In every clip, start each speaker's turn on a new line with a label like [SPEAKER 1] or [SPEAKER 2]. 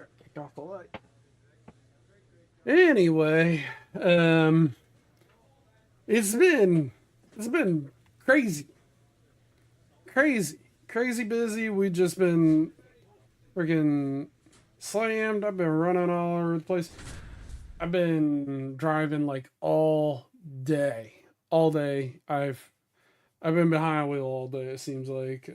[SPEAKER 1] Crap, kicked off the light. Anyway, it's been crazy, crazy busy. We just been freaking slammed. I've been running all over the place. I've been driving like all day, all day. I've been behind a wheel all day. It seems like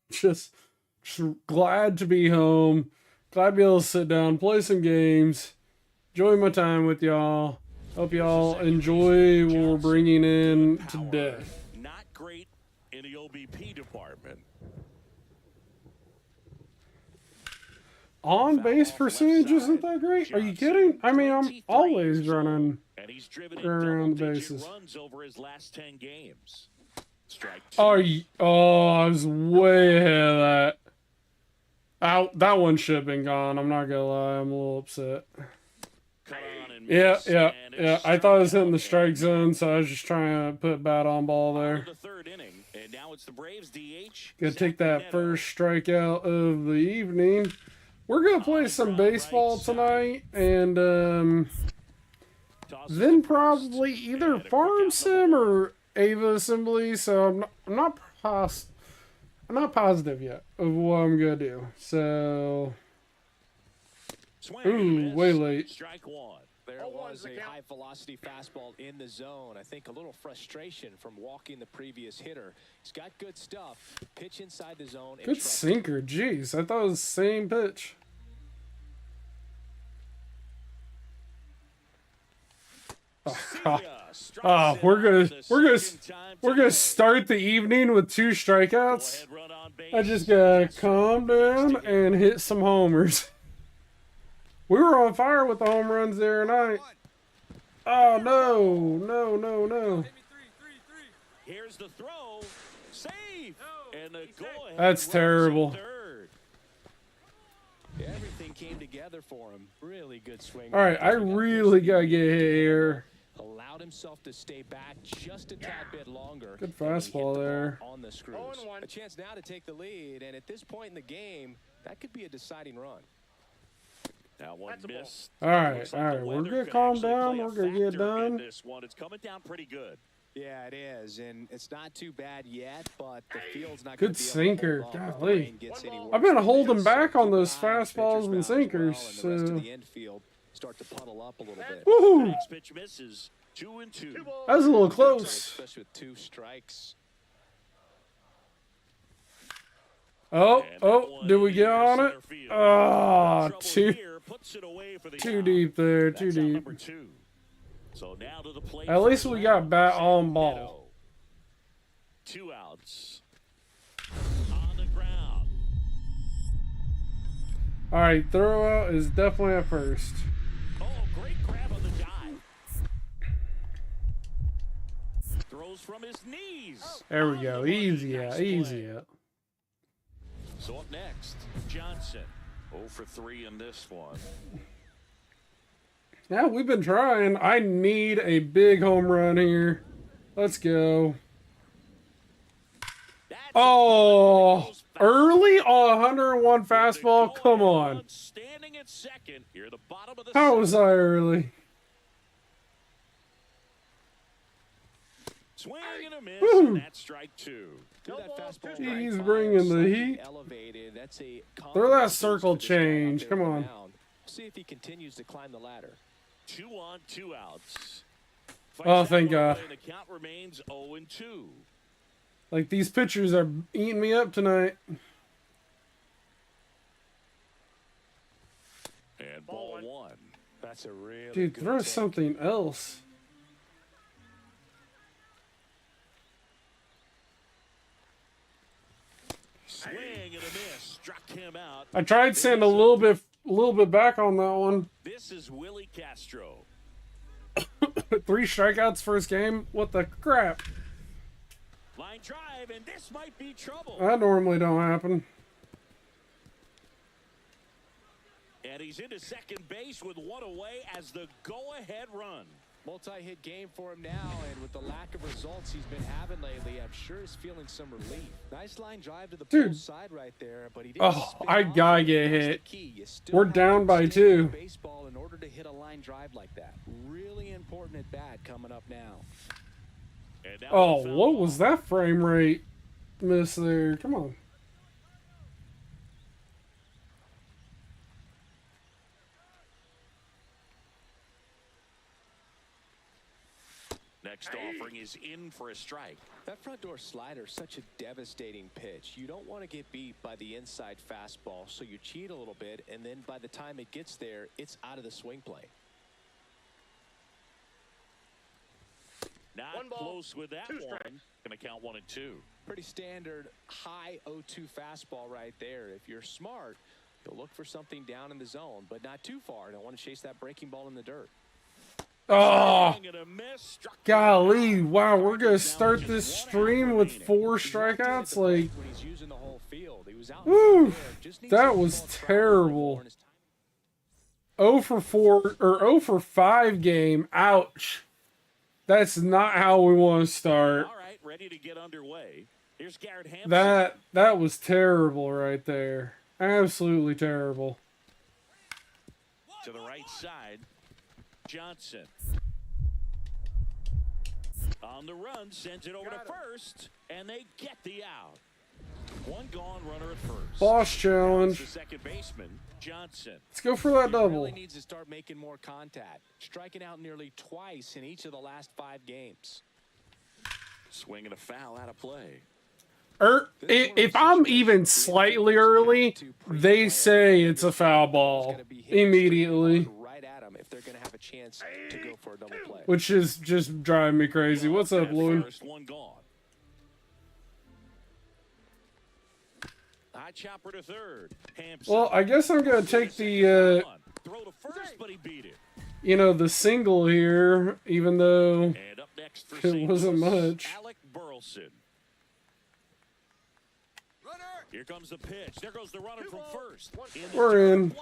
[SPEAKER 1] just, just glad to be home. Glad to be able to sit down, play some games, enjoy my time with y'all. Hope y'all enjoy what we're bringing in today.
[SPEAKER 2] Not great in the OBP department.
[SPEAKER 1] On base percentage isn't that great? Are you kidding? I mean, I'm always running around the bases.
[SPEAKER 2] Runs over his last 10 games.
[SPEAKER 1] I was way ahead of that. That one should have been gone. I'm not gonna lie. I'm a little upset. Yeah. I thought I was hitting the strike zone, so I was just trying to put bat on ball there. Gonna take that first strikeout of the evening. We're gonna play some baseball tonight, and then probably either Farm Sim or Aviassembly. So I'm not positive yet of what I'm gonna do. So, ooh, way late.
[SPEAKER 3] Strike one. There was a high velocity fastball in the zone. I think a little frustration from walking the previous hitter. He's got good stuff. Pitch inside the zone.
[SPEAKER 1] Good sinker. Jeez, I thought it was the same pitch. We're gonna start the evening with 2 strikeouts. I just gotta calm down and hit some homers. We were on fire with the home runs there tonight. Oh no.
[SPEAKER 2] Here's the throw. Save. And the goal.
[SPEAKER 1] That's terrible.
[SPEAKER 3] Everything came together for him. Really good swing.
[SPEAKER 1] All right, I really gotta get hit here.
[SPEAKER 3] Allowed himself to stay back just a tad bit longer.
[SPEAKER 1] Good fastball there.
[SPEAKER 3] On the screws. A chance now to take the lead, and at this point in the game, that could be a deciding run.
[SPEAKER 2] That one missed.
[SPEAKER 1] All right. We're gonna calm down. We're gonna get done.
[SPEAKER 2] This one, it's coming down pretty good.
[SPEAKER 3] Yeah, it is, and it's not too bad yet, but the field's not
[SPEAKER 1] good sinker. Golly, I've been holding back on those fastballs and sinkers. So.
[SPEAKER 3] Start to puddle up a little bit.
[SPEAKER 1] Woohoo!
[SPEAKER 2] Next pitch misses. 2-2.
[SPEAKER 1] That was a little close.
[SPEAKER 3] Especially with 2 strikes.
[SPEAKER 1] Oh, did we get on it? Oh, too deep there, too deep.
[SPEAKER 2] So now to the plate.
[SPEAKER 1] At least we got bat on ball.
[SPEAKER 2] 2 outs. On the ground.
[SPEAKER 1] All right, throw out is definitely at first.
[SPEAKER 2] Oh, great grab on the dive. Throws from his knees.
[SPEAKER 1] There we go. Easy out.
[SPEAKER 2] So up next, Johnson. 0 for 3 in this one.
[SPEAKER 1] Yeah, we've been trying. I need a big home run here. Let's go. Oh, early on 101 fastball. Come on. How was I early?
[SPEAKER 2] Swing and a miss, and that's strike 2.
[SPEAKER 1] He's bringing the heat. Throw that circle change. Come on.
[SPEAKER 3] See if he continues to climb the ladder.
[SPEAKER 2] 2 on, 2 outs.
[SPEAKER 1] Oh, thank God.
[SPEAKER 2] The count remains 0-2.
[SPEAKER 1] Like, these pitchers are eating me up tonight.
[SPEAKER 2] And ball 1.
[SPEAKER 3] That's a really
[SPEAKER 1] Dude,
[SPEAKER 3] good
[SPEAKER 1] throw
[SPEAKER 3] take.
[SPEAKER 1] something else.
[SPEAKER 2] Swing and a miss. Struck him out.
[SPEAKER 1] I tried sending a little bit back on that one.
[SPEAKER 2] This is Willie Castro.
[SPEAKER 1] 3 strikeouts first game. What the crap?
[SPEAKER 2] Line drive, and this might be trouble.
[SPEAKER 1] That normally don't happen.
[SPEAKER 2] And he's into second base with 1 away as the go-ahead run.
[SPEAKER 3] Multi-hit game for him now, and with the lack of results he's been having lately, I'm sure he's feeling some relief. Nice line drive to the pull side right there, but he didn't.
[SPEAKER 1] Oh, I gotta get hit. We're down by 2.
[SPEAKER 3] Baseball in order to hit a line drive like that. Really important at bat coming up now.
[SPEAKER 1] Oh, what was that frame rate miss there? Come on.
[SPEAKER 2] Next offering is in for a strike.
[SPEAKER 3] That front door slider is such a devastating pitch. You don't want to get beat by the inside fastball, so you cheat a little bit, and then by the time it gets there, it's out of the swing play.
[SPEAKER 2] Not close with that one. Gonna count 1 and 2.
[SPEAKER 3] Pretty standard high 0-2 fastball right there. If you're smart, you'll look for something down in the zone, but not too far. Don't want to chase that breaking ball in the dirt.
[SPEAKER 1] Oh, golly. Wow, we're going to start this stream with 4 strikeouts? Like, whew, that was terrible. 0 for 4, or 0 for 5 game. Ouch. That's not how we want to start.
[SPEAKER 2] All right, ready to get underway. Here's Garrett Hampson.
[SPEAKER 1] That was terrible right there. Absolutely terrible.
[SPEAKER 2] To the right side, Johnson. On the run, sends it over to first, and they get the out. 1 gone, runner at first.
[SPEAKER 1] Boss challenge.
[SPEAKER 2] The second baseman, Johnson.
[SPEAKER 1] Let's go for that double.
[SPEAKER 3] Really needs to start making more contact. Striking out nearly twice in each of the last 5 games.
[SPEAKER 2] Swinging a foul out of play.
[SPEAKER 1] If I'm even slightly early, they say it's a foul ball immediately.
[SPEAKER 3] Right at them if they're going to have a chance to go for a double play.
[SPEAKER 1] Which is just driving me crazy. What's up, Lloyd?
[SPEAKER 2] First 1 gone. High chopper to third. Hampson.
[SPEAKER 1] Well, I guess I'm gonna take the
[SPEAKER 2] throw to first, but he beat it.
[SPEAKER 1] You know, the single here, even though
[SPEAKER 2] And up next for
[SPEAKER 1] it wasn't much.
[SPEAKER 2] Alec Burleson. Here comes the pitch. There goes the runner from first.
[SPEAKER 1] We're in.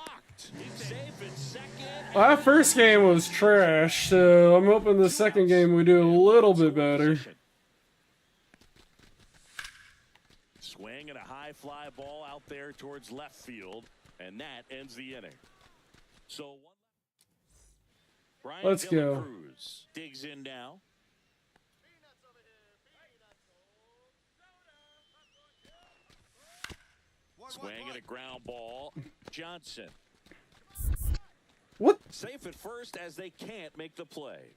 [SPEAKER 1] Well, that first game was trash, so I'm hoping the second game we do a little bit better.
[SPEAKER 2] Swing and a high fly ball out there towards left field, and that ends the inning. So Brian
[SPEAKER 1] Let's go.
[SPEAKER 2] Cruz digs in now. Swing and a ground ball. Johnson.
[SPEAKER 1] What?
[SPEAKER 2] Safe at first as they can't make the play.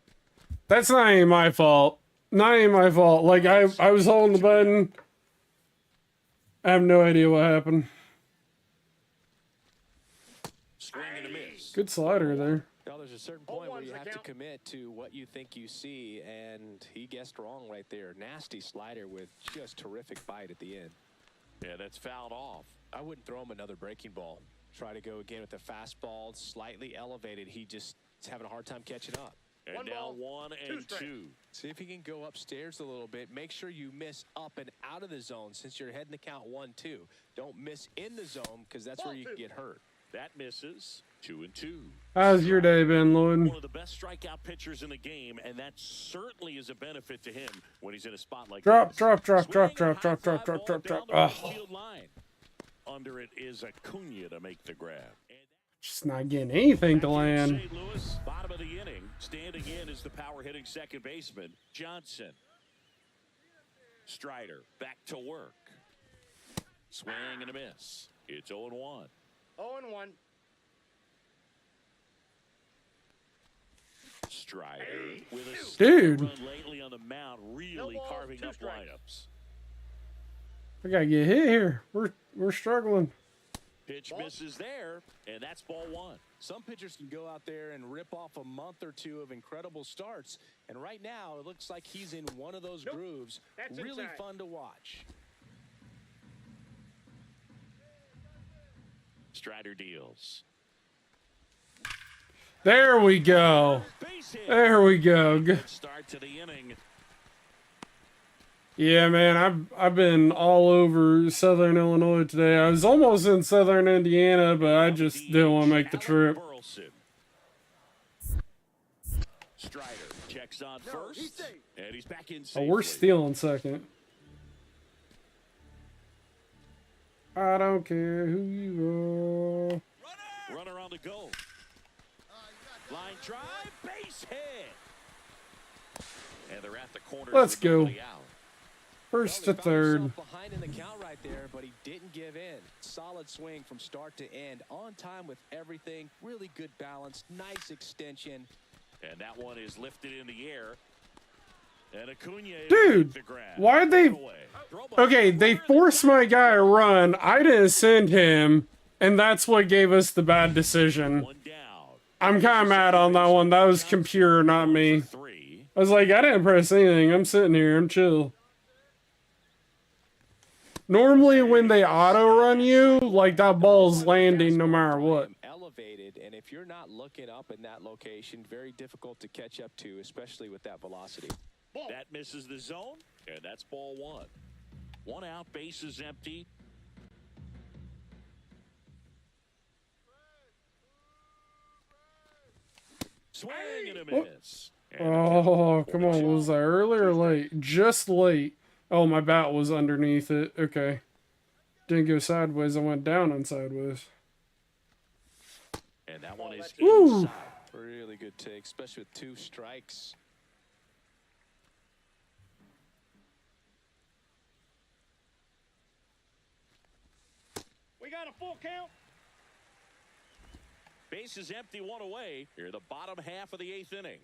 [SPEAKER 1] That's not even my fault. Not even my fault. Like, I was holding the button. I have no idea what happened.
[SPEAKER 2] Swing and a miss.
[SPEAKER 1] Good slider there.
[SPEAKER 3] Well, there's a certain point where you have to commit to what you think you see, and he guessed wrong right there. Nasty slider with just terrific bite at the end.
[SPEAKER 2] Yeah, that's fouled off.
[SPEAKER 3] I wouldn't throw him another breaking ball. Try to go again with the fastball, slightly elevated. He just is having a hard time catching up.
[SPEAKER 2] And now 1 and 2.
[SPEAKER 3] See if he can go upstairs a little bit. Make sure you miss up and out of the zone since you're heading to count 1-2. Don't miss in the zone because that's where you can get hurt.
[SPEAKER 2] That misses. 2 and 2.
[SPEAKER 1] How's your day been, Lloyd?
[SPEAKER 2] One of the best strikeout pitchers in the game, and that certainly is a benefit to him when he's in a spot like
[SPEAKER 1] Drop.
[SPEAKER 2] this. Under it is Acuna to make the grab.
[SPEAKER 1] Just not getting anything to land.
[SPEAKER 2] St. Louis, bottom of the inning. Standing in is the power hitting second baseman, Johnson. Strider back to work. Swing and a miss. It's 0-1.
[SPEAKER 4] 0-1.
[SPEAKER 2] Strider with a
[SPEAKER 1] Dude.
[SPEAKER 2] run lately on the mound, really carving up lineups.
[SPEAKER 1] We gotta get hit here. We're struggling.
[SPEAKER 2] Pitch misses there, and that's ball 1.
[SPEAKER 3] Some pitchers can go out there and rip off a month or 2 of incredible starts, and right now it looks like he's in one of those grooves. Really fun to watch.
[SPEAKER 2] Strider deals.
[SPEAKER 1] There we go. There we go.
[SPEAKER 2] Good start to the inning.
[SPEAKER 1] Yeah, man, I've been all over Southern Illinois today. I was almost in Southern Indiana, but I just didn't want to make the trip.
[SPEAKER 2] Strider Base on first, and he's back in
[SPEAKER 1] Oh,
[SPEAKER 2] safely.
[SPEAKER 1] we're stealing second. I don't care who you are.
[SPEAKER 2] Runner on the go. Line drive, base hit. And they're at the corner.
[SPEAKER 1] Let's go.
[SPEAKER 2] Out.
[SPEAKER 1] First
[SPEAKER 3] Well,
[SPEAKER 1] to
[SPEAKER 3] he found
[SPEAKER 1] third.
[SPEAKER 3] himself behind in the count right there, but he didn't give in. Solid swing from start to end. On time with everything. Really good balance. Nice extension.
[SPEAKER 2] And that one is lifted in the air. And Acuna,
[SPEAKER 1] Dude,
[SPEAKER 2] the grab.
[SPEAKER 1] why'd they... Okay, they forced my guy to run. I didn't send him, and that's what gave us the bad decision.
[SPEAKER 2] One down.
[SPEAKER 1] I'm kind of mad on that one. That was computer, not me. I was like, I didn't press anything. I'm sitting here. I'm chill. Normally, when they auto-run you, like, that ball's landing no matter what.
[SPEAKER 3] Elevated, and if you're not looking up in that location, very difficult to catch up to, especially with that velocity.
[SPEAKER 2] That misses the zone, and that's ball one. One out, base is empty. Swing and a miss.
[SPEAKER 1] Oh, come on. Was I early or late? Just late. Oh, my bat was underneath it. Okay. Didn't go sideways. I went down and sideways.
[SPEAKER 2] And that one is
[SPEAKER 1] Woo.
[SPEAKER 2] inside.
[SPEAKER 3] Really good take, especially with 2 strikes.
[SPEAKER 2] We got a full count. Base is empty, one away. Here, the bottom half of the 8th inning.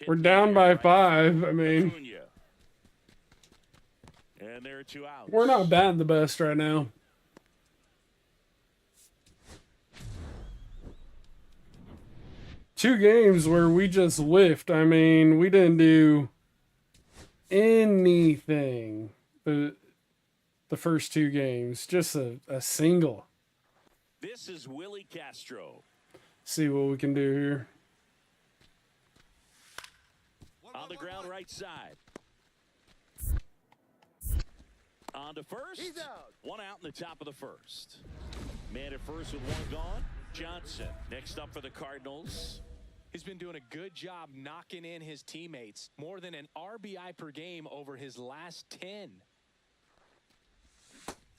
[SPEAKER 1] We're down by 5. I mean,
[SPEAKER 2] and there are 2 outs.
[SPEAKER 1] we're not batting the best right now. Two games where we just whiffed. I mean, we didn't do anything the first 2 games. Just a single.
[SPEAKER 2] This is Willie Castro.
[SPEAKER 1] See what we can do here.
[SPEAKER 2] On the ground, right side. On to first.
[SPEAKER 4] He's out.
[SPEAKER 2] One out in the top of the first. Man at first with 1 gone. Johnson next up for the Cardinals.
[SPEAKER 3] He's been doing a good job knocking in his teammates. More than an RBI per game over his last 10.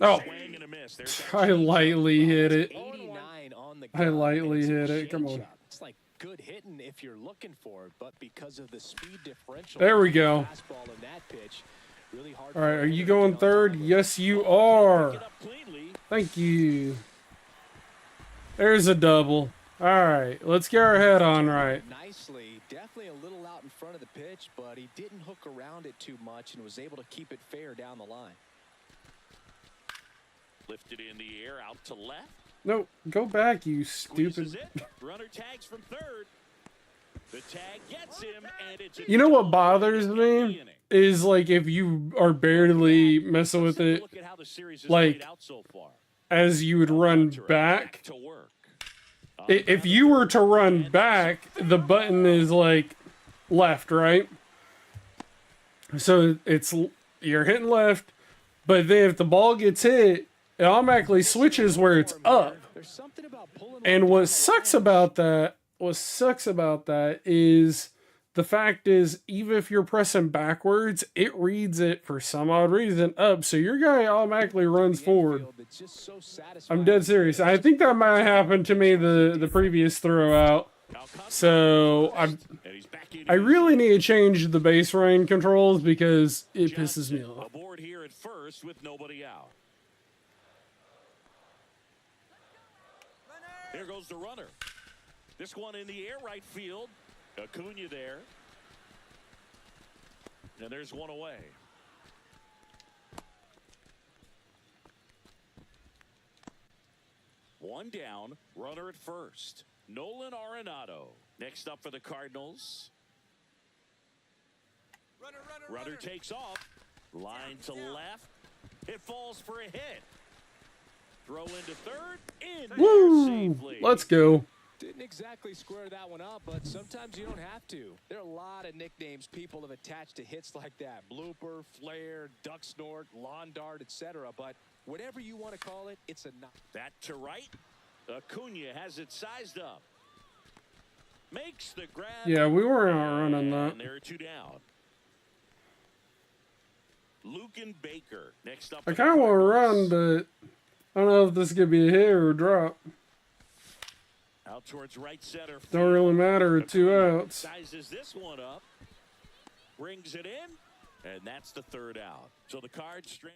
[SPEAKER 1] Oh,
[SPEAKER 2] Swing and a miss. There's
[SPEAKER 1] I lightly hit it.
[SPEAKER 3] 89 on the
[SPEAKER 1] I
[SPEAKER 3] ground,
[SPEAKER 1] lightly
[SPEAKER 3] and
[SPEAKER 1] hit
[SPEAKER 3] it's a
[SPEAKER 1] it. Come on.
[SPEAKER 3] changeup. It's like good hitting if you're looking for it, but because of the speed differential.
[SPEAKER 1] There we go.
[SPEAKER 3] Fastball in that pitch, really hard.
[SPEAKER 1] All right,
[SPEAKER 3] for
[SPEAKER 1] are
[SPEAKER 3] him
[SPEAKER 1] you
[SPEAKER 3] to
[SPEAKER 1] going
[SPEAKER 3] get on
[SPEAKER 1] third?
[SPEAKER 3] top of.
[SPEAKER 1] Yes, you are.
[SPEAKER 2] Pick it up cleanly.
[SPEAKER 1] Thank you. There's a double. All right, let's get our head on right.
[SPEAKER 3] Nicely, definitely a little out in front of the pitch, but he didn't hook around it too much and was able to keep it fair down the line.
[SPEAKER 2] Lifted in the air, out to left.
[SPEAKER 1] No, go back, you
[SPEAKER 2] Squeezes
[SPEAKER 1] stupid.
[SPEAKER 2] it. Runner tags from third. The tag gets him, and it's a
[SPEAKER 1] You know what
[SPEAKER 2] double
[SPEAKER 1] bothers
[SPEAKER 2] in the
[SPEAKER 1] me?
[SPEAKER 2] inning.
[SPEAKER 1] Is like if you are barely messing with it,
[SPEAKER 2] Look at how the series has
[SPEAKER 1] like,
[SPEAKER 2] played out so far.
[SPEAKER 1] as you would run back.
[SPEAKER 2] To work.
[SPEAKER 1] If you were to run back, the button is like left, right? So it's you're hitting left, but then if the ball gets hit, it automatically switches where it's up.
[SPEAKER 3] There's something about pulling
[SPEAKER 1] And
[SPEAKER 3] one
[SPEAKER 1] what
[SPEAKER 3] down the
[SPEAKER 1] sucks
[SPEAKER 3] line.
[SPEAKER 1] about that is the fact is even if you're pressing backwards, it reads it for some odd reason up, so your guy automatically runs forward.
[SPEAKER 3] It's just so
[SPEAKER 1] I'm
[SPEAKER 3] satisfying.
[SPEAKER 1] dead serious. I think that might have happened to me the previous throw out. So I really need to change the base running controls because it pisses me off.
[SPEAKER 2] Aboard here at first with nobody out. There goes the runner. This one in the air, right field. Acuna there. And there's one away. One down, runner at first. Nolan Arenado. Next up for the Cardinals. Runner takes off. Line to left. It falls for a hit. Throw into third. In there
[SPEAKER 1] Woo!
[SPEAKER 2] safely.
[SPEAKER 1] Let's go.
[SPEAKER 3] Didn't exactly square that one up, but sometimes you don't have to. There are a lot of nicknames people have attached to hits like that. Blooper, flare, duck snort, lawn dart, etc. But whatever you want to call it, it's a knock.
[SPEAKER 2] That to right. Acuna has it sized up. Makes the grab.
[SPEAKER 1] Yeah, we weren't outrunning that.
[SPEAKER 2] And there are 2 down. Lucan Baker next up.
[SPEAKER 1] I kind of want to run, but I don't know if this could be a hit or a drop.
[SPEAKER 2] Out towards right center.
[SPEAKER 1] Don't really matter with 2 outs.
[SPEAKER 2] Sizes this one up. Brings it in. And that's the 3rd out. So the Cards strand.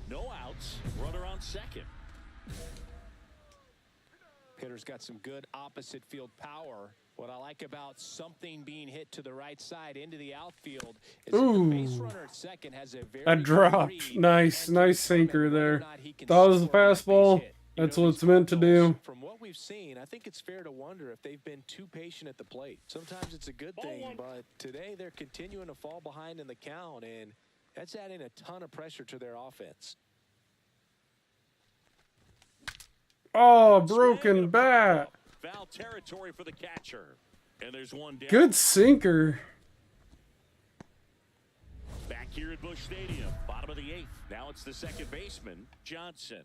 [SPEAKER 2] No outs. Runner on second.
[SPEAKER 3] Hitter's got some good opposite field power. What I like about something being hit to the right side into the outfield is that the base runner at second has a very
[SPEAKER 1] That dropped. Nice sinker there. Thought it was a fastball. That's what it's meant to do.
[SPEAKER 3] From what we've seen, I think it's fair to wonder if they've been too patient at the plate. Sometimes it's a good thing, but today they're continuing to fall behind in the count, and that's adding a ton of pressure to their offense.
[SPEAKER 1] Oh, broken bat.
[SPEAKER 2] Foul territory for the catcher. And there's 1 down.
[SPEAKER 1] Good sinker.
[SPEAKER 2] Back here at Busch Stadium, bottom of the 8th. Now it's the second baseman, Johnson.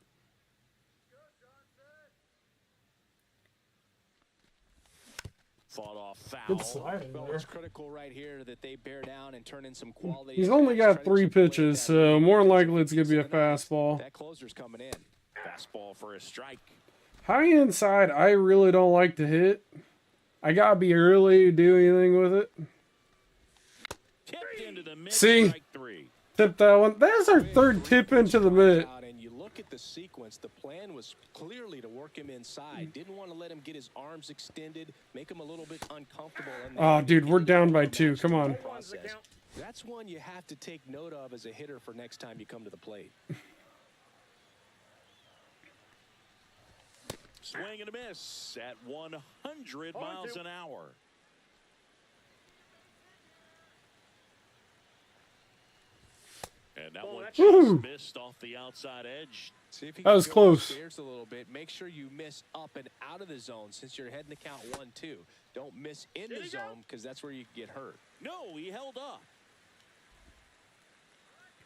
[SPEAKER 2] Fought off foul.
[SPEAKER 1] Good slide
[SPEAKER 3] Well,
[SPEAKER 1] there.
[SPEAKER 3] it's critical right here that they bear down and turn in some quality.
[SPEAKER 1] He's only got 3 pitches, so more than likely it's going to be a fastball.
[SPEAKER 3] That closer's coming in.
[SPEAKER 2] Fastball for a strike.
[SPEAKER 1] High inside, I really don't like to hit. I got to be early to do anything with it.
[SPEAKER 2] Tipped into the mid.
[SPEAKER 1] See?
[SPEAKER 2] Strike 3.
[SPEAKER 1] Tip that one. That's our 3rd tip into the mitt.
[SPEAKER 3] And you look at the sequence, the plan was clearly to work him inside. Didn't want to let him get his arms extended, make him a little bit uncomfortable. And
[SPEAKER 1] Oh, dude, we're down by 2. Come on.
[SPEAKER 3] That's one you have to take note of as a hitter for next time you come to the plate.
[SPEAKER 2] Swing and a miss at 100 miles an hour. And that one just missed off the outside edge.
[SPEAKER 3] See if you
[SPEAKER 1] That was
[SPEAKER 3] can go
[SPEAKER 1] close.
[SPEAKER 3] upstairs a little bit. Make sure you miss up and out of the zone since you're heading to count 1-2. Don't miss in the zone because that's where you get hurt.
[SPEAKER 2] No, he held up.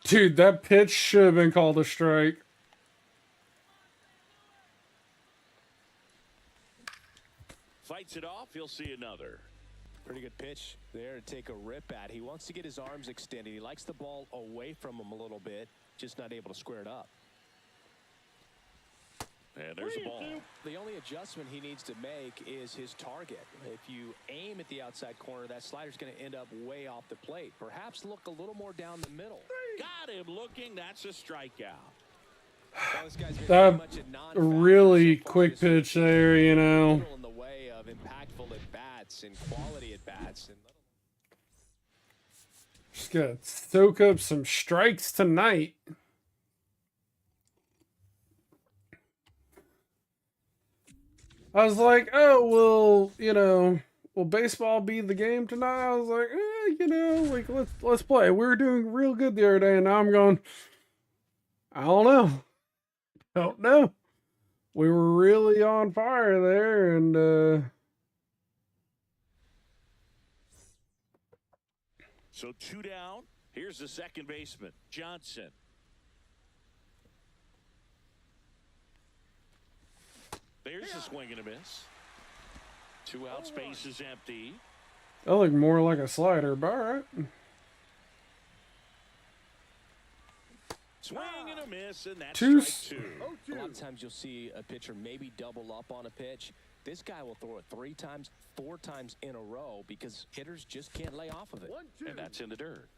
[SPEAKER 1] Dude, that pitch should have been called a strike.
[SPEAKER 2] Fights it off. He'll see another.
[SPEAKER 3] Pretty good pitch there to take a rip at. He wants to get his arms extended. He likes the ball away from him a little bit, just not able to square it up.
[SPEAKER 2] And there's a ball.
[SPEAKER 3] The only adjustment he needs to make is his target. If you aim at the outside corner, that slider's going to end up way off the plate. Perhaps look a little more down the middle.
[SPEAKER 2] Got him looking. That's a strikeout.
[SPEAKER 3] Well, this guy's been
[SPEAKER 1] That
[SPEAKER 3] very much a non-factor
[SPEAKER 1] really
[SPEAKER 3] so far
[SPEAKER 1] quick
[SPEAKER 3] this year.
[SPEAKER 1] pitch there, you know.
[SPEAKER 3] Little in the way of impactful at-bats and quality at-bats.
[SPEAKER 1] Just got to soak up some strikes tonight. I was like, oh, well, you know, will baseball be the game tonight? I was like, you know, like let's play. We were doing real good the other day, and now I'm going, I don't know. We were really on fire there, and
[SPEAKER 2] So 2 down. Here's the second baseman, Johnson. There's a swing and a miss. 2 out, space is empty.
[SPEAKER 1] that looked more like a slider, but all right.
[SPEAKER 2] Swing and a miss, and that's
[SPEAKER 1] Two
[SPEAKER 2] strike 2.
[SPEAKER 3] A lot of times you'll see a pitcher maybe double up on a pitch. This guy will throw it 3 times, 4 times in a row because hitters just can't lay off of it.
[SPEAKER 2] And that's in the dirt.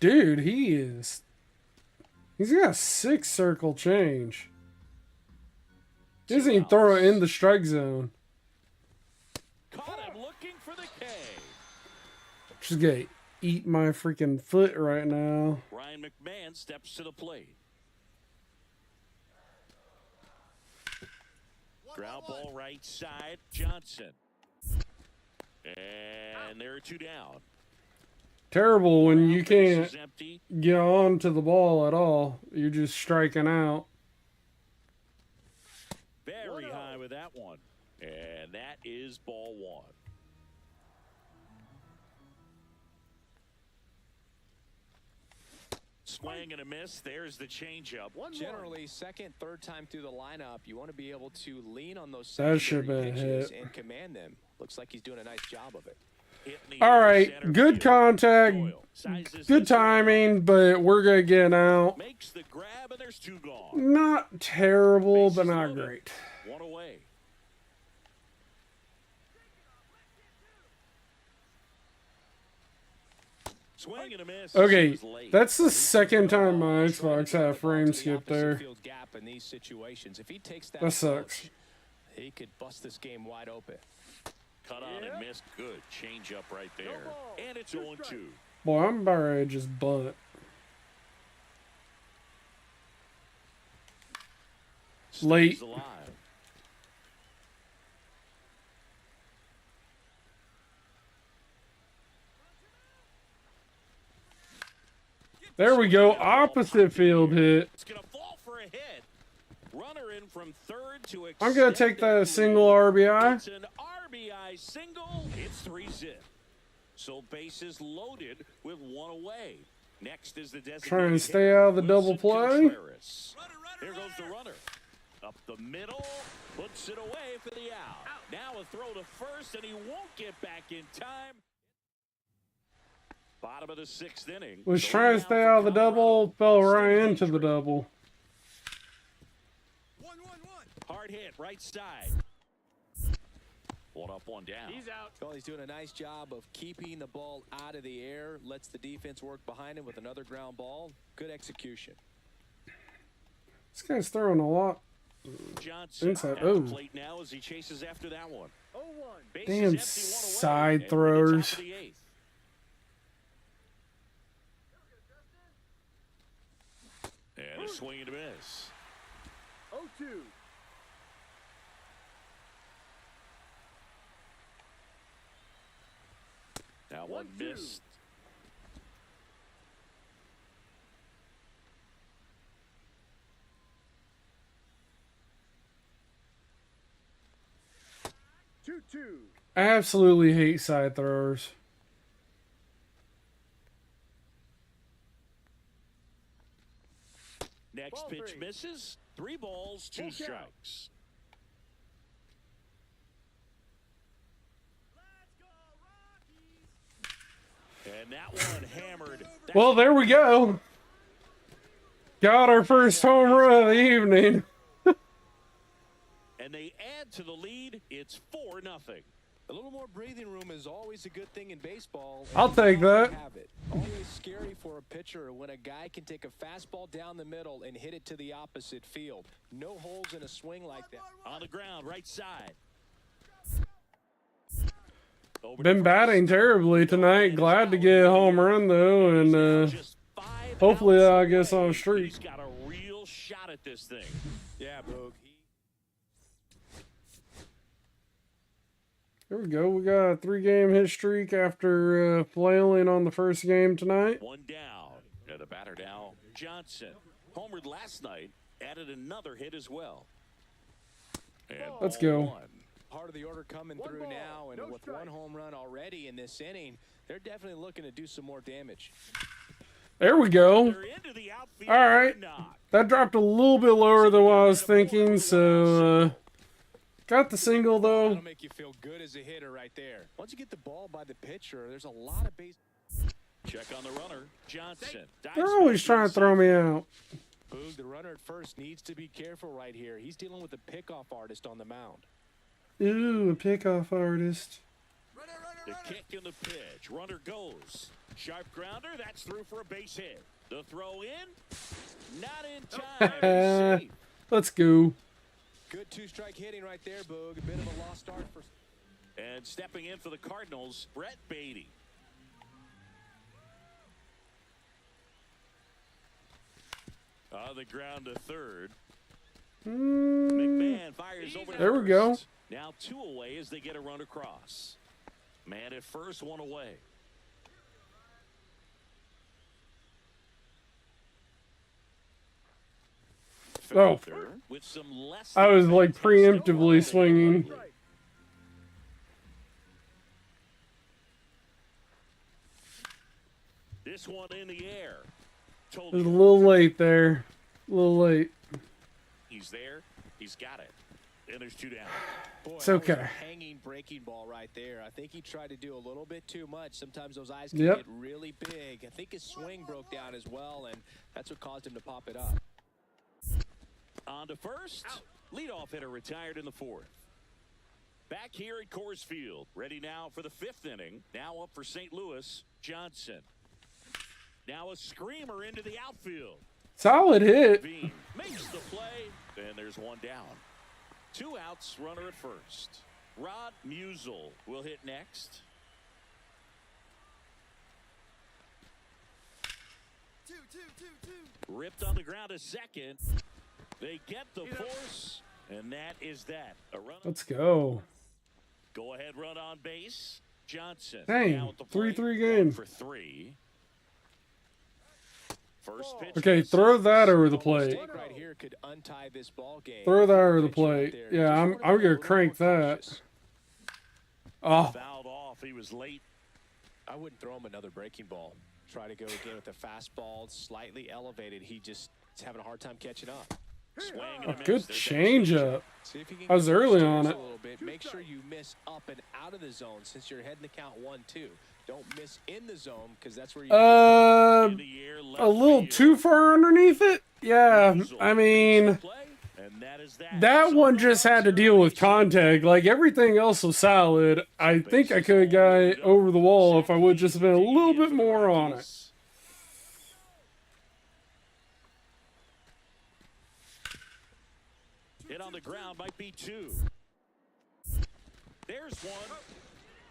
[SPEAKER 1] Dude, he's got a 6 circle change. He doesn't even throw it in the strike zone.
[SPEAKER 2] Caught him looking for the K.
[SPEAKER 1] Just gonna eat my freaking foot right now.
[SPEAKER 2] Ryan McMahon steps to the plate. Ground ball right side, Johnson. And there are 2 down.
[SPEAKER 1] Terrible when you
[SPEAKER 2] Base
[SPEAKER 1] can't
[SPEAKER 2] is empty.
[SPEAKER 1] get on to the ball at all. You're just striking out.
[SPEAKER 2] Very high with that one. And that is ball 1. Swing and a miss. There's the changeup.
[SPEAKER 3] Generally, second, third time through the lineup, you want to be able to lean on those
[SPEAKER 1] That
[SPEAKER 3] secondary
[SPEAKER 1] should have been a
[SPEAKER 3] pitches
[SPEAKER 1] hit.
[SPEAKER 3] and command them. Looks like he's doing a nice job of it.
[SPEAKER 1] All right, good contact, good timing, but we're gonna get out.
[SPEAKER 2] Makes the grab and there's two gone.
[SPEAKER 1] Not terrible, but not great.
[SPEAKER 2] One away. Swing and a miss.
[SPEAKER 1] Okay, that's the second time my Xbox had frame skip there. That sucks.
[SPEAKER 3] He could bust this game wide open.
[SPEAKER 2] Cut on and missed. Good change up right there. And it's 0-2.
[SPEAKER 1] Boy, I'm about ready to just bunt. Late.
[SPEAKER 2] Stays alive.
[SPEAKER 1] There we go. Opposite field hit.
[SPEAKER 2] It's gonna fall for a hit. Runner in from third to
[SPEAKER 1] I'm gonna take that as single RBI.
[SPEAKER 2] It's an RBI single. It's 3-zip. So bases loaded with one away. Next is the designated
[SPEAKER 1] Trying to stay out of the double play.
[SPEAKER 2] Here goes the runner. Up the middle, puts it away for the out. Now a throw to first, and he won't get back in time. Bottom of the sixth inning.
[SPEAKER 1] Was trying to stay out of the double, fell right into the double.
[SPEAKER 2] 1-1-1. Hard hit, right side. One up, one down.
[SPEAKER 3] He's out. Well, he's doing a nice job of keeping the ball out of the air. Lets the defense work behind him with another ground ball. Good execution.
[SPEAKER 1] This guy's throwing a lot.
[SPEAKER 2] Johnson
[SPEAKER 1] Inside.
[SPEAKER 2] at
[SPEAKER 1] Oh.
[SPEAKER 2] the plate now as he chases after that one. Bases
[SPEAKER 1] Damn
[SPEAKER 2] empty, one away,
[SPEAKER 1] side
[SPEAKER 2] and we're at the top
[SPEAKER 1] throwers.
[SPEAKER 2] of the eighth. And a swing and a miss.
[SPEAKER 4] 0-2.
[SPEAKER 2] Now one
[SPEAKER 4] 1-2.
[SPEAKER 2] missed.
[SPEAKER 1] I absolutely hate side throwers.
[SPEAKER 2] Next
[SPEAKER 4] Ball
[SPEAKER 2] pitch
[SPEAKER 4] three.
[SPEAKER 2] misses. 3 balls, 2
[SPEAKER 4] Full count.
[SPEAKER 2] strikes. And that one hammered.
[SPEAKER 1] Well, there we go. Got our first home run of the evening.
[SPEAKER 2] And they add to the lead. It's 4-0.
[SPEAKER 3] A little more breathing room is always a good thing in baseball.
[SPEAKER 1] I'll take that.
[SPEAKER 3] Have it. Always scary for a pitcher when a guy can take a fastball down the middle and hit it to the opposite field. No holes in a swing like that.
[SPEAKER 2] On the ground, right side. Over to
[SPEAKER 1] Been
[SPEAKER 2] first.
[SPEAKER 1] batting terribly tonight. Glad to get a home run though, and
[SPEAKER 2] Just 5
[SPEAKER 1] hopefully
[SPEAKER 2] outs
[SPEAKER 1] I guess
[SPEAKER 2] away.
[SPEAKER 1] on streak.
[SPEAKER 2] He's got a real shot at this thing.
[SPEAKER 3] Yeah, Boog.
[SPEAKER 1] There we go. We got a 3-game hit streak after flailing on the first game tonight.
[SPEAKER 2] One down. And the batter now, Johnson. Homered last night, added another hit as well. And
[SPEAKER 1] Let's
[SPEAKER 2] ball
[SPEAKER 1] go.
[SPEAKER 2] 1.
[SPEAKER 3] Part of the order coming
[SPEAKER 4] One
[SPEAKER 3] through
[SPEAKER 4] ball,
[SPEAKER 3] now, and
[SPEAKER 4] no
[SPEAKER 3] with
[SPEAKER 4] strike.
[SPEAKER 3] one home run already in this inning, they're definitely looking to do some more damage.
[SPEAKER 1] There we go.
[SPEAKER 2] They're into the outfield.
[SPEAKER 1] All right.
[SPEAKER 2] Knock.
[SPEAKER 1] That dropped a little bit lower than what I was thinking, so got the single though.
[SPEAKER 3] That'll make you feel good as a hitter right there. Once you get the ball by the pitcher, there's a lot of base.
[SPEAKER 2] Check on the runner, Johnson.
[SPEAKER 1] They're always trying to throw me out.
[SPEAKER 3] Boog, the runner at first needs to be careful right here. He's dealing with a pickoff artist on the mound.
[SPEAKER 1] Ooh, a pickoff artist.
[SPEAKER 2] The kick and the pitch. Runner goes. Sharp grounder. That's through for a base hit. The throw in. Not in time. It's safe.
[SPEAKER 1] Let's go.
[SPEAKER 3] Good two-strike hitting right there, Boog. A bit of a lost start for.
[SPEAKER 2] And stepping in for the Cardinals, Brett Beatty. On the ground to third. McMahon fires over to
[SPEAKER 1] There we go.
[SPEAKER 2] first. Now 2 away as they get a run across. Man at first, 1 away.
[SPEAKER 1] Oh.
[SPEAKER 2] Felder with some less
[SPEAKER 1] I was
[SPEAKER 2] than
[SPEAKER 1] like
[SPEAKER 2] fantastic
[SPEAKER 1] preemptively
[SPEAKER 2] running.
[SPEAKER 1] swinging.
[SPEAKER 2] This one in the air. told
[SPEAKER 1] It was a
[SPEAKER 2] you.
[SPEAKER 1] little late there. A little late.
[SPEAKER 2] He's there. He's got it. And there's 2 down.
[SPEAKER 3] Boy,
[SPEAKER 1] It's
[SPEAKER 3] that was
[SPEAKER 1] okay.
[SPEAKER 3] a hanging breaking ball right there. I think he tried to do a little bit too much. Sometimes those eyes can
[SPEAKER 1] Yep.
[SPEAKER 3] get really big. I think his swing broke down as well, and that's what caused him to pop it up.
[SPEAKER 2] On to first. Leadoff hitter retired in the 4th. Back here at Coors Field. Ready now for the 5th inning. Now up for St. Louis, Johnson. Now a screamer into the outfield.
[SPEAKER 1] Solid hit.
[SPEAKER 2] Bean makes the play, and there's 1 down. 2 outs, runner at first. Rod Musial will hit next. Ripped on the ground a second. They get the force, and that is that. A run.
[SPEAKER 1] Let's go.
[SPEAKER 2] Go ahead, run on base. Johnson.
[SPEAKER 1] Dang,
[SPEAKER 2] Now at the
[SPEAKER 1] 3-3
[SPEAKER 2] plate.
[SPEAKER 1] game.
[SPEAKER 2] 1 for 3. First pitch.
[SPEAKER 1] Okay, throw that over the plate.
[SPEAKER 3] Mistake right here could untie this ball game.
[SPEAKER 1] Throw that over the
[SPEAKER 3] Pitch right
[SPEAKER 1] plate.
[SPEAKER 3] there.
[SPEAKER 1] Yeah,
[SPEAKER 3] Just
[SPEAKER 1] I'm
[SPEAKER 3] wanna be a
[SPEAKER 1] gonna
[SPEAKER 3] little
[SPEAKER 1] crank
[SPEAKER 3] more
[SPEAKER 1] that.
[SPEAKER 3] cautious.
[SPEAKER 1] Oh,
[SPEAKER 2] Fouled off. He was late.
[SPEAKER 3] I wouldn't throw him another breaking ball. Try to go again with the fastball, slightly elevated. He just is having a hard time catching up.
[SPEAKER 2] Swing and
[SPEAKER 1] a
[SPEAKER 2] a miss.
[SPEAKER 1] good
[SPEAKER 2] There's that
[SPEAKER 1] changeup.
[SPEAKER 3] See if you can
[SPEAKER 1] I was
[SPEAKER 3] go
[SPEAKER 1] early
[SPEAKER 3] upstairs
[SPEAKER 1] on
[SPEAKER 3] a
[SPEAKER 1] it.
[SPEAKER 3] little bit. Make sure you miss up and out of the zone since you're heading to count 1-2. Don't miss in the zone because that's where you.
[SPEAKER 2] In the air, left
[SPEAKER 1] a little
[SPEAKER 2] field.
[SPEAKER 1] too far underneath it. Yeah,
[SPEAKER 2] Musial
[SPEAKER 1] I
[SPEAKER 2] makes
[SPEAKER 1] mean,
[SPEAKER 2] the play, and that is that.
[SPEAKER 1] that
[SPEAKER 2] So
[SPEAKER 1] one
[SPEAKER 2] no
[SPEAKER 1] just had to deal with contact. Like everything else was solid. I think I could have got it over the wall if I would just been a little bit more on it.
[SPEAKER 2] Hit on the ground might be 2. There's 1.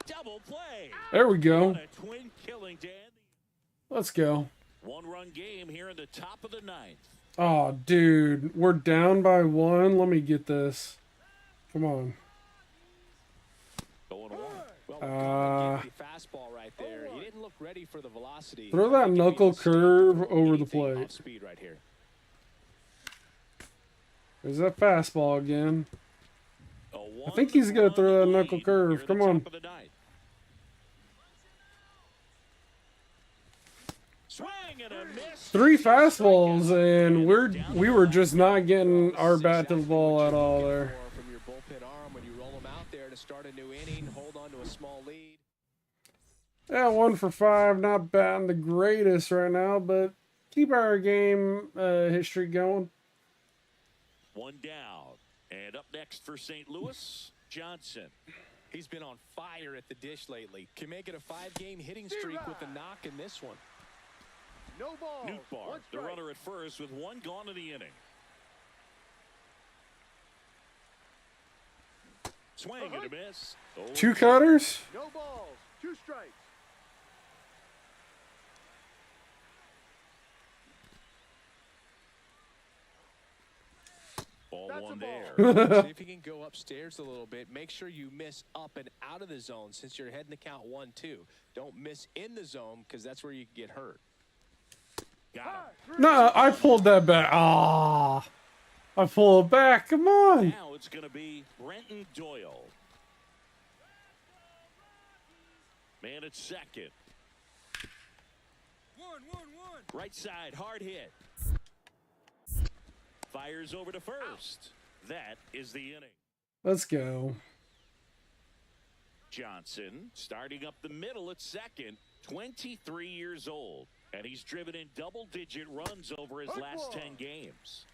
[SPEAKER 2] Double play.
[SPEAKER 1] There we go.
[SPEAKER 2] What a twin killing, Dan.
[SPEAKER 1] Let's go.
[SPEAKER 2] 1-run game here in the top of the 9th.
[SPEAKER 1] Oh, dude, we're down by 1. Let me get this. Come on.
[SPEAKER 2] Going 1.
[SPEAKER 3] Well, the fastball right there. He didn't look ready for the velocity.
[SPEAKER 1] Throw that
[SPEAKER 3] I think he
[SPEAKER 1] knuckle
[SPEAKER 3] made a mistake
[SPEAKER 1] curve
[SPEAKER 3] throwing
[SPEAKER 1] over the
[SPEAKER 3] anything
[SPEAKER 1] plate.
[SPEAKER 3] off speed right here.
[SPEAKER 1] There's that fastball again.
[SPEAKER 2] A
[SPEAKER 1] I think he's gonna
[SPEAKER 2] 1-1
[SPEAKER 1] throw that
[SPEAKER 2] lead
[SPEAKER 1] knuckle curve.
[SPEAKER 2] here in the
[SPEAKER 1] Come on.
[SPEAKER 2] top of the 9th. Swing and a miss.
[SPEAKER 1] 3 fastballs, and we were just not getting our bat to the ball at all there.
[SPEAKER 3] From your bullpen arm when you roll them out there to start a new inning, hold on to a small lead.
[SPEAKER 1] Yeah, 1 for 5. Not batting the greatest right now, but keep our game history going.
[SPEAKER 2] 1 down. And up next for St. Louis, Johnson.
[SPEAKER 3] He's been on fire at the dish lately. Can make it a 5-game hitting streak with a knock in this one.
[SPEAKER 4] No ball.
[SPEAKER 2] Newtbar, the runner at first with 1 gone in the inning. Swing and a miss.
[SPEAKER 1] 2 cutters?
[SPEAKER 4] No balls. 2 strikes.
[SPEAKER 2] Ball
[SPEAKER 4] That's
[SPEAKER 2] 1
[SPEAKER 4] a
[SPEAKER 2] there.
[SPEAKER 4] ball.
[SPEAKER 3] See if you can go upstairs a little bit. Make sure you miss up and out of the zone since you're heading to count 1-2. Don't miss in the zone because that's where you can get hurt.
[SPEAKER 2] Got him.
[SPEAKER 1] No, I pulled that back. Ah, I pulled it back. Come on.
[SPEAKER 2] Now it's going to be Brenton Doyle. Man at second.
[SPEAKER 4] 1-1-1.
[SPEAKER 2] Right side, hard hit. Fires over to first. That is the inning.
[SPEAKER 1] Let's go.
[SPEAKER 2] Johnson starting up the middle at second, 23 years old. And he's driven in double-digit runs over his last 10 games.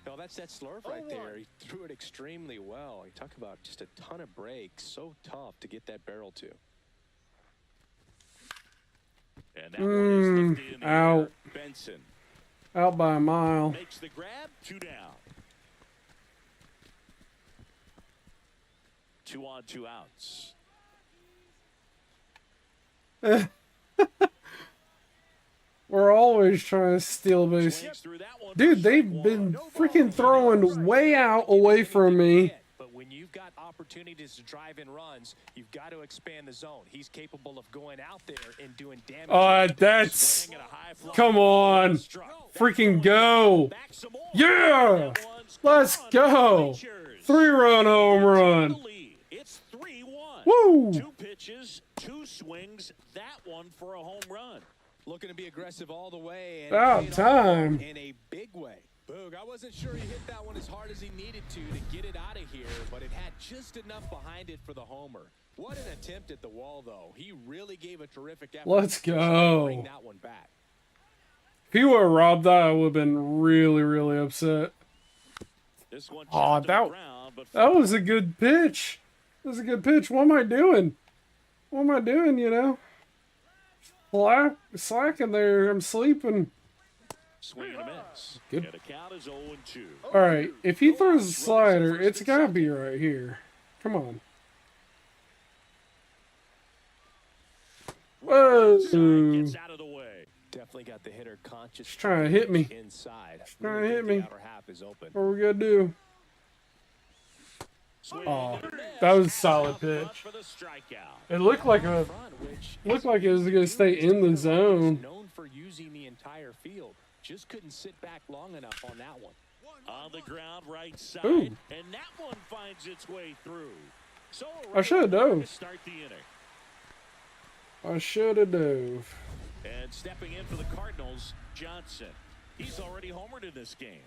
[SPEAKER 3] No, that's that slurve right there. He threw it extremely well. You talk about just a ton of breaks. So tough to get that barrel to.
[SPEAKER 2] And that one is lifted in the
[SPEAKER 1] out.
[SPEAKER 2] air. Benson
[SPEAKER 1] Out by a mile.
[SPEAKER 2] makes the grab, 2 down. 2 on, 2 outs.
[SPEAKER 1] We're always trying to steal base.
[SPEAKER 2] Swings through that one.
[SPEAKER 1] Dude, they've been freaking throwing way out away from me.
[SPEAKER 3] But when you've got opportunities to drive in runs, you've got to expand the zone. He's capable of going out there and doing damage.
[SPEAKER 1] That's...
[SPEAKER 2] Swing and a high fly.
[SPEAKER 1] Come on.
[SPEAKER 2] Struck.
[SPEAKER 1] Freaking go.
[SPEAKER 2] Back some more.
[SPEAKER 1] Yeah.
[SPEAKER 2] That one's
[SPEAKER 1] Let's
[SPEAKER 2] gone.
[SPEAKER 1] go.
[SPEAKER 2] Bleachers.
[SPEAKER 1] 3-run home run.
[SPEAKER 2] The lead. It's 3-1.
[SPEAKER 1] Woo.
[SPEAKER 2] 2 pitches, 2 swings. That one for a home run.
[SPEAKER 3] Looking to be aggressive all the way. And
[SPEAKER 1] About
[SPEAKER 3] paid off
[SPEAKER 1] time.
[SPEAKER 3] in a big way. Boog, I wasn't sure he hit that one as hard as he needed to get it out of here, but it had just enough behind it for the homer. What an attempt at the wall, though. He really gave a terrific effort.
[SPEAKER 1] Let's
[SPEAKER 3] to
[SPEAKER 1] go.
[SPEAKER 3] bring that one back.
[SPEAKER 1] If he would have robbed that, I would have been really, really upset.
[SPEAKER 2] This one
[SPEAKER 1] Aw,
[SPEAKER 2] chopped to the ground, but
[SPEAKER 1] that was a good pitch. That was a good pitch. What am I doing? What am I doing, you know? Slacking there. I'm sleeping.
[SPEAKER 2] swing and a miss.
[SPEAKER 1] Good.
[SPEAKER 2] And the count is 0-2.
[SPEAKER 1] All right. If he throws a slider, it's got to be right here. Come on. Whoa.
[SPEAKER 2] Gets out of the way.
[SPEAKER 3] Definitely got the hitter conscious.
[SPEAKER 1] He's trying to hit me.
[SPEAKER 3] Inside.
[SPEAKER 1] Trying to hit me.
[SPEAKER 3] The outer half is open.
[SPEAKER 1] What are we going to do? Oh, that was a solid pitch.
[SPEAKER 2] For the strikeout.
[SPEAKER 1] It looked like it was going to stay in the zone.
[SPEAKER 3] Known for using the entire field. Just couldn't sit back long enough on that one.
[SPEAKER 2] On the ground, right side,
[SPEAKER 1] Ooh.
[SPEAKER 2] and that one finds its way through. So
[SPEAKER 1] I should have dove.
[SPEAKER 2] to start the inning.
[SPEAKER 1] I should have dove.
[SPEAKER 2] And stepping in for the Cardinals, Johnson. He's already homered in this game.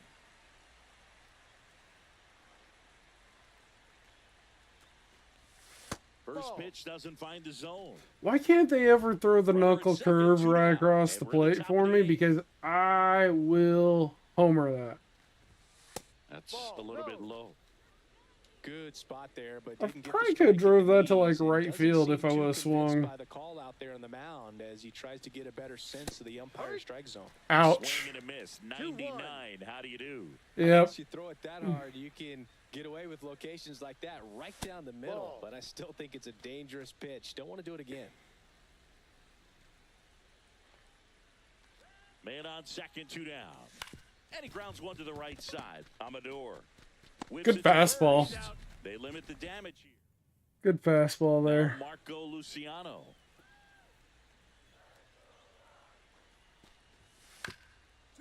[SPEAKER 2] First pitch doesn't find the zone.
[SPEAKER 1] Why can't they ever throw the knuckle curve right across the plate for me? Because I will homer that.
[SPEAKER 2] That's a little bit low.
[SPEAKER 3] Good spot there, but
[SPEAKER 1] I
[SPEAKER 3] didn't get
[SPEAKER 1] probably
[SPEAKER 3] the
[SPEAKER 1] could have
[SPEAKER 3] strike
[SPEAKER 1] drove
[SPEAKER 3] in
[SPEAKER 1] that to
[SPEAKER 3] the
[SPEAKER 1] like
[SPEAKER 3] knees, and
[SPEAKER 1] right
[SPEAKER 3] doesn't
[SPEAKER 1] field
[SPEAKER 3] seem
[SPEAKER 1] if I
[SPEAKER 3] too
[SPEAKER 1] would have
[SPEAKER 3] convinced
[SPEAKER 1] swung.
[SPEAKER 3] by the call out there on the mound as he tries to get a better sense of the umpire strike zone.
[SPEAKER 1] Ouch.
[SPEAKER 2] Swing and a miss. 99. How do you do?
[SPEAKER 1] Yep.
[SPEAKER 3] Once you throw it that hard, you can get away with locations like that right down the middle. But I still think it's a dangerous pitch. Don't want to do it again.
[SPEAKER 2] Man on second, 2 down. And he grounds one to the right side. Amador. Whips
[SPEAKER 1] Good
[SPEAKER 2] it to
[SPEAKER 1] fastball.
[SPEAKER 2] first. They limit the damage here.
[SPEAKER 1] Good fastball there.
[SPEAKER 2] Marco Luciano.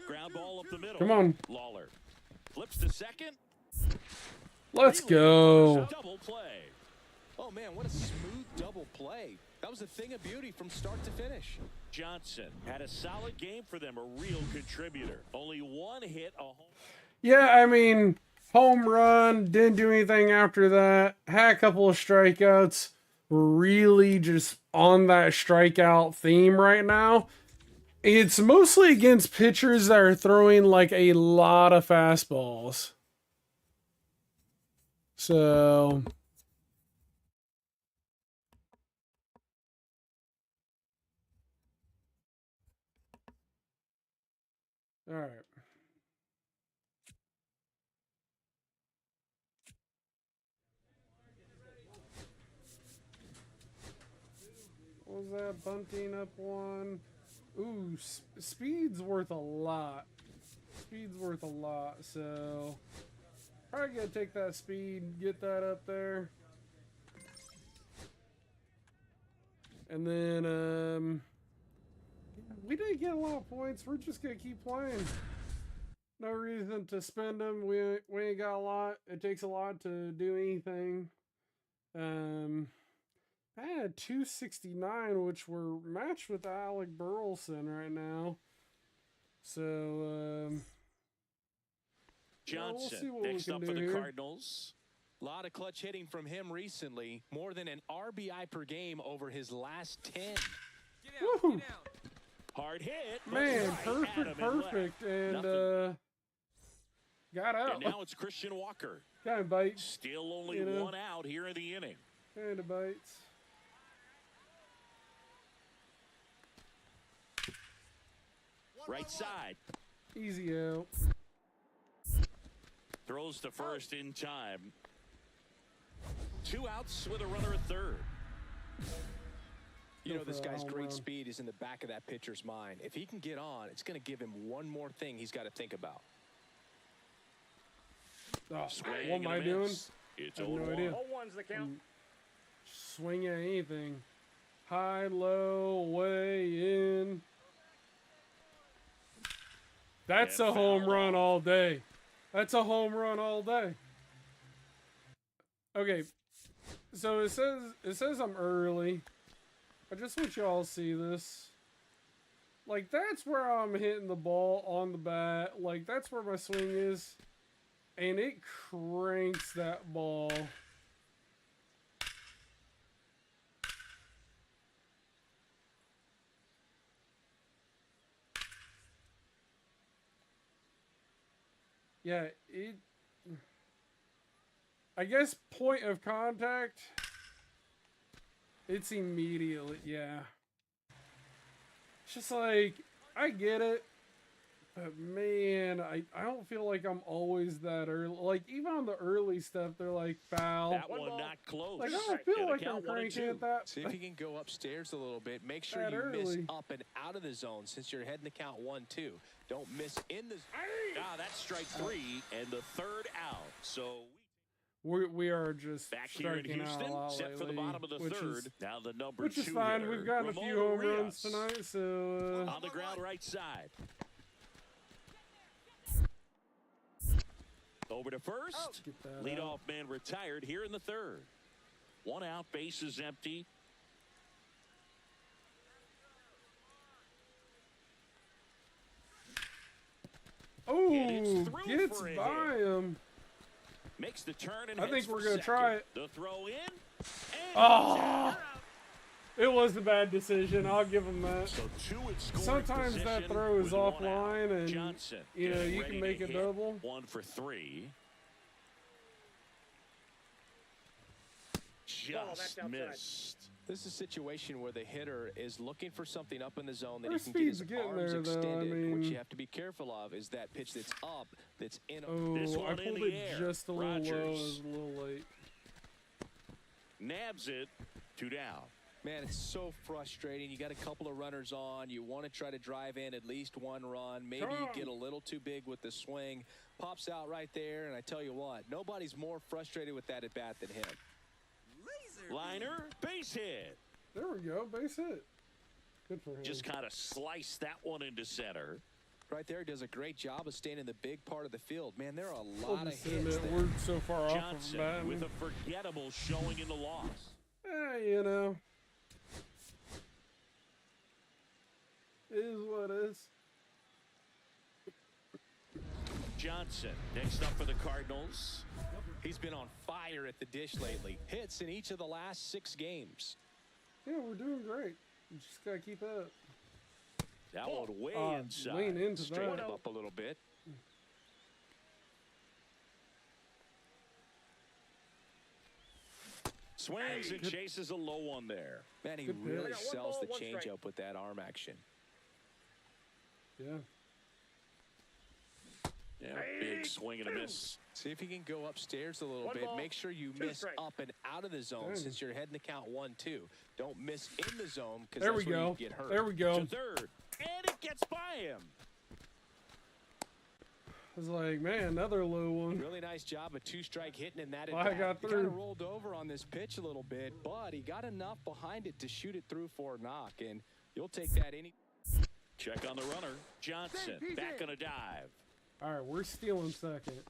[SPEAKER 2] Ground ball up the middle.
[SPEAKER 1] Come on.
[SPEAKER 2] Lawler flips to second.
[SPEAKER 1] Let's go.
[SPEAKER 2] Double play.
[SPEAKER 3] Oh, man, what a smooth double play. That was a thing of beauty from start to finish.
[SPEAKER 2] Johnson had a solid game for them, a real contributor. Only one hit, a home.
[SPEAKER 1] Yeah, I mean, home run, didn't do anything after that. Had a couple of strikeouts. Really just on that strikeout theme right now. It's mostly against pitchers that are throwing like a lot of fastballs. So all right. What was that? Bunting up one. Ooh, speed's worth a lot. Speed's worth a lot, so probably gonna take that speed, get that up there. And then, we didn't get a lot of points. We're just gonna keep playing. No reason to spend them. We ain't got a lot. It takes a lot to do anything. I had 269, which we're matched with Alec Burleson right now. So,
[SPEAKER 2] Johnson
[SPEAKER 1] we'll see what
[SPEAKER 2] next
[SPEAKER 1] we
[SPEAKER 2] up
[SPEAKER 1] can
[SPEAKER 2] for
[SPEAKER 1] do
[SPEAKER 2] the
[SPEAKER 1] here.
[SPEAKER 2] Cardinals.
[SPEAKER 3] A lot of clutch hitting from him recently. More than an RBI per game over his last 10.
[SPEAKER 1] Woohoo!
[SPEAKER 2] Hard hit. but
[SPEAKER 1] Man,
[SPEAKER 2] right at him and left.
[SPEAKER 1] perfect, and
[SPEAKER 2] Nothing.
[SPEAKER 1] got out.
[SPEAKER 2] And now it's Christian Walker.
[SPEAKER 1] Kind of bites.
[SPEAKER 2] Still only
[SPEAKER 1] You know.
[SPEAKER 2] one out here in the inning.
[SPEAKER 1] Kind of bites.
[SPEAKER 2] Right side.
[SPEAKER 1] Easy out.
[SPEAKER 2] Throws to first in time. 2 outs with a runner at third.
[SPEAKER 3] You know, this
[SPEAKER 1] for a
[SPEAKER 3] guy's
[SPEAKER 1] home
[SPEAKER 3] great
[SPEAKER 1] run.
[SPEAKER 3] speed is in the back of that pitcher's mind. If he can get on, it's going to give him one more thing he's got to think about.
[SPEAKER 1] Oh,
[SPEAKER 2] Swing
[SPEAKER 1] what am
[SPEAKER 2] and a
[SPEAKER 1] I doing?
[SPEAKER 2] miss. It's
[SPEAKER 1] I have no
[SPEAKER 2] 0-1.
[SPEAKER 1] idea.
[SPEAKER 4] 0-1's the count.
[SPEAKER 1] Swing at anything. High, low, way, in. That's
[SPEAKER 2] And
[SPEAKER 1] a home
[SPEAKER 2] fouled
[SPEAKER 1] run
[SPEAKER 2] off.
[SPEAKER 1] all day. That's a home run all day. Okay, so it says I'm early. I just want y'all to see this. Like, that's where I'm hitting the ball on the bat. Like, that's where my swing is. And it cranks that ball. Yeah, I guess point of contact, it's immediately, yeah. It's just like, I get it, but man, I don't feel like I'm always that early. Like, even on the early stuff, they're like, foul.
[SPEAKER 2] That one not close.
[SPEAKER 1] Like, I don't feel
[SPEAKER 2] And
[SPEAKER 1] like
[SPEAKER 2] the
[SPEAKER 1] I'm
[SPEAKER 2] count 1 and
[SPEAKER 1] cranking
[SPEAKER 2] 2.
[SPEAKER 1] at that.
[SPEAKER 3] See if you can go upstairs a little bit. Make sure
[SPEAKER 1] That
[SPEAKER 3] you miss
[SPEAKER 1] early.
[SPEAKER 3] up and out of the zone since you're heading the count 1-2. Don't miss in the zone.
[SPEAKER 2] Ah, that's strike 3 and the third out. So
[SPEAKER 1] We are just
[SPEAKER 2] back here in
[SPEAKER 1] striking out a
[SPEAKER 2] Houston,
[SPEAKER 1] lot
[SPEAKER 2] set for the
[SPEAKER 1] lately,
[SPEAKER 2] bottom of the
[SPEAKER 1] which
[SPEAKER 2] third.
[SPEAKER 1] is,
[SPEAKER 2] Now the number
[SPEAKER 1] which
[SPEAKER 2] 2
[SPEAKER 1] is fine.
[SPEAKER 2] hitter,
[SPEAKER 1] We've gotten a few
[SPEAKER 2] Ramon
[SPEAKER 1] home runs
[SPEAKER 2] Rios.
[SPEAKER 1] tonight, so
[SPEAKER 2] On the ground right side. Over to first.
[SPEAKER 1] get that
[SPEAKER 2] Leadoff
[SPEAKER 1] out.
[SPEAKER 2] man retired here in the third. 1 out, base is empty.
[SPEAKER 1] Oh,
[SPEAKER 2] it's through
[SPEAKER 1] gets
[SPEAKER 2] for a
[SPEAKER 1] by
[SPEAKER 2] hit.
[SPEAKER 1] him.
[SPEAKER 2] Makes the turn and
[SPEAKER 1] I think
[SPEAKER 2] heads
[SPEAKER 1] we're
[SPEAKER 2] for
[SPEAKER 1] gonna
[SPEAKER 2] second.
[SPEAKER 1] try it.
[SPEAKER 2] The throw in. And
[SPEAKER 1] Oh, it was a bad decision. I'll give him that.
[SPEAKER 2] so 2 in scoring
[SPEAKER 1] Sometimes that
[SPEAKER 2] position
[SPEAKER 1] throw is
[SPEAKER 2] with 1 out.
[SPEAKER 1] offline, and
[SPEAKER 2] Johnson
[SPEAKER 1] you know
[SPEAKER 2] getting
[SPEAKER 1] you
[SPEAKER 2] ready
[SPEAKER 1] can
[SPEAKER 2] to
[SPEAKER 1] make a
[SPEAKER 2] hit.
[SPEAKER 1] double.
[SPEAKER 2] 1 for 3.
[SPEAKER 4] that's
[SPEAKER 2] Just
[SPEAKER 4] outside.
[SPEAKER 2] missed.
[SPEAKER 3] This is a situation where the hitter is looking for something up in the zone that
[SPEAKER 1] Their
[SPEAKER 3] he can get his
[SPEAKER 1] speed's getting
[SPEAKER 3] arms
[SPEAKER 1] there, though. I
[SPEAKER 3] extended.
[SPEAKER 1] mean-
[SPEAKER 3] What you have to be careful of is that pitch that's up, that's in.
[SPEAKER 2] This
[SPEAKER 1] Oh, I
[SPEAKER 2] one in
[SPEAKER 1] pulled
[SPEAKER 2] the
[SPEAKER 1] it
[SPEAKER 2] air.
[SPEAKER 1] just a little low. It
[SPEAKER 2] Rogers.
[SPEAKER 1] was a little late.
[SPEAKER 2] Nabs it. 2 down.
[SPEAKER 3] Man, it's so frustrating. You got a couple of runners on. You want to try to drive in at least 1 run. Maybe
[SPEAKER 1] Come
[SPEAKER 3] you
[SPEAKER 1] on.
[SPEAKER 3] get a little too big with the swing. Pops out right there, and I tell you what, nobody's more frustrated with that at bat than him.
[SPEAKER 2] Liner, base hit.
[SPEAKER 1] There we go, base hit. Good for him.
[SPEAKER 2] Just kind of sliced that one into center.
[SPEAKER 3] Right there, does a great job of staying in the big part of the field. Man, there are a
[SPEAKER 1] We'll
[SPEAKER 3] lot of
[SPEAKER 1] just
[SPEAKER 3] hits
[SPEAKER 1] admit
[SPEAKER 3] there.
[SPEAKER 1] we're so far off of
[SPEAKER 2] Johnson
[SPEAKER 1] that.
[SPEAKER 2] with a forgettable showing in the loss.
[SPEAKER 1] You know, it is what it is.
[SPEAKER 2] Johnson next up for the Cardinals.
[SPEAKER 3] He's been on fire at the dish lately. Hits in each of the last 6 games.
[SPEAKER 1] Yeah, we're doing great. We just gotta keep up.
[SPEAKER 2] That one way inside.
[SPEAKER 1] Lean into
[SPEAKER 3] Straighten
[SPEAKER 1] that.
[SPEAKER 3] him up a little bit.
[SPEAKER 2] Swings and chases a low one there.
[SPEAKER 3] Man, he
[SPEAKER 1] Good pitch.
[SPEAKER 3] really
[SPEAKER 1] I
[SPEAKER 4] got 1
[SPEAKER 3] sells
[SPEAKER 4] ball,
[SPEAKER 3] the
[SPEAKER 4] 1 strike.
[SPEAKER 3] changeup with that arm action.
[SPEAKER 1] Yeah.
[SPEAKER 2] Yeah, big swing and a miss.
[SPEAKER 3] See if you can go upstairs a little
[SPEAKER 4] 1
[SPEAKER 3] bit.
[SPEAKER 4] ball,
[SPEAKER 3] Make sure you
[SPEAKER 4] 2
[SPEAKER 3] miss
[SPEAKER 4] strikes.
[SPEAKER 3] up and out of the zone
[SPEAKER 1] Dang.
[SPEAKER 3] since you're heading the count 1-2. Don't miss in the zone because
[SPEAKER 1] There
[SPEAKER 3] that's
[SPEAKER 1] we
[SPEAKER 3] where
[SPEAKER 1] go.
[SPEAKER 3] you get hurt.
[SPEAKER 1] There we go.
[SPEAKER 2] To third. And it gets by him.
[SPEAKER 1] I was like, man, another low one.
[SPEAKER 3] Really nice job of 2-strike hitting in that
[SPEAKER 1] Well,
[SPEAKER 3] at
[SPEAKER 1] I got
[SPEAKER 3] He kind
[SPEAKER 1] through.
[SPEAKER 3] of rolled over on this pitch a little bit, but he got enough behind it to shoot it through for a knock, and you'll take that any.
[SPEAKER 2] Check on the runner. Johnson
[SPEAKER 4] He's
[SPEAKER 2] back
[SPEAKER 4] in.
[SPEAKER 2] on a dive.
[SPEAKER 1] All right, we're stealing second.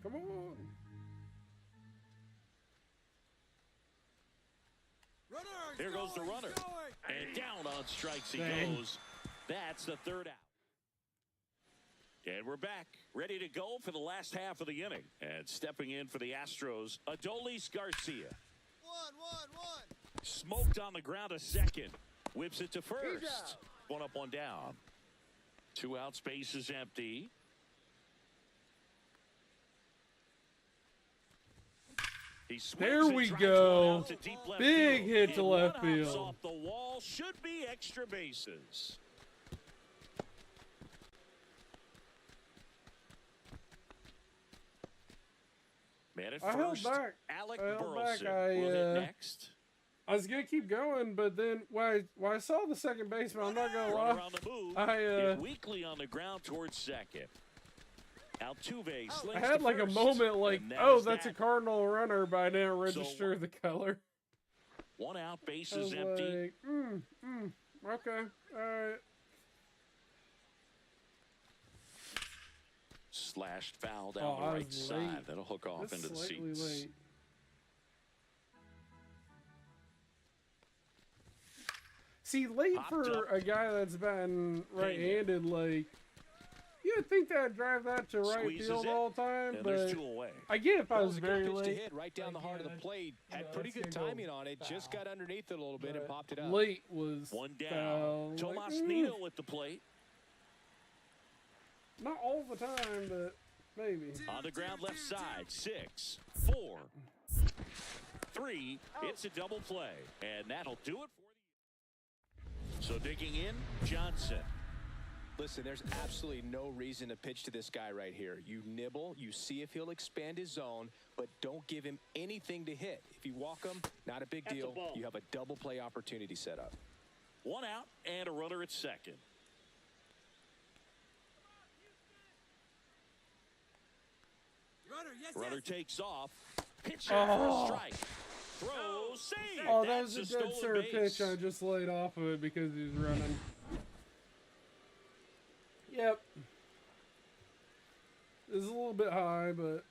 [SPEAKER 1] Come on.
[SPEAKER 2] Here goes the runner. And down on strikes he
[SPEAKER 1] Dang.
[SPEAKER 2] goes. That's the third out. And we're back, ready to go for the last half of the inning. And stepping in for the Astros, Adolis Garcia.
[SPEAKER 4] 1-1-1.
[SPEAKER 2] Smoked on the ground a second. Whips it to
[SPEAKER 4] He's
[SPEAKER 2] first.
[SPEAKER 4] out.
[SPEAKER 2] 1 up, 1 down. 2 out, space is empty. He swings
[SPEAKER 1] There
[SPEAKER 2] and
[SPEAKER 1] we
[SPEAKER 2] drives
[SPEAKER 1] go.
[SPEAKER 2] one out to deep left
[SPEAKER 1] Big
[SPEAKER 2] field.
[SPEAKER 1] hit to
[SPEAKER 2] And
[SPEAKER 1] left
[SPEAKER 2] one hops
[SPEAKER 1] field.
[SPEAKER 2] off the wall. Should be extra bases. Man at
[SPEAKER 1] I held
[SPEAKER 2] first,
[SPEAKER 1] back.
[SPEAKER 2] Alec
[SPEAKER 1] I held back.
[SPEAKER 2] Burleson
[SPEAKER 1] I,
[SPEAKER 2] will hit next.
[SPEAKER 1] I was gonna keep going, but then when I saw the second baseman, I'm not gonna
[SPEAKER 2] Runner
[SPEAKER 1] lie.
[SPEAKER 2] on the move.
[SPEAKER 1] I
[SPEAKER 2] Weakly on the ground towards second. Altuve slings
[SPEAKER 1] I had
[SPEAKER 2] to
[SPEAKER 1] like a
[SPEAKER 2] first,
[SPEAKER 1] moment like,
[SPEAKER 2] and that
[SPEAKER 1] oh,
[SPEAKER 2] is
[SPEAKER 1] that's a
[SPEAKER 2] that.
[SPEAKER 1] Cardinal runner, but I didn't register the color.
[SPEAKER 2] 1 out, base
[SPEAKER 1] I was
[SPEAKER 2] is empty.
[SPEAKER 1] like, okay, all right.
[SPEAKER 2] Slashed foul
[SPEAKER 1] Oh,
[SPEAKER 2] down
[SPEAKER 1] I
[SPEAKER 2] the right
[SPEAKER 1] was
[SPEAKER 2] side.
[SPEAKER 1] late.
[SPEAKER 2] That'll hook off
[SPEAKER 1] That's
[SPEAKER 2] into the
[SPEAKER 1] slightly
[SPEAKER 2] seats.
[SPEAKER 1] late. See, late
[SPEAKER 2] Popped
[SPEAKER 1] for
[SPEAKER 2] up.
[SPEAKER 1] a guy that's batting right-handed, like, you'd think that I'd drive that to right
[SPEAKER 2] Squeezes
[SPEAKER 1] field
[SPEAKER 2] it,
[SPEAKER 1] all the time,
[SPEAKER 2] and there's
[SPEAKER 1] but
[SPEAKER 2] 2 away.
[SPEAKER 1] I get if I
[SPEAKER 3] That
[SPEAKER 1] was
[SPEAKER 3] was a good
[SPEAKER 1] very
[SPEAKER 3] pitch to
[SPEAKER 1] late.
[SPEAKER 3] hit right down the heart of the plate. Had pretty good
[SPEAKER 1] it's gonna go
[SPEAKER 3] timing on it. Just
[SPEAKER 1] foul.
[SPEAKER 3] got underneath it a little bit and popped it up.
[SPEAKER 1] Late was
[SPEAKER 2] 1 down.
[SPEAKER 1] foul.
[SPEAKER 2] Tomas
[SPEAKER 1] Like,
[SPEAKER 2] Nido at the plate.
[SPEAKER 1] not all the time, but maybe.
[SPEAKER 2] On the ground left side. 6, 4, 3. It's a double play. And that'll do it for the. So digging in, Johnson.
[SPEAKER 3] Listen, there's absolutely no reason to pitch to this guy right here. You nibble, you see if he'll expand his zone, but don't give him anything to hit. If you walk him, not a big deal. You have a double play opportunity set up.
[SPEAKER 2] 1 out and a runner at second.
[SPEAKER 4] Runner, yes,
[SPEAKER 2] Runner
[SPEAKER 4] yes.
[SPEAKER 2] takes off. Pitcher for a strike. Throw, save.
[SPEAKER 1] Oh, that was
[SPEAKER 2] That's
[SPEAKER 1] a dead
[SPEAKER 2] stolen
[SPEAKER 1] center
[SPEAKER 2] base.
[SPEAKER 1] pitch. I just laid off of it because he was running. Yep. This is a little bit high, but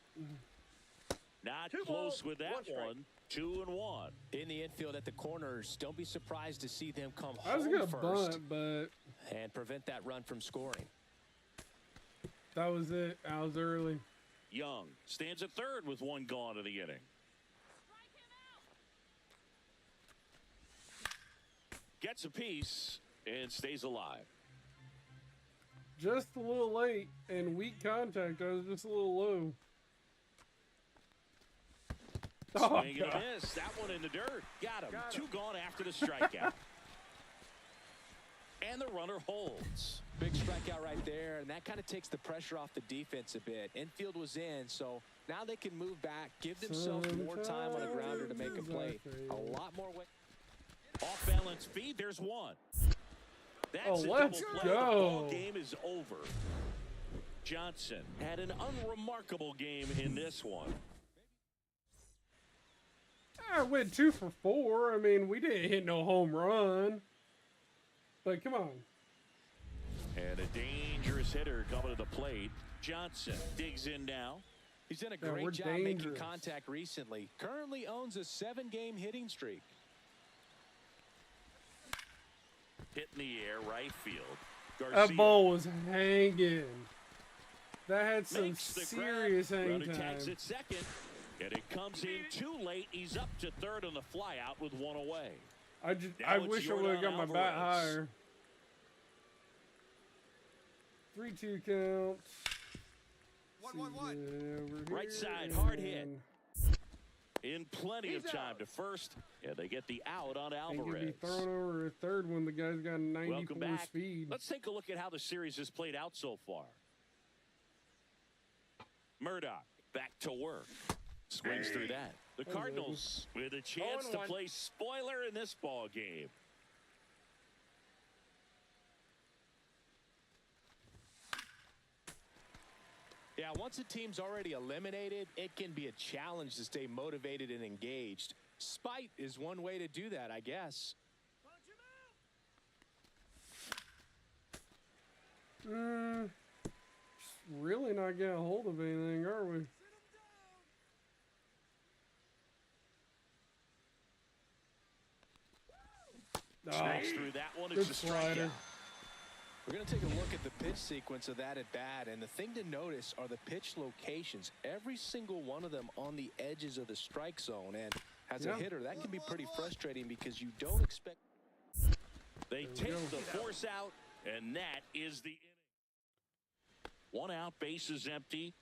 [SPEAKER 2] Not close with that one. 2-1.
[SPEAKER 3] In the infield at the corners, don't be surprised to see them come
[SPEAKER 1] I was
[SPEAKER 3] home
[SPEAKER 1] gonna
[SPEAKER 3] first
[SPEAKER 1] bunt, but
[SPEAKER 3] and prevent that run from scoring.
[SPEAKER 1] that was it. I was early.
[SPEAKER 2] Young stands at third with 1 gone in the inning. Gets a piece and stays alive.
[SPEAKER 1] Just a little late and weak contact. I was just a little low. Oh,
[SPEAKER 2] Swing and a
[SPEAKER 1] God.
[SPEAKER 2] miss. That one in the dirt. Got him. 2 gone after the strikeout. And the runner holds.
[SPEAKER 3] Big strikeout right there, and that kind of takes the pressure off the defense a bit. Infield was in, so now they can move back, give themselves more time on a grounder to make a play. A lot more weight.
[SPEAKER 2] Off balance feed. There's 1. That's
[SPEAKER 1] Oh,
[SPEAKER 2] a
[SPEAKER 1] let's
[SPEAKER 2] double play.
[SPEAKER 1] go.
[SPEAKER 2] The ball game is over. Johnson had an unremarkable game in this one.
[SPEAKER 1] I went 2 for 4. I mean, we didn't hit no home run. But come on.
[SPEAKER 2] And a dangerous hitter coming to the plate. Johnson digs in now.
[SPEAKER 3] He's done a
[SPEAKER 1] Yeah, we're
[SPEAKER 3] great job making
[SPEAKER 1] dangerous.
[SPEAKER 3] contact recently. Currently owns a 7-game hitting streak.
[SPEAKER 2] Hit in the air, right field.
[SPEAKER 1] That
[SPEAKER 2] Garcia
[SPEAKER 1] ball was hanging. That had some
[SPEAKER 2] makes the
[SPEAKER 1] serious
[SPEAKER 2] grab.
[SPEAKER 1] hang
[SPEAKER 2] Runner tags
[SPEAKER 1] time.
[SPEAKER 2] at second. And it comes in too late. He's up to third on the flyout with 1 away.
[SPEAKER 1] I
[SPEAKER 2] Now it's
[SPEAKER 1] wish I would have got my
[SPEAKER 2] Jordan
[SPEAKER 1] bat
[SPEAKER 2] Alvarez.
[SPEAKER 1] higher. 3-2 count.
[SPEAKER 4] 1-1-1.
[SPEAKER 2] Right side, hard hit. In plenty of time to first. And they get the out on
[SPEAKER 1] And could be
[SPEAKER 2] Alvarez.
[SPEAKER 1] thrown over a third when the guy's got 94
[SPEAKER 2] Welcome back.
[SPEAKER 1] speed.
[SPEAKER 2] Let's take a look at how the series has played out so far. Murdoch back to work. Swings through that. The Cardinals with a chance to play spoiler in this ball game.
[SPEAKER 3] Yeah, once a team's already eliminated, it can be a challenge to stay motivated and engaged. Spite is one way to do that, I guess.
[SPEAKER 1] Really not getting a hold of anything, are we?
[SPEAKER 2] Snakes through that one.
[SPEAKER 1] Good
[SPEAKER 2] It's a
[SPEAKER 1] slider.
[SPEAKER 2] strikeout.
[SPEAKER 3] We're going to take a look at the pitch sequence of that at bat, and the thing to notice are the pitch locations. Every single one of them on the edges of the strike zone, and as a hitter, that can be pretty frustrating because you don't expect.
[SPEAKER 2] They take the force out, and that is the inning. 1 out, base is empty.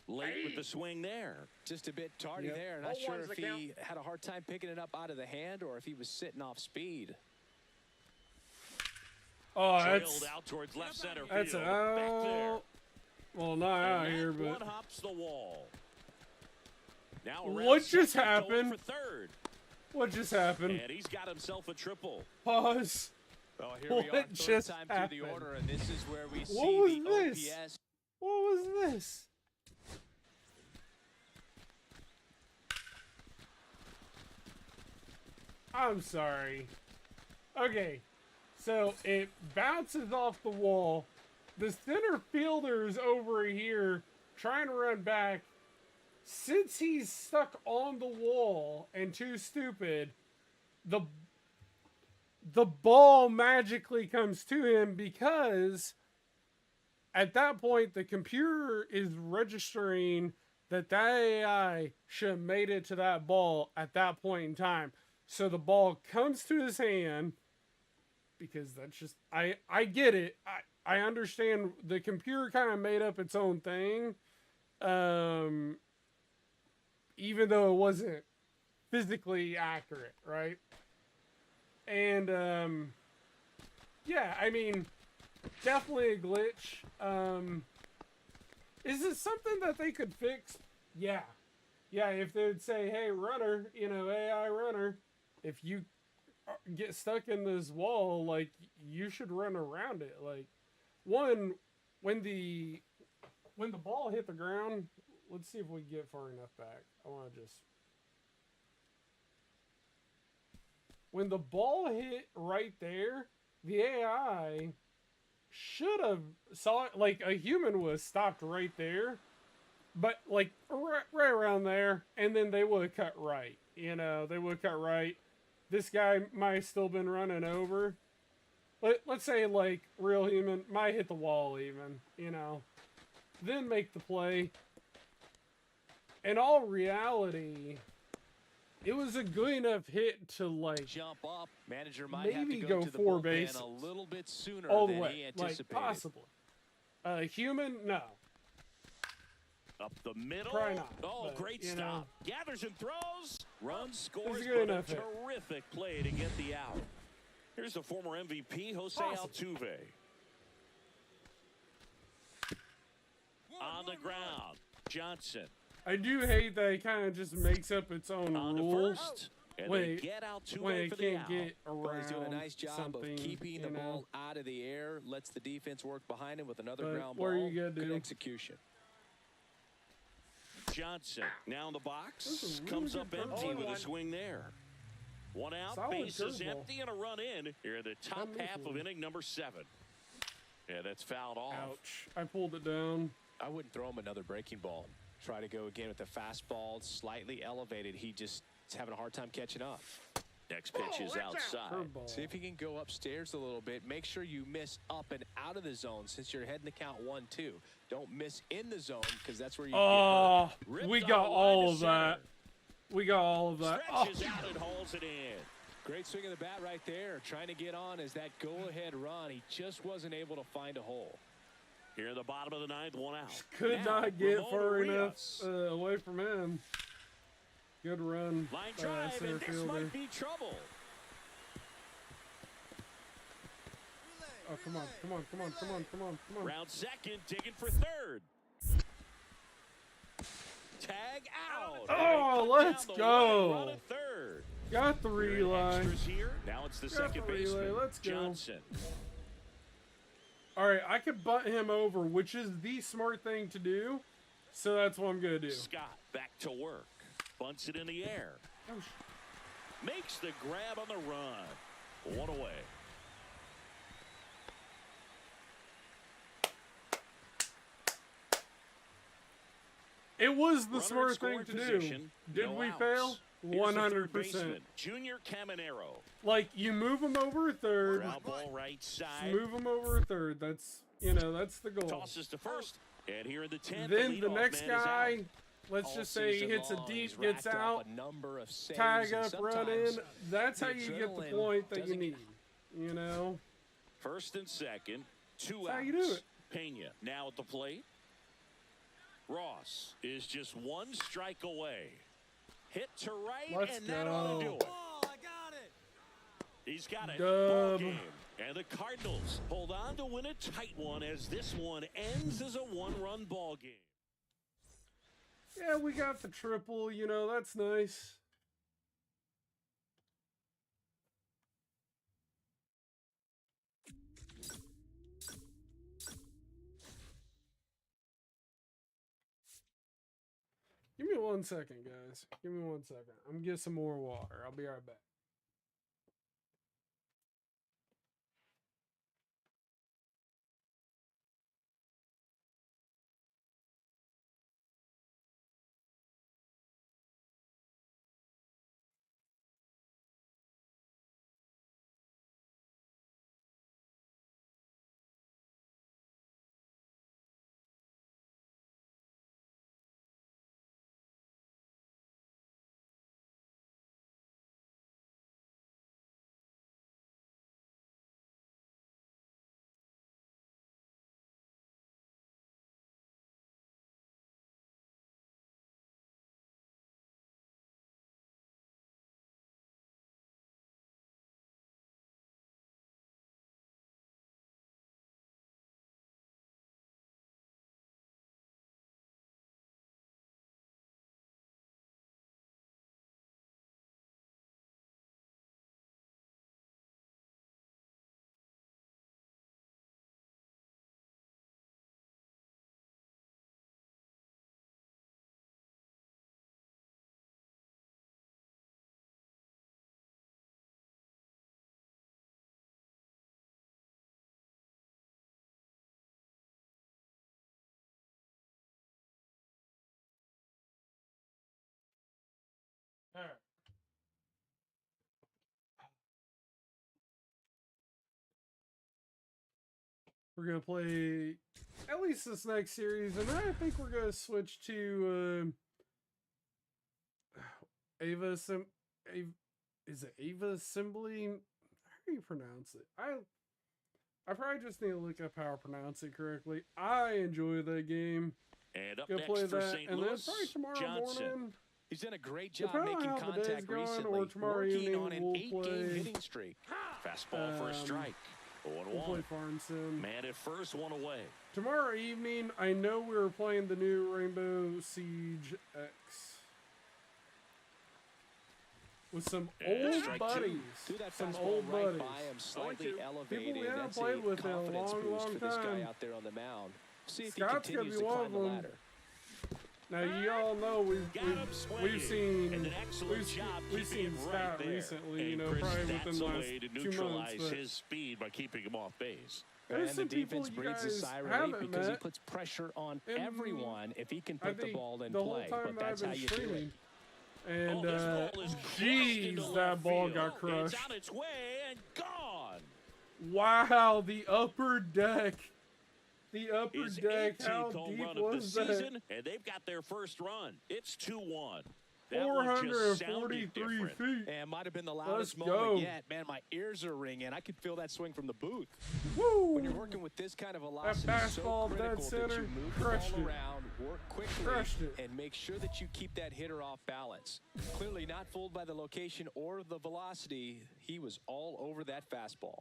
[SPEAKER 2] Late with the swing there.
[SPEAKER 3] Just a bit tardy
[SPEAKER 1] Yep.
[SPEAKER 3] there. Not sure if he had a hard time picking it up out of the hand or if he was sitting off speed.
[SPEAKER 1] Oh,
[SPEAKER 2] Trailed out towards left center field.
[SPEAKER 1] that's
[SPEAKER 2] Back there.
[SPEAKER 1] out. Well, not out
[SPEAKER 2] And
[SPEAKER 1] here,
[SPEAKER 2] that one
[SPEAKER 1] but
[SPEAKER 2] hops the wall. Now around
[SPEAKER 1] What just
[SPEAKER 2] second, going
[SPEAKER 1] happened?
[SPEAKER 2] For third.
[SPEAKER 1] what just happened?
[SPEAKER 2] And he's got himself a triple.
[SPEAKER 1] Pause.
[SPEAKER 3] Oh, here we are,
[SPEAKER 1] What
[SPEAKER 3] third
[SPEAKER 1] just
[SPEAKER 3] time through
[SPEAKER 1] happened?
[SPEAKER 3] the order, and this is where we
[SPEAKER 1] What
[SPEAKER 3] see
[SPEAKER 1] was
[SPEAKER 3] the
[SPEAKER 1] this?
[SPEAKER 3] OPS.
[SPEAKER 1] What was this? I'm sorry. Okay, so it bounces off the wall. The center fielder is over here trying to run back. Since he's stuck on the wall and too stupid, the ball magically comes to him because at that point the computer is registering that AI should have made it to that ball at that point in time. So the ball comes to his hand because that's just I get it. I understand the computer kind of made up its own thing. Even though it wasn't physically accurate, right? And yeah, I mean, definitely a glitch. Is it something that they could fix? Yeah. Yeah, if they'd say, hey, runner, AI runner, if you get stuck in this wall, like, you should run around it. Like, one, when the ball hit the ground, let's see if we get far enough back. I want to just... When the ball hit right there, the AI should have saw it, like a human was stopped right there, but like right around there, and then they would have cut right. They would have cut right. This guy might have still been running over. Let's say like real human might hit the wall even, then make the play. In all reality, it was a good enough hit to like
[SPEAKER 3] jump up. Manager might
[SPEAKER 1] maybe
[SPEAKER 3] have to go
[SPEAKER 1] go
[SPEAKER 3] to the
[SPEAKER 1] 4
[SPEAKER 3] bullpen
[SPEAKER 1] bases
[SPEAKER 3] a little bit sooner
[SPEAKER 1] all the
[SPEAKER 3] than
[SPEAKER 1] way,
[SPEAKER 3] he
[SPEAKER 1] like
[SPEAKER 3] anticipated.
[SPEAKER 1] possibly. Human, no.
[SPEAKER 2] Up the middle.
[SPEAKER 1] Probably not,
[SPEAKER 2] Oh,
[SPEAKER 1] but,
[SPEAKER 2] great stop. Gathers and throws. Run scores,
[SPEAKER 1] good
[SPEAKER 2] but a
[SPEAKER 1] enough hit.
[SPEAKER 2] terrific play to get the out. Here's the former MVP, Jose Altuve. On the ground, Johnson.
[SPEAKER 1] I do hate that it kind of just makes up its own
[SPEAKER 2] On to
[SPEAKER 1] rules.
[SPEAKER 2] first. And
[SPEAKER 1] when
[SPEAKER 2] they
[SPEAKER 1] it,
[SPEAKER 2] get Altuve
[SPEAKER 1] when it
[SPEAKER 2] for the
[SPEAKER 1] can't
[SPEAKER 2] out.
[SPEAKER 1] get
[SPEAKER 3] Well, he's doing a
[SPEAKER 1] around
[SPEAKER 3] nice job of
[SPEAKER 1] something,
[SPEAKER 3] keeping the ball out of the air, lets the defense work behind him with another
[SPEAKER 1] But
[SPEAKER 3] ground
[SPEAKER 1] what
[SPEAKER 3] ball.
[SPEAKER 1] are you gonna
[SPEAKER 3] Good
[SPEAKER 1] do?
[SPEAKER 3] execution.
[SPEAKER 2] Johnson now in the box.
[SPEAKER 1] That's a really
[SPEAKER 2] Comes
[SPEAKER 1] good
[SPEAKER 2] up empty
[SPEAKER 1] curveball.
[SPEAKER 2] with a swing there. One out,
[SPEAKER 1] Solid
[SPEAKER 2] bases
[SPEAKER 1] curveball.
[SPEAKER 2] empty, and a run in here in the top half of inning number 7. Yeah, that's fouled off.
[SPEAKER 1] Ouch. I pulled it down.
[SPEAKER 3] I wouldn't throw him another breaking ball. Try to go again with the fastball slightly elevated. He just is having a hard time catching up.
[SPEAKER 2] Next pitch is outside.
[SPEAKER 1] Curveball.
[SPEAKER 3] See if he can go upstairs a little bit. Make sure you miss up and out of the zone since you're heading to count 1-2. Don't miss in the zone because that's where you
[SPEAKER 1] Oh,
[SPEAKER 3] get hurt.
[SPEAKER 1] we
[SPEAKER 2] Ripped
[SPEAKER 1] got
[SPEAKER 2] on the line
[SPEAKER 1] all
[SPEAKER 2] to
[SPEAKER 1] of that.
[SPEAKER 2] center.
[SPEAKER 1] We got all of that. Oh,
[SPEAKER 2] Stretches out and hauls it in.
[SPEAKER 3] Great swing of the bat right there. Trying to get on as that go-ahead run. He just wasn't able to find a hole.
[SPEAKER 2] Here in the bottom of the 9th, one out.
[SPEAKER 1] could
[SPEAKER 2] Now,
[SPEAKER 1] not get
[SPEAKER 2] Ramon
[SPEAKER 1] far enough
[SPEAKER 2] Urias.
[SPEAKER 1] away from him. Good run
[SPEAKER 2] Line
[SPEAKER 1] by
[SPEAKER 2] drive,
[SPEAKER 1] center
[SPEAKER 2] and this
[SPEAKER 1] fielder.
[SPEAKER 2] might be trouble.
[SPEAKER 1] Oh, come on, come on, come on, come on, come on, come on.
[SPEAKER 2] Round second, digging for third. Tag out.
[SPEAKER 1] Oh,
[SPEAKER 2] And they cut
[SPEAKER 1] let's
[SPEAKER 2] down the
[SPEAKER 1] go.
[SPEAKER 2] winning run at third.
[SPEAKER 1] Got the relay.
[SPEAKER 2] Extras here. Now it's the
[SPEAKER 1] Got
[SPEAKER 2] second
[SPEAKER 1] the relay.
[SPEAKER 2] baseman,
[SPEAKER 1] Let's go.
[SPEAKER 2] Johnson.
[SPEAKER 1] All right, I could butt him over, which is the smart thing to do. So that's what I'm going to do.
[SPEAKER 2] Scott back to work. Bunts it in the air.
[SPEAKER 1] Oh,
[SPEAKER 2] Makes the grab on the run. One away.
[SPEAKER 1] It was the
[SPEAKER 2] Runner in
[SPEAKER 1] smart thing
[SPEAKER 2] scoring
[SPEAKER 1] to do.
[SPEAKER 2] position,
[SPEAKER 1] Did
[SPEAKER 2] no
[SPEAKER 1] we
[SPEAKER 2] outs.
[SPEAKER 1] fail?
[SPEAKER 2] Here's the third
[SPEAKER 1] 100%.
[SPEAKER 2] baseman, Junior Caminero.
[SPEAKER 1] Like, you move him over a third.
[SPEAKER 2] Ground ball right side.
[SPEAKER 1] Move him over a third. That's, that's the goal.
[SPEAKER 2] Tosses to first. And here in the 10th,
[SPEAKER 1] Then the
[SPEAKER 2] leadoff
[SPEAKER 1] next
[SPEAKER 2] man is
[SPEAKER 1] guy,
[SPEAKER 2] out.
[SPEAKER 1] let's
[SPEAKER 3] All
[SPEAKER 1] just say he
[SPEAKER 3] season
[SPEAKER 1] hits a
[SPEAKER 3] long,
[SPEAKER 1] deep,
[SPEAKER 3] he's
[SPEAKER 1] gets
[SPEAKER 3] racked up
[SPEAKER 1] out,
[SPEAKER 3] a number of saves,
[SPEAKER 1] tag
[SPEAKER 3] and
[SPEAKER 1] up, run
[SPEAKER 3] sometimes
[SPEAKER 1] in. That's how
[SPEAKER 3] the
[SPEAKER 1] you get the
[SPEAKER 3] adrenaline
[SPEAKER 1] point that you
[SPEAKER 3] doesn't-
[SPEAKER 1] need.
[SPEAKER 2] First and second, 2
[SPEAKER 1] That's
[SPEAKER 2] outs.
[SPEAKER 1] how you do it.
[SPEAKER 2] Pena now at the plate. Ross is just 1 strike away. Hit to right,
[SPEAKER 1] Let's
[SPEAKER 2] and that ought to
[SPEAKER 1] go.
[SPEAKER 2] do it.
[SPEAKER 4] Oh, I got it.
[SPEAKER 2] He's got it.
[SPEAKER 1] Dub.
[SPEAKER 2] Ball game. And the Cardinals hold on to win a tight one as this one ends as a 1-run ball game.
[SPEAKER 1] Yeah, we got the triple, that's nice. Give me 1 second, guys. Give me 1 second. I'm gonna get some more water. I'll be right back. All right. We're gonna play at least this next series, and I think we're gonna switch to is it Aviassembly? How do you pronounce it? I probably just need to look up how to pronounce it correctly. I enjoy that game.
[SPEAKER 2] And up
[SPEAKER 1] Go
[SPEAKER 2] next
[SPEAKER 1] play
[SPEAKER 2] for
[SPEAKER 1] that,
[SPEAKER 2] St.
[SPEAKER 1] and then
[SPEAKER 2] Louis,
[SPEAKER 1] probably tomorrow
[SPEAKER 2] Johnson.
[SPEAKER 1] morning.
[SPEAKER 3] He's done a great job
[SPEAKER 1] Depending on
[SPEAKER 3] making
[SPEAKER 1] how the day's
[SPEAKER 3] contact
[SPEAKER 1] going,
[SPEAKER 3] recently,
[SPEAKER 1] or tomorrow
[SPEAKER 3] working
[SPEAKER 1] evening
[SPEAKER 3] on an
[SPEAKER 1] we'll
[SPEAKER 3] 8-game
[SPEAKER 1] play-
[SPEAKER 3] hitting streak.
[SPEAKER 2] Fastball for a strike.
[SPEAKER 1] We'll play
[SPEAKER 2] 0-1.
[SPEAKER 1] Farm Sim.
[SPEAKER 2] Man at first, one away.
[SPEAKER 1] Tomorrow evening, I know we were playing the new Rainbow Siege X with some old
[SPEAKER 2] strike
[SPEAKER 1] buddies.
[SPEAKER 3] Threw that
[SPEAKER 1] Some
[SPEAKER 3] fastball
[SPEAKER 1] old
[SPEAKER 3] right
[SPEAKER 1] buddies.
[SPEAKER 3] by him, slightly
[SPEAKER 1] People
[SPEAKER 3] elevated.
[SPEAKER 1] we haven't
[SPEAKER 3] That's
[SPEAKER 1] played
[SPEAKER 3] a
[SPEAKER 1] with in a
[SPEAKER 3] confidence
[SPEAKER 1] long,
[SPEAKER 3] boost
[SPEAKER 1] long
[SPEAKER 3] for this guy
[SPEAKER 1] time.
[SPEAKER 3] out there on the mound. See if
[SPEAKER 1] Scott's
[SPEAKER 3] he
[SPEAKER 1] gonna
[SPEAKER 3] continues
[SPEAKER 1] be
[SPEAKER 3] to
[SPEAKER 1] one
[SPEAKER 3] climb
[SPEAKER 1] of
[SPEAKER 3] the
[SPEAKER 1] them.
[SPEAKER 3] ladder.
[SPEAKER 1] Now you all know
[SPEAKER 2] Got him swinging.
[SPEAKER 1] we've seen
[SPEAKER 2] And an excellent job
[SPEAKER 1] we've
[SPEAKER 2] keeping
[SPEAKER 1] seen
[SPEAKER 2] him
[SPEAKER 1] Scott
[SPEAKER 2] right there.
[SPEAKER 1] recently. You
[SPEAKER 2] And
[SPEAKER 1] know,
[SPEAKER 2] Chris,
[SPEAKER 1] probably
[SPEAKER 2] that's
[SPEAKER 1] within the
[SPEAKER 2] a
[SPEAKER 1] last
[SPEAKER 2] way to
[SPEAKER 1] 2
[SPEAKER 2] neutralize
[SPEAKER 1] months. But
[SPEAKER 2] his speed by keeping him off base.
[SPEAKER 1] there's
[SPEAKER 3] And
[SPEAKER 1] some
[SPEAKER 3] the
[SPEAKER 1] people
[SPEAKER 3] defense
[SPEAKER 1] you
[SPEAKER 3] breathes a
[SPEAKER 1] guys
[SPEAKER 3] sigh of relief
[SPEAKER 1] haven't
[SPEAKER 3] because he
[SPEAKER 1] met.
[SPEAKER 3] puts pressure on
[SPEAKER 1] And
[SPEAKER 3] everyone if he can
[SPEAKER 1] I
[SPEAKER 3] put the
[SPEAKER 1] think
[SPEAKER 3] ball in
[SPEAKER 1] the whole
[SPEAKER 3] play.
[SPEAKER 1] time
[SPEAKER 3] But
[SPEAKER 1] I've
[SPEAKER 3] that's
[SPEAKER 1] been
[SPEAKER 3] how you do it.
[SPEAKER 1] streaming. And
[SPEAKER 2] this ball is crushed into
[SPEAKER 1] jeez,
[SPEAKER 2] left
[SPEAKER 1] that ball
[SPEAKER 2] field.
[SPEAKER 1] got crushed.
[SPEAKER 2] It's on its way and gone.
[SPEAKER 1] Wow, the upper deck. The upper
[SPEAKER 2] His
[SPEAKER 1] deck,
[SPEAKER 2] 18th
[SPEAKER 1] how
[SPEAKER 2] home
[SPEAKER 1] deep
[SPEAKER 2] run of the
[SPEAKER 1] was that?
[SPEAKER 2] season, and they've got their first run. It's 2-1. That one just sounded
[SPEAKER 1] 443
[SPEAKER 2] different.
[SPEAKER 1] feet.
[SPEAKER 3] And might have been the
[SPEAKER 1] Let's
[SPEAKER 3] loudest
[SPEAKER 1] go.
[SPEAKER 3] moment yet. Man, my ears are ringing. I could feel that swing from the booth.
[SPEAKER 1] Woo!
[SPEAKER 3] When you're working with this kind of velocity,
[SPEAKER 1] fastball
[SPEAKER 3] so
[SPEAKER 1] dead
[SPEAKER 3] critical
[SPEAKER 1] center,
[SPEAKER 3] that you move
[SPEAKER 1] crushed
[SPEAKER 3] the ball
[SPEAKER 1] it.
[SPEAKER 3] around, work quickly,
[SPEAKER 1] Crushed it.
[SPEAKER 3] and make sure that you keep that hitter off balance. Clearly not fooled by the location or the velocity. He was all over that fastball.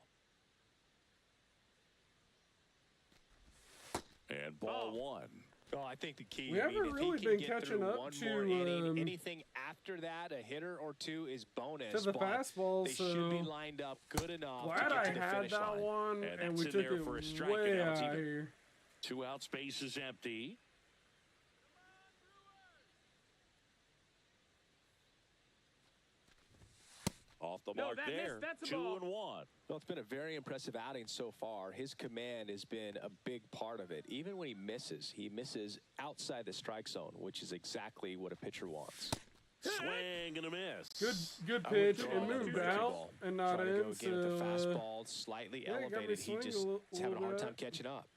[SPEAKER 2] And ball one.
[SPEAKER 3] Oh, I think the key.
[SPEAKER 1] We
[SPEAKER 3] I mean,
[SPEAKER 1] haven't
[SPEAKER 3] if
[SPEAKER 1] really
[SPEAKER 3] he can
[SPEAKER 1] been
[SPEAKER 3] get
[SPEAKER 1] catching
[SPEAKER 3] through
[SPEAKER 1] up
[SPEAKER 3] one
[SPEAKER 1] to,
[SPEAKER 3] more inning, anything after that, a hitter or two is bonus.
[SPEAKER 1] To the
[SPEAKER 3] but
[SPEAKER 1] fastball,
[SPEAKER 3] they should be
[SPEAKER 1] so
[SPEAKER 3] lined up good enough to
[SPEAKER 1] glad
[SPEAKER 3] get
[SPEAKER 1] I
[SPEAKER 3] to the
[SPEAKER 1] had
[SPEAKER 3] finish
[SPEAKER 1] that
[SPEAKER 3] line.
[SPEAKER 1] one,
[SPEAKER 2] And
[SPEAKER 1] and
[SPEAKER 2] that's
[SPEAKER 1] we
[SPEAKER 2] in
[SPEAKER 1] took
[SPEAKER 2] there
[SPEAKER 1] it
[SPEAKER 2] for a strike,
[SPEAKER 1] way
[SPEAKER 2] and now it's
[SPEAKER 1] out
[SPEAKER 2] even.
[SPEAKER 1] here.
[SPEAKER 2] 2 out, space is empty. Off the mark there.
[SPEAKER 4] That's a
[SPEAKER 2] 2
[SPEAKER 4] ball.
[SPEAKER 2] and 1.
[SPEAKER 3] Well, it's been a very impressive outing so far. His command has been a big part of it. Even when he misses outside the strike zone, which is exactly what a pitcher wants.
[SPEAKER 2] Swing and a miss.
[SPEAKER 1] Good
[SPEAKER 3] I
[SPEAKER 1] pitch.
[SPEAKER 3] would
[SPEAKER 1] It
[SPEAKER 3] draw
[SPEAKER 1] moved
[SPEAKER 3] another
[SPEAKER 1] out
[SPEAKER 3] ball.
[SPEAKER 1] and not
[SPEAKER 3] Try to
[SPEAKER 1] in.
[SPEAKER 3] go again with the
[SPEAKER 1] So
[SPEAKER 3] fastball, slightly
[SPEAKER 1] yeah, it got me
[SPEAKER 3] elevated. He
[SPEAKER 1] swinging
[SPEAKER 3] just
[SPEAKER 1] a
[SPEAKER 3] is having a hard
[SPEAKER 1] little
[SPEAKER 3] time
[SPEAKER 1] bit.
[SPEAKER 3] catching up.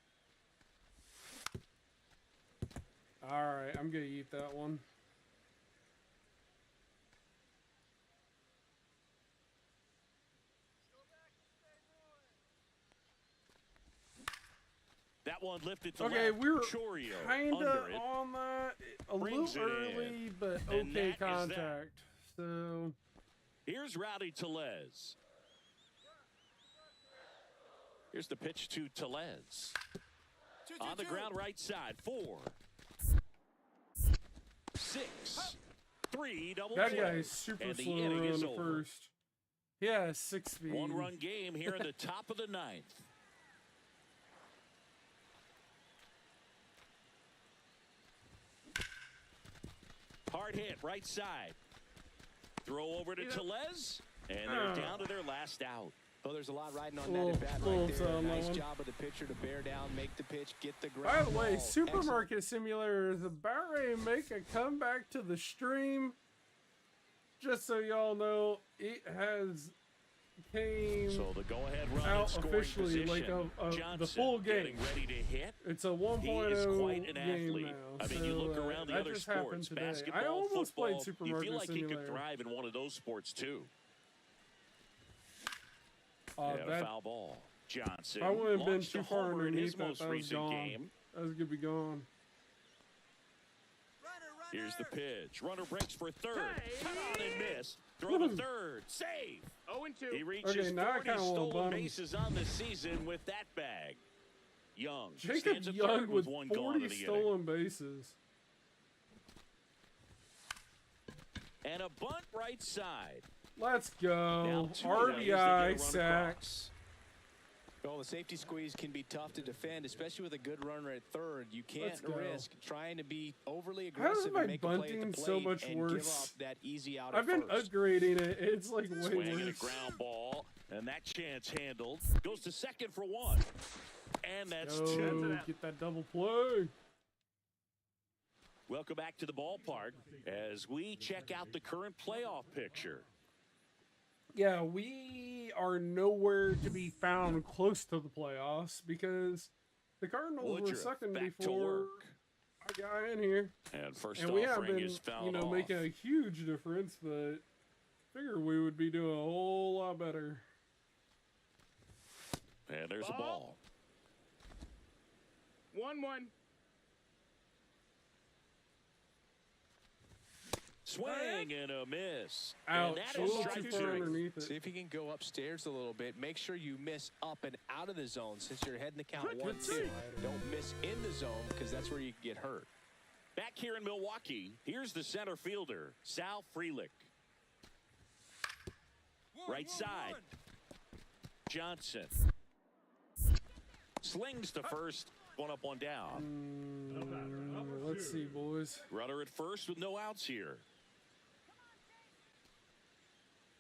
[SPEAKER 1] all right, I'm gonna eat that one.
[SPEAKER 2] That one lifted to
[SPEAKER 1] Okay,
[SPEAKER 2] left.
[SPEAKER 1] we were
[SPEAKER 2] Chorio
[SPEAKER 1] kind
[SPEAKER 2] under
[SPEAKER 1] of
[SPEAKER 2] it.
[SPEAKER 1] on that a
[SPEAKER 2] Brings
[SPEAKER 1] little
[SPEAKER 2] it in.
[SPEAKER 1] early, but
[SPEAKER 2] And that
[SPEAKER 1] okay
[SPEAKER 2] is that.
[SPEAKER 1] contact. So
[SPEAKER 2] Here's Rowdy Tellez. Here's the pitch to Tellez. On the ground right side. 4, 6, 3, double
[SPEAKER 1] that
[SPEAKER 2] play.
[SPEAKER 1] guy is super
[SPEAKER 2] And the
[SPEAKER 1] slow
[SPEAKER 2] inning
[SPEAKER 1] around
[SPEAKER 2] is
[SPEAKER 1] the
[SPEAKER 2] over.
[SPEAKER 1] first. Yeah, 6 speed.
[SPEAKER 2] 1-run game here in the top of the 9th. Hard hit, right side. Throw over to Tellez, and they're down to their last out.
[SPEAKER 3] Well, there's a lot riding on
[SPEAKER 1] Little-
[SPEAKER 3] that at bat
[SPEAKER 1] little
[SPEAKER 3] right there.
[SPEAKER 1] foul,
[SPEAKER 3] Nice
[SPEAKER 1] that one.
[SPEAKER 3] job of the pitcher to bear down, make the pitch, get the
[SPEAKER 1] By
[SPEAKER 3] ground
[SPEAKER 1] the way,
[SPEAKER 3] ball.
[SPEAKER 1] Supermarket Simulator is about ready to make a comeback to the stream. Just so y'all know, it has came.
[SPEAKER 2] So the go-ahead run
[SPEAKER 1] Out
[SPEAKER 2] in scoring
[SPEAKER 1] officially,
[SPEAKER 2] position.
[SPEAKER 1] like the
[SPEAKER 2] Johnson
[SPEAKER 1] full game.
[SPEAKER 2] getting ready to hit.
[SPEAKER 1] It's a
[SPEAKER 2] He
[SPEAKER 1] 1.0
[SPEAKER 2] is quite an
[SPEAKER 1] game
[SPEAKER 2] athlete.
[SPEAKER 1] now.
[SPEAKER 2] I mean,
[SPEAKER 1] so,
[SPEAKER 2] you look around the
[SPEAKER 1] that
[SPEAKER 2] other
[SPEAKER 1] just happened
[SPEAKER 2] sports,
[SPEAKER 1] today.
[SPEAKER 2] basketball,
[SPEAKER 1] I almost
[SPEAKER 2] football,
[SPEAKER 1] played Supermarket
[SPEAKER 2] you feel like
[SPEAKER 1] Simulator.
[SPEAKER 2] he could thrive in one of those sports too.
[SPEAKER 1] That,
[SPEAKER 2] Foul ball. Johnson
[SPEAKER 1] I wouldn't have been
[SPEAKER 2] launched
[SPEAKER 1] too
[SPEAKER 2] a
[SPEAKER 1] far
[SPEAKER 2] homer in
[SPEAKER 1] underneath
[SPEAKER 2] his
[SPEAKER 1] that.
[SPEAKER 2] most
[SPEAKER 1] That was
[SPEAKER 2] recent
[SPEAKER 1] gone.
[SPEAKER 2] game.
[SPEAKER 1] That was gonna be gone.
[SPEAKER 2] Here's the pitch. Runner breaks for third. Cut on and miss. Throw to third. Save.
[SPEAKER 4] 0-2.
[SPEAKER 2] He reaches
[SPEAKER 1] Okay, now I
[SPEAKER 2] 30
[SPEAKER 1] kinda wanna
[SPEAKER 2] stolen
[SPEAKER 1] bunt him.
[SPEAKER 2] bases on the season with that bag. Young
[SPEAKER 1] Jacob
[SPEAKER 2] stands at
[SPEAKER 1] Young
[SPEAKER 2] third
[SPEAKER 1] with
[SPEAKER 2] one gone
[SPEAKER 1] 40
[SPEAKER 2] in the inning.
[SPEAKER 1] stolen bases.
[SPEAKER 2] And a bunt right side.
[SPEAKER 1] Let's
[SPEAKER 2] Now
[SPEAKER 1] go.
[SPEAKER 2] 2 away as they get a
[SPEAKER 1] RBI
[SPEAKER 2] run
[SPEAKER 1] sack.
[SPEAKER 2] across.
[SPEAKER 3] Well, the safety squeeze can be tough to defend, especially with a good runner at third. You can't
[SPEAKER 1] Let's go.
[SPEAKER 3] risk trying to be overly
[SPEAKER 1] How is
[SPEAKER 3] aggressive
[SPEAKER 1] my
[SPEAKER 3] and make a play at
[SPEAKER 1] bunting
[SPEAKER 3] the
[SPEAKER 1] so
[SPEAKER 3] plate
[SPEAKER 1] much
[SPEAKER 3] and
[SPEAKER 1] worse?
[SPEAKER 3] give up that easy out
[SPEAKER 1] I've
[SPEAKER 3] at
[SPEAKER 1] been
[SPEAKER 3] first.
[SPEAKER 1] upgrading it. It's like way
[SPEAKER 2] Swing and a
[SPEAKER 1] worse.
[SPEAKER 2] ground ball, and that chance handled. Goes to second for 1. And that's 2.
[SPEAKER 1] Oh, get that double play.
[SPEAKER 2] Welcome back to the ballpark as we check out the current playoff picture.
[SPEAKER 1] Yeah, we are nowhere to be found close to the playoffs because the Cardinals were
[SPEAKER 2] Woodruff
[SPEAKER 1] sucking
[SPEAKER 2] back to
[SPEAKER 1] before
[SPEAKER 2] work.
[SPEAKER 1] I got in here.
[SPEAKER 2] And first
[SPEAKER 1] And we have
[SPEAKER 2] offering
[SPEAKER 1] been,
[SPEAKER 2] is fouled off.
[SPEAKER 1] making a huge difference, but figure we would be doing a whole lot better.
[SPEAKER 2] And there's a ball.
[SPEAKER 4] 1-1.
[SPEAKER 2] Swing and a miss.
[SPEAKER 1] Ouch.
[SPEAKER 2] And that
[SPEAKER 1] A
[SPEAKER 2] is
[SPEAKER 1] little
[SPEAKER 2] strike
[SPEAKER 1] too far
[SPEAKER 2] two.
[SPEAKER 1] underneath
[SPEAKER 3] See
[SPEAKER 1] it.
[SPEAKER 3] if you can go upstairs a little bit. Make sure you miss up and out of the zone since you're heading the count 1-2. Don't miss in the zone because that's where you can get hurt.
[SPEAKER 2] Back here in Milwaukee, here's the center fielder, Sal Frelick. Right side, Johnson. Slings to first, one up, one down.
[SPEAKER 1] Let's see, boys.
[SPEAKER 2] Runner at first with no outs here.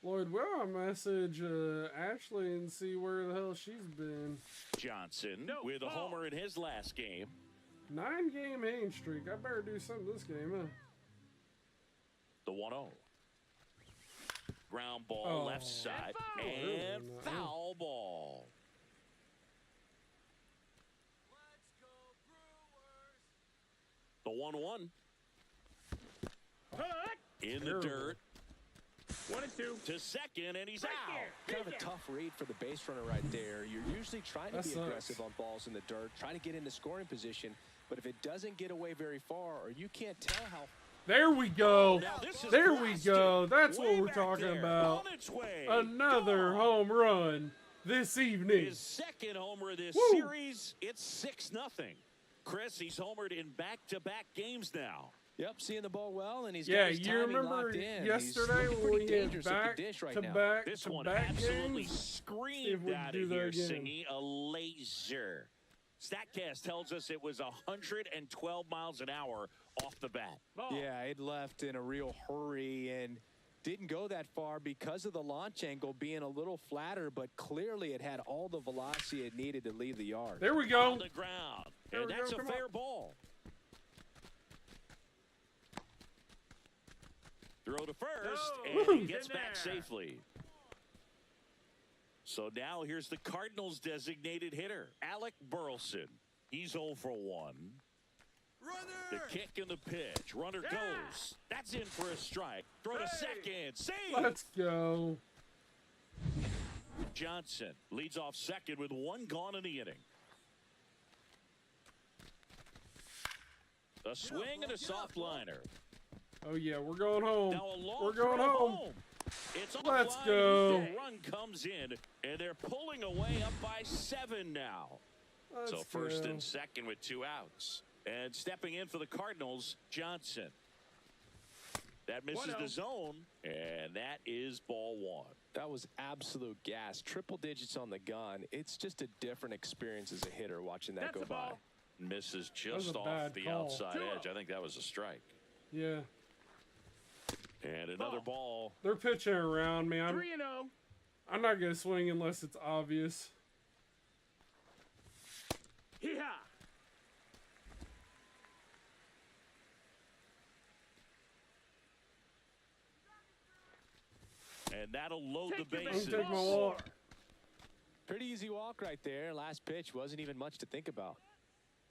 [SPEAKER 1] Lloyd, we'll message Ashley and see where the hell she's been.
[SPEAKER 2] Johnson with a homer in his last game.
[SPEAKER 1] 9-game hitting streak. I better do something this game, huh?
[SPEAKER 2] The 1-0. Ground ball left side and foul ball. The 1-1. In the dirt.
[SPEAKER 4] 1-2.
[SPEAKER 2] To second, and he's out.
[SPEAKER 3] Kind of a tough read for the base runner right there. You're usually trying to
[SPEAKER 1] That
[SPEAKER 3] be
[SPEAKER 1] sucks.
[SPEAKER 3] aggressive on balls in the dirt, try to get into scoring position. But if it doesn't get away very far, or you can't tell how.
[SPEAKER 1] There we go.
[SPEAKER 2] Now this is
[SPEAKER 1] There we
[SPEAKER 2] blasted.
[SPEAKER 1] go. That's what
[SPEAKER 2] Way
[SPEAKER 1] we're
[SPEAKER 2] back
[SPEAKER 1] talking
[SPEAKER 2] there.
[SPEAKER 1] about.
[SPEAKER 2] On its way.
[SPEAKER 1] Another
[SPEAKER 2] Gone.
[SPEAKER 1] home run this evening.
[SPEAKER 2] His second homer of this
[SPEAKER 1] Woo.
[SPEAKER 2] series. It's 6-0. Chris, he's homered in back-to-back games now.
[SPEAKER 3] Yep, seeing the ball well, and he's
[SPEAKER 1] Yeah,
[SPEAKER 3] got his
[SPEAKER 1] you
[SPEAKER 3] timing
[SPEAKER 1] remember
[SPEAKER 3] locked in.
[SPEAKER 1] yesterday
[SPEAKER 3] He's looking
[SPEAKER 1] when
[SPEAKER 3] pretty
[SPEAKER 1] we had
[SPEAKER 3] dangerous at
[SPEAKER 1] back
[SPEAKER 3] the dish right
[SPEAKER 1] to
[SPEAKER 3] now.
[SPEAKER 1] back
[SPEAKER 2] This
[SPEAKER 1] to
[SPEAKER 2] one
[SPEAKER 1] back
[SPEAKER 2] absolutely
[SPEAKER 1] games?
[SPEAKER 2] screamed
[SPEAKER 1] If we
[SPEAKER 2] out
[SPEAKER 1] do
[SPEAKER 2] of
[SPEAKER 1] that
[SPEAKER 2] here,
[SPEAKER 1] again.
[SPEAKER 2] Singy. A laser. StatCast tells us it was 112 miles an hour off the bat.
[SPEAKER 3] Yeah, it left in a real hurry and didn't go that far because of the launch angle being a little flatter, but clearly it had all the velocity it needed to leave the yard.
[SPEAKER 1] There we
[SPEAKER 2] On
[SPEAKER 1] go.
[SPEAKER 2] the ground.
[SPEAKER 1] There
[SPEAKER 2] And
[SPEAKER 1] we
[SPEAKER 2] that's
[SPEAKER 1] go.
[SPEAKER 2] a
[SPEAKER 1] Come
[SPEAKER 2] fair
[SPEAKER 1] on.
[SPEAKER 2] ball. Throw to first, and he gets back safely. So now here's the Cardinals' designated hitter, Alec Burleson. He's 0 for 1. The kick and the pitch. Runner goes. That's in for a strike. Throw to second. Save.
[SPEAKER 1] Let's go.
[SPEAKER 2] Johnson leads off second with one gone in the inning. A swing and a soft liner.
[SPEAKER 1] Oh yeah, we're going home.
[SPEAKER 2] Now a long
[SPEAKER 1] We're going
[SPEAKER 2] throw
[SPEAKER 1] home.
[SPEAKER 2] It's
[SPEAKER 1] Let's
[SPEAKER 2] offline.
[SPEAKER 1] go.
[SPEAKER 2] The run comes in, and they're pulling away up by 7 now.
[SPEAKER 1] Let's
[SPEAKER 2] So first
[SPEAKER 1] go.
[SPEAKER 2] and second with 2 outs. And stepping in for the Cardinals, Johnson. That misses the zone, and that is ball 1.
[SPEAKER 3] That was absolute gas. Triple digits on the gun. It's just a different experience as a hitter watching that go by.
[SPEAKER 2] Misses
[SPEAKER 1] was
[SPEAKER 2] just
[SPEAKER 1] a
[SPEAKER 2] off
[SPEAKER 1] bad
[SPEAKER 2] the
[SPEAKER 1] call.
[SPEAKER 2] outside edge. I think that was a strike.
[SPEAKER 1] Yeah,
[SPEAKER 2] And another ball.
[SPEAKER 1] they're pitching around me.
[SPEAKER 4] 3-0.
[SPEAKER 1] I'm not gonna swing unless it's obvious.
[SPEAKER 4] Hee-haw.
[SPEAKER 2] And that'll load the
[SPEAKER 4] Take your
[SPEAKER 1] I'm
[SPEAKER 2] bases.
[SPEAKER 1] gonna take my walk.
[SPEAKER 3] Pretty easy walk right there. Last pitch wasn't even much to think about.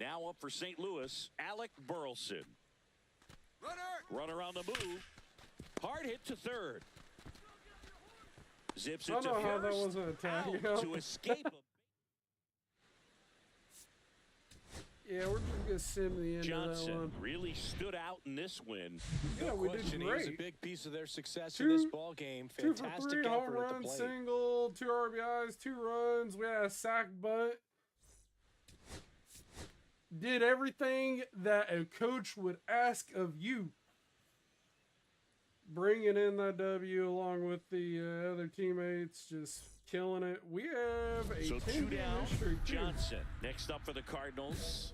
[SPEAKER 2] Now up for St. Louis, Alec Burleson. Runner on the move. Hard hit to third. Zips
[SPEAKER 1] I
[SPEAKER 2] it
[SPEAKER 1] don't
[SPEAKER 2] to
[SPEAKER 1] know how that
[SPEAKER 2] first.
[SPEAKER 1] wasn't attacking
[SPEAKER 2] Out
[SPEAKER 1] him.
[SPEAKER 2] to escape.
[SPEAKER 1] Yeah, we're just gonna sim the end of that
[SPEAKER 2] Johnson
[SPEAKER 1] one.
[SPEAKER 2] really stood out in this win.
[SPEAKER 1] Yeah, we did
[SPEAKER 3] Question, he was a
[SPEAKER 1] great.
[SPEAKER 3] big piece of their success in this ball game.
[SPEAKER 1] 2 for
[SPEAKER 3] Fantastic
[SPEAKER 1] 3, home
[SPEAKER 3] effort at the
[SPEAKER 1] run,
[SPEAKER 3] plate.
[SPEAKER 1] single, 2 RBIs, 2 runs. We had a sack bunt. Did everything that a coach would ask of you. Bringing in that W along with the other teammates, just killing it. We have a
[SPEAKER 2] So 2
[SPEAKER 1] 10-game
[SPEAKER 2] down,
[SPEAKER 1] streak too.
[SPEAKER 2] Johnson. Next up for the Cardinals.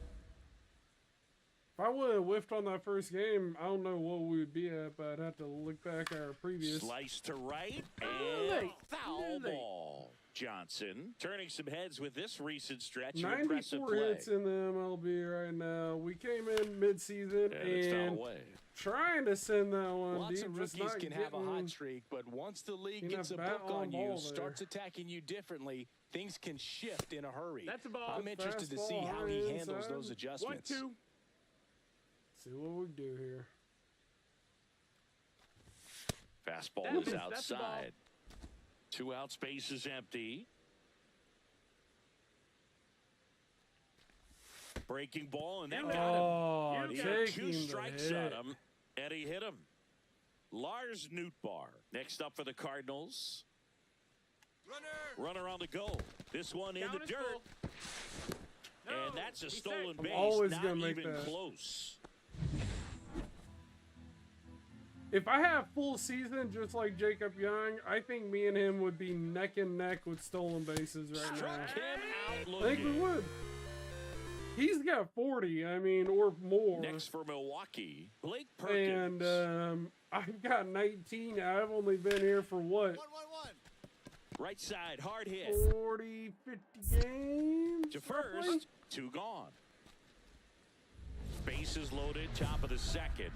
[SPEAKER 1] If I would have whiffed on that first game, I don't know what we would be at, but I'd have to look back at our previous.
[SPEAKER 2] Slice to right
[SPEAKER 1] little
[SPEAKER 2] and
[SPEAKER 1] late,
[SPEAKER 2] foul
[SPEAKER 1] little late.
[SPEAKER 2] ball. Johnson turning some heads with this recent stretch of impressive
[SPEAKER 1] 94
[SPEAKER 2] play.
[SPEAKER 1] hits in the MLB right now. We came in midseason
[SPEAKER 2] And it's foul
[SPEAKER 1] and
[SPEAKER 2] away.
[SPEAKER 1] trying to send that one
[SPEAKER 3] Lots
[SPEAKER 1] deep.
[SPEAKER 3] of
[SPEAKER 1] Just
[SPEAKER 3] rookies
[SPEAKER 1] not
[SPEAKER 3] can have a hot
[SPEAKER 1] getting-
[SPEAKER 3] streak, but once the league
[SPEAKER 1] Getting
[SPEAKER 3] gets
[SPEAKER 1] a
[SPEAKER 3] a
[SPEAKER 1] bat
[SPEAKER 3] book
[SPEAKER 1] on
[SPEAKER 3] on you,
[SPEAKER 1] ball
[SPEAKER 3] starts
[SPEAKER 1] there.
[SPEAKER 3] attacking you differently, things can shift in a hurry.
[SPEAKER 4] That's a ball.
[SPEAKER 3] I'm interested to see
[SPEAKER 1] Fastball,
[SPEAKER 3] how he
[SPEAKER 1] high
[SPEAKER 3] handles
[SPEAKER 1] inside.
[SPEAKER 3] those adjustments.
[SPEAKER 4] 1-2.
[SPEAKER 1] See what we do here.
[SPEAKER 2] Fastball
[SPEAKER 4] That
[SPEAKER 2] is
[SPEAKER 4] is- that's the ball.
[SPEAKER 2] outside. 2 out, space is empty. Breaking ball, and that got him.
[SPEAKER 1] Oh,
[SPEAKER 2] He had 2
[SPEAKER 1] taking the
[SPEAKER 2] strikes on
[SPEAKER 1] hit.
[SPEAKER 2] him, and he hit him. Lars Nootbaar next up for the Cardinals. Runner on the go. This one in
[SPEAKER 4] Count
[SPEAKER 2] the
[SPEAKER 4] is
[SPEAKER 2] dirt,
[SPEAKER 4] full. No,
[SPEAKER 2] and that's a
[SPEAKER 4] he's
[SPEAKER 2] stolen
[SPEAKER 4] safe.
[SPEAKER 2] base.
[SPEAKER 1] always
[SPEAKER 2] Not
[SPEAKER 1] gonna make
[SPEAKER 2] even
[SPEAKER 1] that.
[SPEAKER 2] close.
[SPEAKER 1] If I have full season just like Jacob Young, I think me and him would be neck and neck with stolen bases right
[SPEAKER 2] Struck
[SPEAKER 1] now.
[SPEAKER 2] him out
[SPEAKER 1] I think we
[SPEAKER 2] looking.
[SPEAKER 1] would. He's got 40, I mean, or more.
[SPEAKER 2] Next for Milwaukee, Blake Perkins.
[SPEAKER 1] And I've got 19. I've only been here for what?
[SPEAKER 2] Right side, hard hit.
[SPEAKER 1] 40, 50 games?
[SPEAKER 2] To
[SPEAKER 1] roughly?
[SPEAKER 2] first, 2 gone. Bases loaded, top of the second.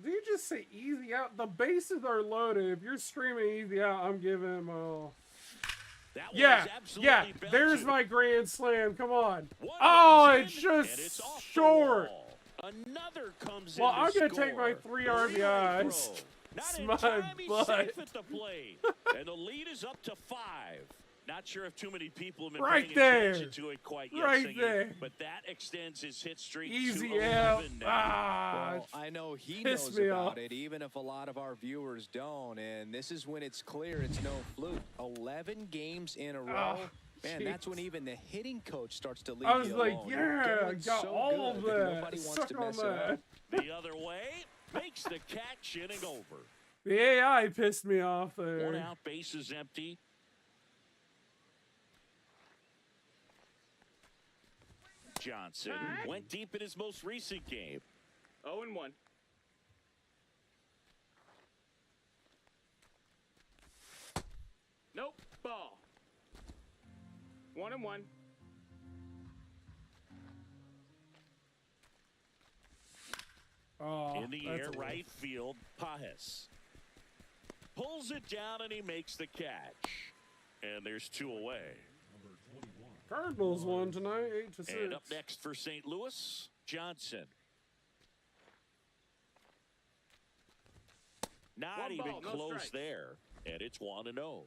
[SPEAKER 1] Did you just say easy out? The bases are loaded. If you're screaming easy out, I'm giving him a...
[SPEAKER 2] That was
[SPEAKER 1] Yeah,
[SPEAKER 2] absolutely
[SPEAKER 1] yeah, there's
[SPEAKER 2] belted.
[SPEAKER 1] my grand slam. Come on.
[SPEAKER 2] One
[SPEAKER 1] Oh,
[SPEAKER 2] goes
[SPEAKER 1] it's
[SPEAKER 2] in,
[SPEAKER 1] just
[SPEAKER 2] and it's off the
[SPEAKER 1] short.
[SPEAKER 2] wall. Another comes
[SPEAKER 1] Well,
[SPEAKER 2] in
[SPEAKER 1] I'm
[SPEAKER 2] to
[SPEAKER 1] gonna take
[SPEAKER 2] score.
[SPEAKER 1] my 3
[SPEAKER 2] Relay
[SPEAKER 1] RBIs.
[SPEAKER 2] throw. Not
[SPEAKER 1] It's
[SPEAKER 2] in
[SPEAKER 1] my
[SPEAKER 2] time, he's
[SPEAKER 1] butt.
[SPEAKER 2] safe at the plate. And the lead is up to 5. Not sure if too many people have been
[SPEAKER 1] Right
[SPEAKER 2] paying
[SPEAKER 1] there.
[SPEAKER 2] attention to it quite yet,
[SPEAKER 1] Right
[SPEAKER 2] Singy,
[SPEAKER 1] there.
[SPEAKER 2] but that extends his hit streak to
[SPEAKER 1] Easy
[SPEAKER 2] 11
[SPEAKER 1] out.
[SPEAKER 2] now.
[SPEAKER 1] Ah,
[SPEAKER 5] Well, I know he
[SPEAKER 1] pissed
[SPEAKER 5] knows
[SPEAKER 1] me
[SPEAKER 5] about
[SPEAKER 1] off.
[SPEAKER 5] it, even if a lot of our viewers don't. And this is when it's clear it's no fluke. 11 games in a row. Man, that's when
[SPEAKER 1] jeez.
[SPEAKER 5] even the hitting coach starts to leave
[SPEAKER 1] I was
[SPEAKER 5] you
[SPEAKER 1] like,
[SPEAKER 5] alone.
[SPEAKER 1] yeah,
[SPEAKER 5] Going
[SPEAKER 1] got
[SPEAKER 5] so
[SPEAKER 1] all of
[SPEAKER 5] good
[SPEAKER 1] that.
[SPEAKER 5] Nobody wants
[SPEAKER 1] Suck
[SPEAKER 5] to
[SPEAKER 1] on
[SPEAKER 5] mess it
[SPEAKER 1] that.
[SPEAKER 5] up.
[SPEAKER 2] The other way, makes the catch, inning over.
[SPEAKER 1] The AI pissed me off
[SPEAKER 2] 1
[SPEAKER 1] there.
[SPEAKER 2] out, base is empty. Johnson went deep in his most recent game.
[SPEAKER 4] 0-1. Nope. Ball. 1-1.
[SPEAKER 1] Oh,
[SPEAKER 2] In the
[SPEAKER 1] that's
[SPEAKER 2] air,
[SPEAKER 1] a-
[SPEAKER 2] right field, Pajes pulls it down and he makes the catch. And there's 2 away.
[SPEAKER 1] Cardinals won tonight, 8-6.
[SPEAKER 2] And up next for St. Louis, Johnson. Not
[SPEAKER 4] One
[SPEAKER 2] even
[SPEAKER 4] ball, no
[SPEAKER 2] close
[SPEAKER 4] strikes.
[SPEAKER 2] there. And it's 1-0.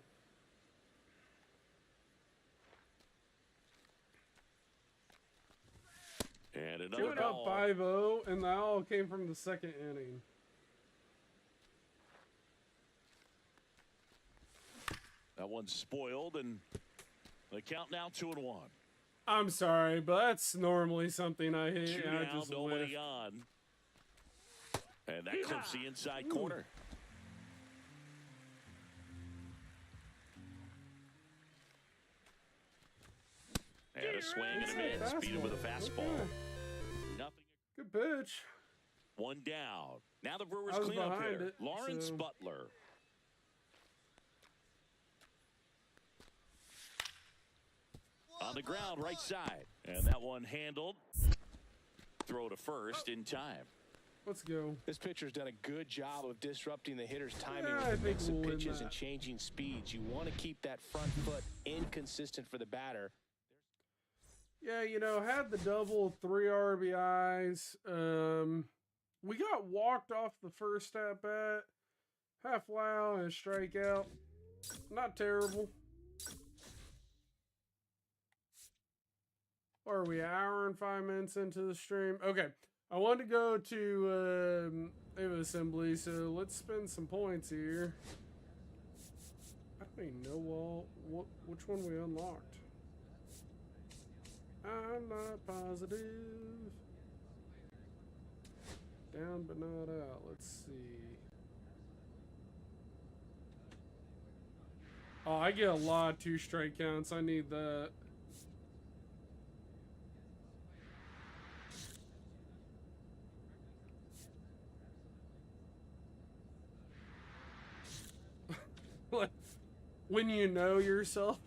[SPEAKER 2] And another
[SPEAKER 1] We're up
[SPEAKER 2] ball.
[SPEAKER 1] 5-0, and that all came from the second inning.
[SPEAKER 2] That one's spoiled, and the count now 2-1.
[SPEAKER 1] I'm sorry, but that's normally something I hit.
[SPEAKER 2] 2
[SPEAKER 1] and I
[SPEAKER 2] down,
[SPEAKER 1] just
[SPEAKER 2] nobody
[SPEAKER 1] whiffed.
[SPEAKER 2] on. And that clips the inside corner. And a swing and a miss. Beat him with a fastball.
[SPEAKER 1] Okay.
[SPEAKER 2] Nothing.
[SPEAKER 1] Good pitch.
[SPEAKER 2] 1 down. Now the Brewers
[SPEAKER 1] I was
[SPEAKER 2] cleanup
[SPEAKER 1] behind
[SPEAKER 2] hitter,
[SPEAKER 1] it,
[SPEAKER 2] Lawrence
[SPEAKER 1] so-
[SPEAKER 2] Butler. On the ground, right side. And that one handled. Throw to first in time.
[SPEAKER 1] Let's go.
[SPEAKER 3] This pitcher's done a good job of disrupting the hitter's timing
[SPEAKER 1] Yeah, I
[SPEAKER 3] with the
[SPEAKER 1] think
[SPEAKER 3] mix of
[SPEAKER 1] we'll win
[SPEAKER 3] pitches
[SPEAKER 1] that.
[SPEAKER 3] and changing speeds. You want to keep that front foot inconsistent for the batter.
[SPEAKER 1] Yeah, you know, had the double, 3 RBIs. We got walked off the first at bat. Half wow and a strikeout. Not terrible. Or are we an hour and 5 minutes into the stream? Okay. I wanted to go to Aviassembly, so let's spend some points here. I don't even know which one we unlocked. I'm not positive. Down but not out. Let's see. Oh, I get a lot of 2 strike counts. I need that. Like, when you know yourself.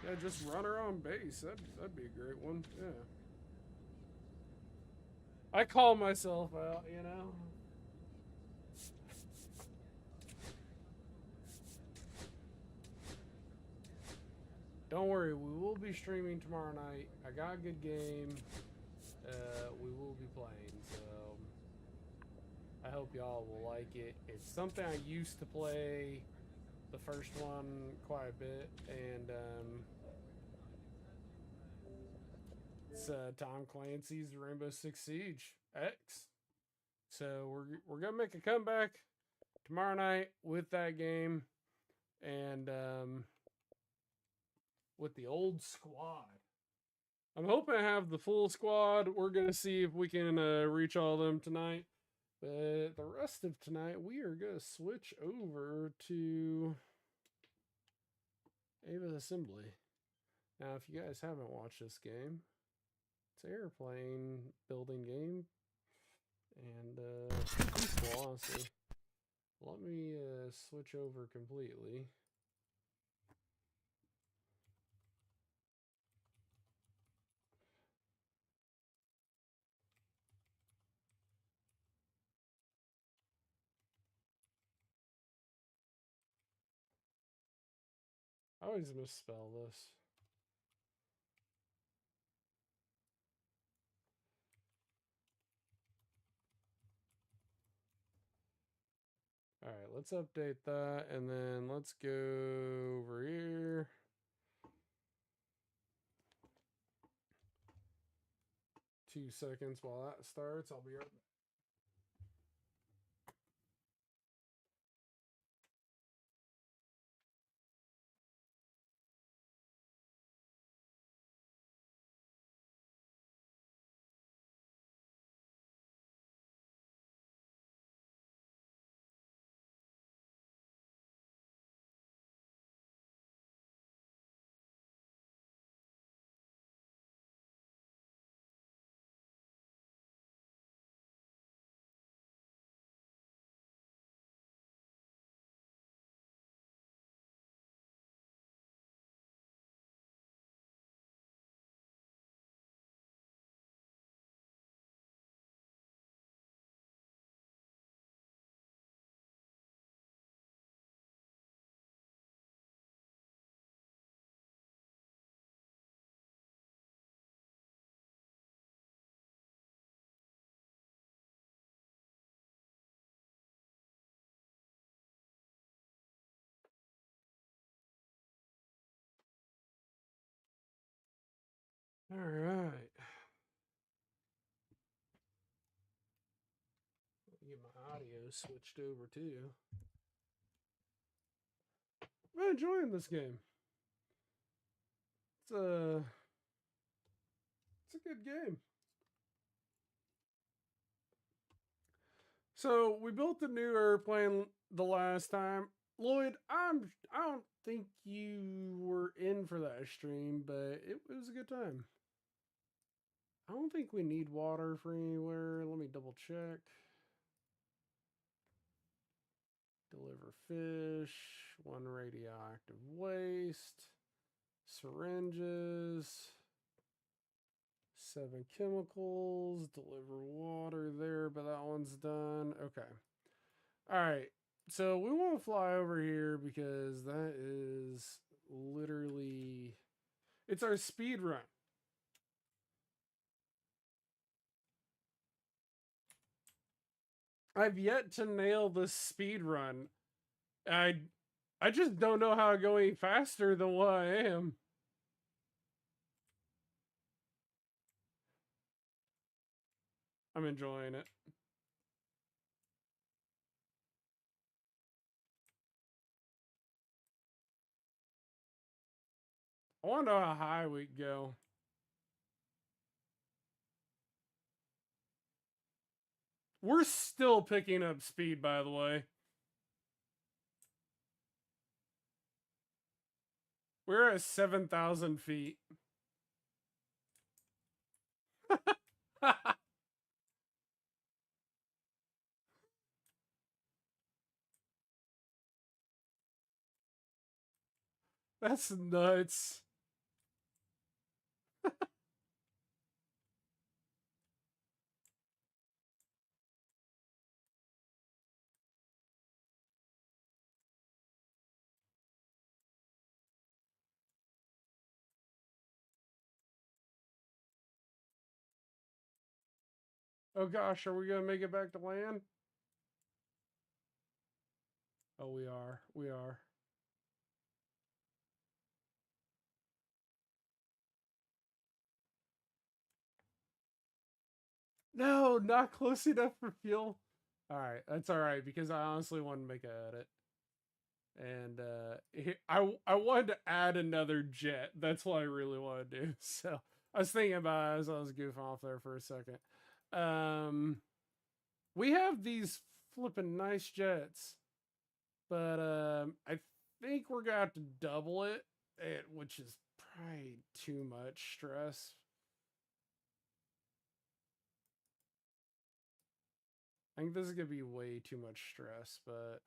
[SPEAKER 1] Yeah, just run her on base. That'd be a great one. Yeah. I call myself out, you know. Don't worry, we will be streaming tomorrow night. I got a good game. We will be playing, so I hope y'all will like it. It's something I used to play the first one quite a bit, and it's Tom Clancy's Rainbow Six Siege X. So we're gonna make a comeback tomorrow night with that game, and with the old squad. I'm hoping I have the full squad. We're gonna see if we can reach all of them tonight. But the rest of tonight, we are gonna switch over to Aviassembly. Now, if you guys haven't watched this game, it's an airplane building game, and pretty cool, honestly. Let me switch over completely. I always misspell this. All right, let's update that, and then let's go over here. Two seconds while that starts. I'll be right back. All right. Get my audio switched over too. I'm enjoying this game. It's a good game. So we built the new airplane the last time. Lloyd, I don't think you were in for that stream, but it was a good time. I don't think we need water for anywhere. Let me double check. Deliver fish, 1 radioactive waste, syringes, 7 chemicals, deliver water there, but that one's done. Okay. All right. So we want to fly over here because that is literally, it's our speed run. I've yet to nail the speed run. I just don't know how to go any faster than what I am. I'm enjoying it. I want to know how high we can go. We're still picking up speed, by the way. We're at 7,000 feet. That's nuts. Oh gosh, are we gonna make it back to land? Oh, we are. We are. No, not close enough for fuel. All right, that's all right because I honestly wanted to make a edit, and I wanted to add another jet. That's what I really want to do. So I was thinking about it as I was goofing off there for a second. We have these flipping nice jets, but I think we're gonna have to double it, which is probably too much stress. I think this is gonna be way too much stress, but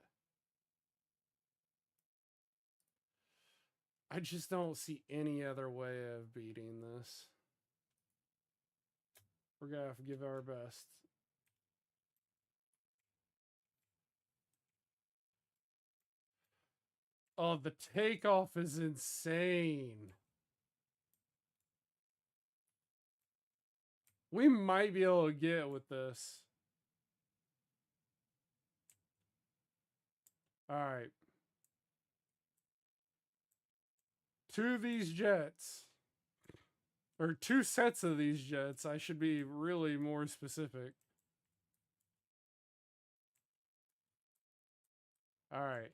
[SPEAKER 1] I just don't see any other way of beating this. We're gonna have to give our best. Oh, the takeoff is insane. We might be able to get with this. All right. Two of these jets, or two sets of these jets, I should be really more specific. All right.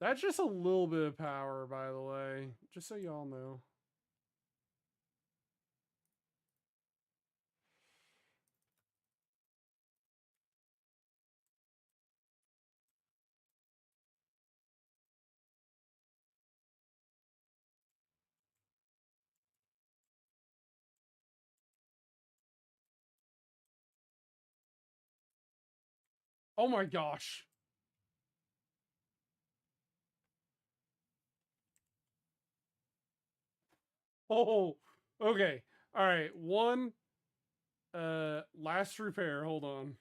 [SPEAKER 1] That's just a little bit of power, by the way, just so y'all know. Oh my gosh. Oh, okay. All right. One, last repair. Hold on.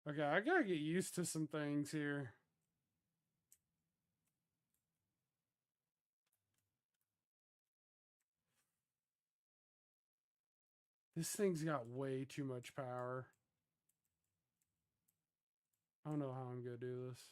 [SPEAKER 1] Okay, I gotta get used to some things here. This thing's got way too much power. I don't know how I'm gonna do this.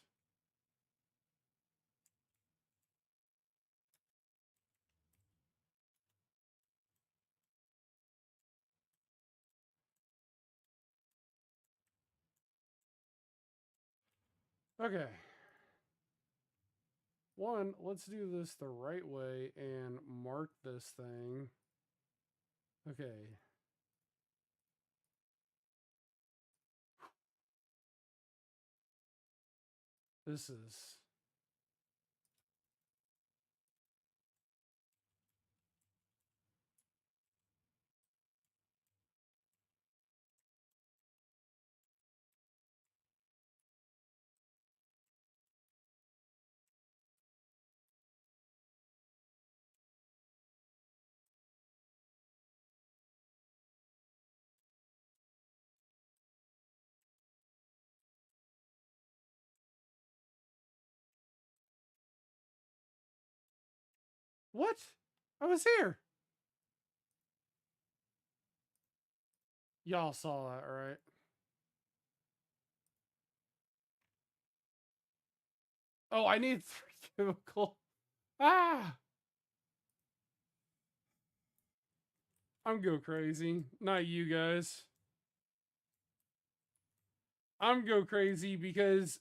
[SPEAKER 1] Okay. One, let's do this the right way and mark this thing. Okay. This is... What? I was here. Y'all saw that, right? Oh, I need 3 chemical. Ah! I'm go crazy. Not you guys. I'm go crazy because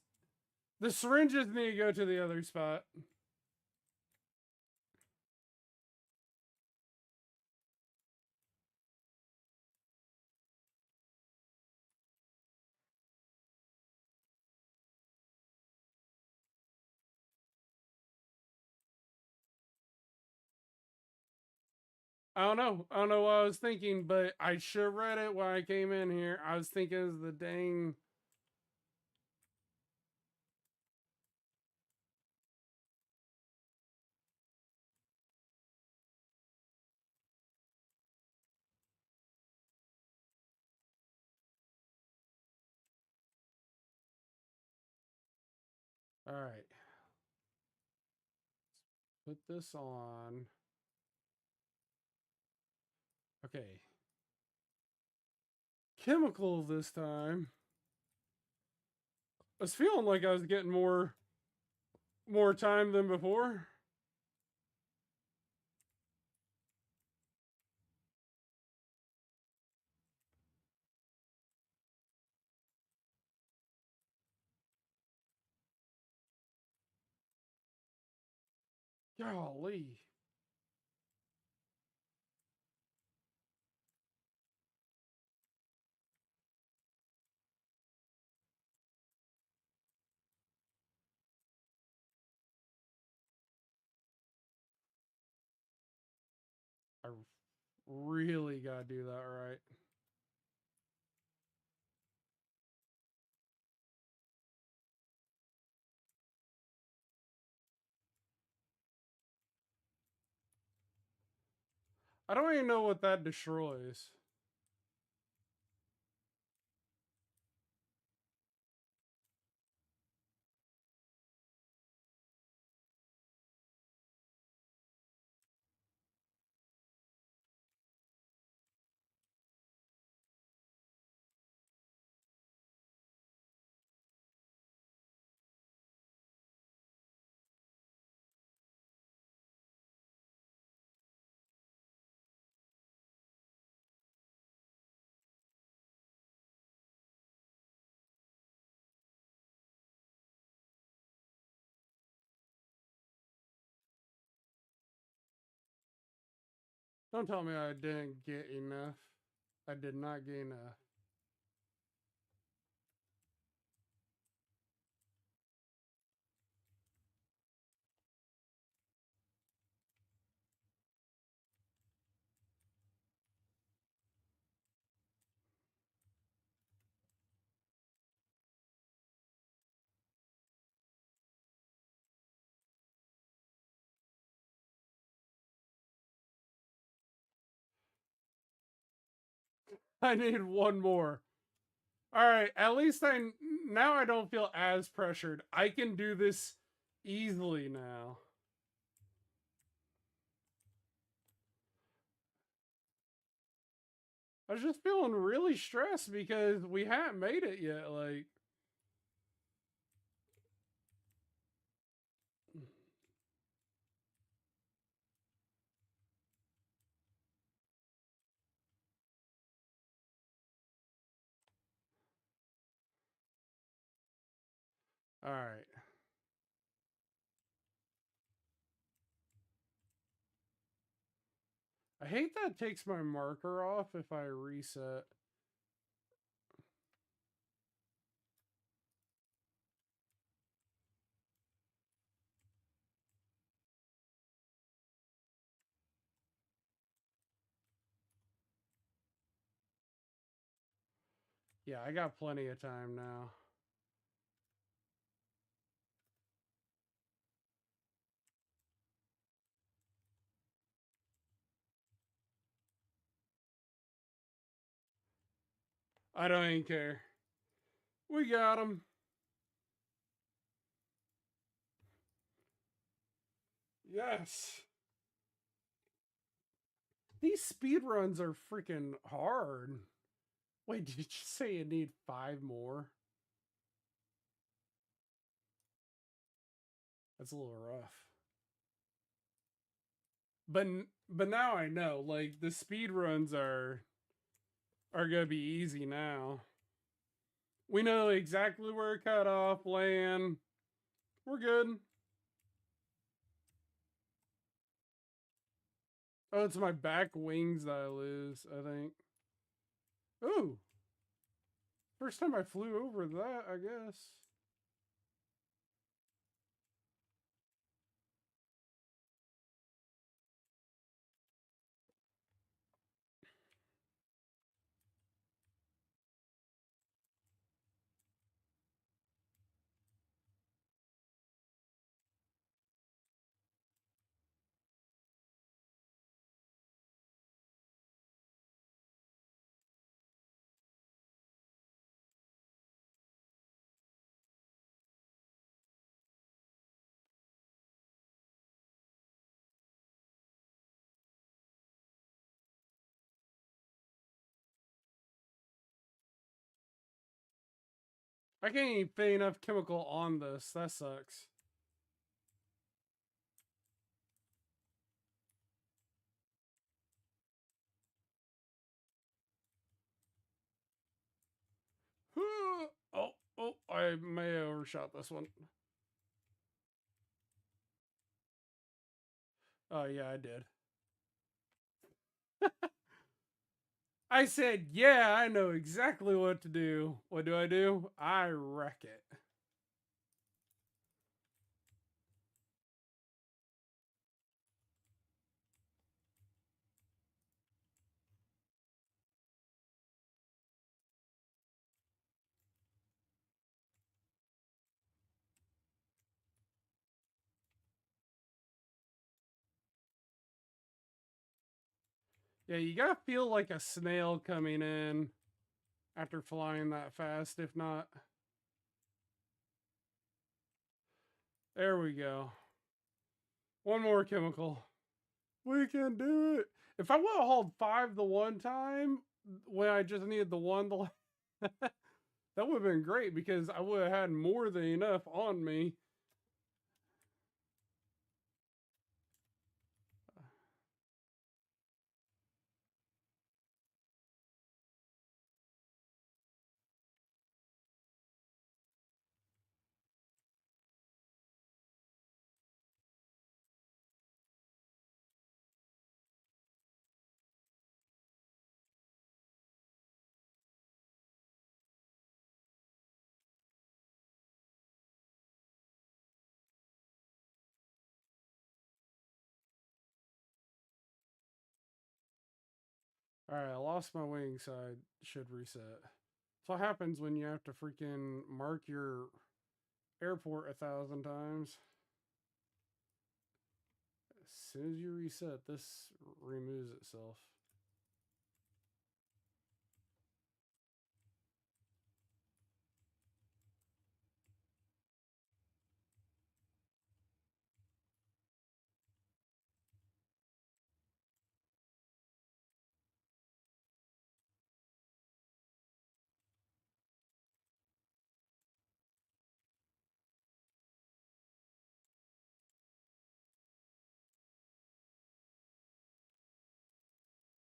[SPEAKER 1] the syringes need to go to the other spot. I don't know. I don't know what I was thinking, but I sure read it when I came in here. I was thinking of the dang... All right. Put this on. Okay. Chemical this time. I was feeling like I was getting more time than before. Golly. I really gotta do that right. I don't even know what that destroys. Don't tell me I didn't get enough. I did not get enough. I need one more. All right, at least now I don't feel as pressured. I can do this easily now. I was just feeling really stressed because we hadn't made it yet. Like, all right. I hate that it takes my marker off if I reset. Yeah, I got plenty of time now. I don't even care. We got him. Yes. These speed runs are freaking hard. Wait, did you say you need 5 more? That's a little rough. But but now I know, like the speed runs are gonna be easy now. We know exactly where cut off, land. We're good. Oh, it's my back wings that I lose, I think. Ooh. First time I flew over that, I guess. I can't even fit enough chemical on this. That sucks. Oh, I may have overshot this one. Oh, yeah, I did. I said, yeah, I know exactly what to do. What do? I wreck it. Yeah, you gotta feel like a snail coming in after flying that fast. If not, there we go. One more chemical. We can do it. If I would have hauled 5 the one time when I just needed the one, that would have been great because I would have had more than enough on me. Alright, I lost my wing, so I should reset. That's what happens when you have to freaking mark your airport 1,000 times. As soon as you reset, this removes itself.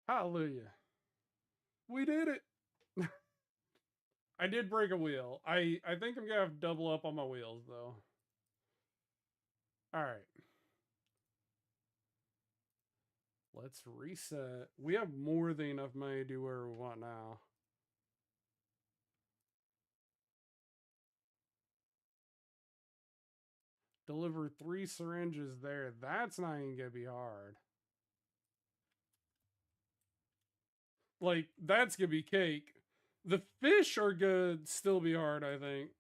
[SPEAKER 1] Hallelujah. We did it. I did break a wheel. I think I'm gonna have to double up on my wheels though. Alright. Let's reset. We have more than enough money to do whatever we want now. Deliver 3 syringes there. That's not even gonna be hard. Like, that's gonna be cake. The fish are gonna still be hard, I think.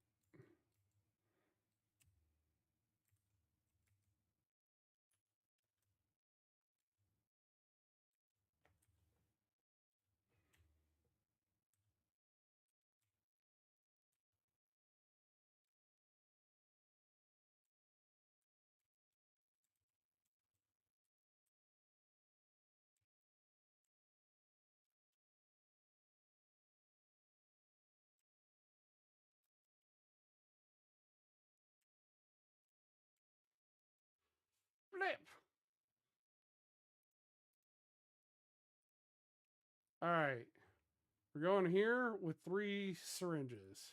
[SPEAKER 1] Flip. Alright. We're going here with 3 syringes.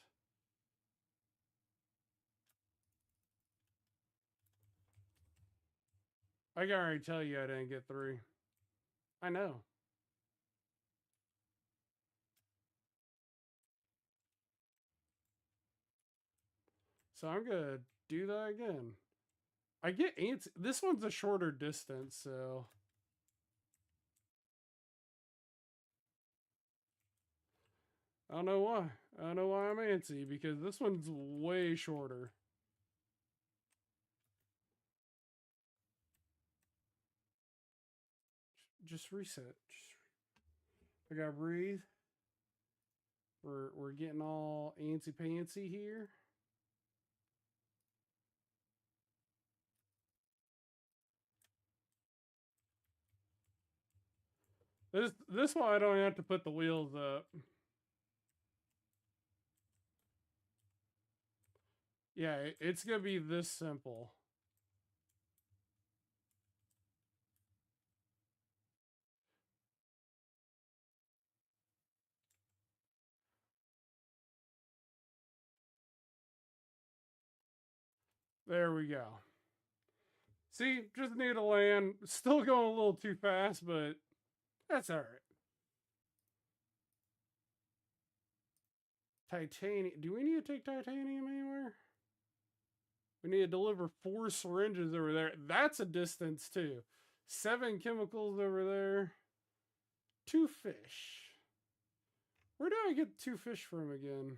[SPEAKER 1] I can already tell you I didn't get 3. I know. So I'm gonna do that again. I get ants. This one's a shorter distance, so I don't know why. I don't know why I'm antsy because this one's way shorter. Just reset. I gotta breathe. We're getting all antsy pantsy here. This one I don't have to put the wheels up. Yeah, it's going to be this simple. There we go. See, just need to land. Still going a little too fast, but that's all right. Titanium. Do we need to take titanium anywhere? We need to deliver 4 syringes over there. That's a distance too. 7 chemicals over there. 2 fish. Where do I get 2 fish from again?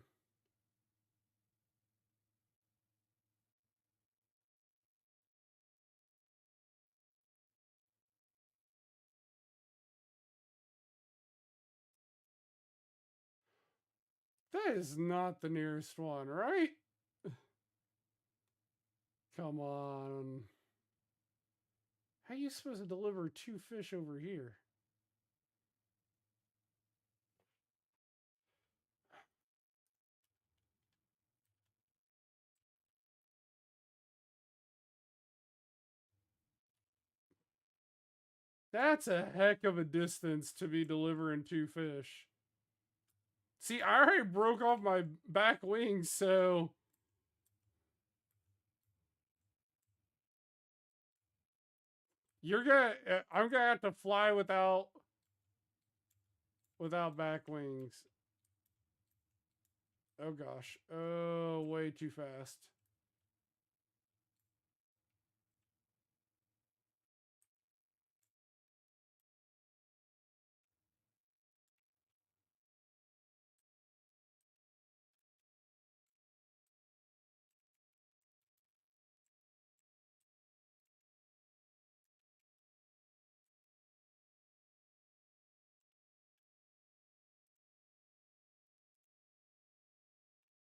[SPEAKER 1] That is not the nearest one, right? Come on. How are you supposed to deliver 2 fish over here? That's a heck of a distance to be delivering 2 fish. See, I already broke off my back wings, so I'm gonna have to fly without back wings. Oh gosh. Oh, way too fast.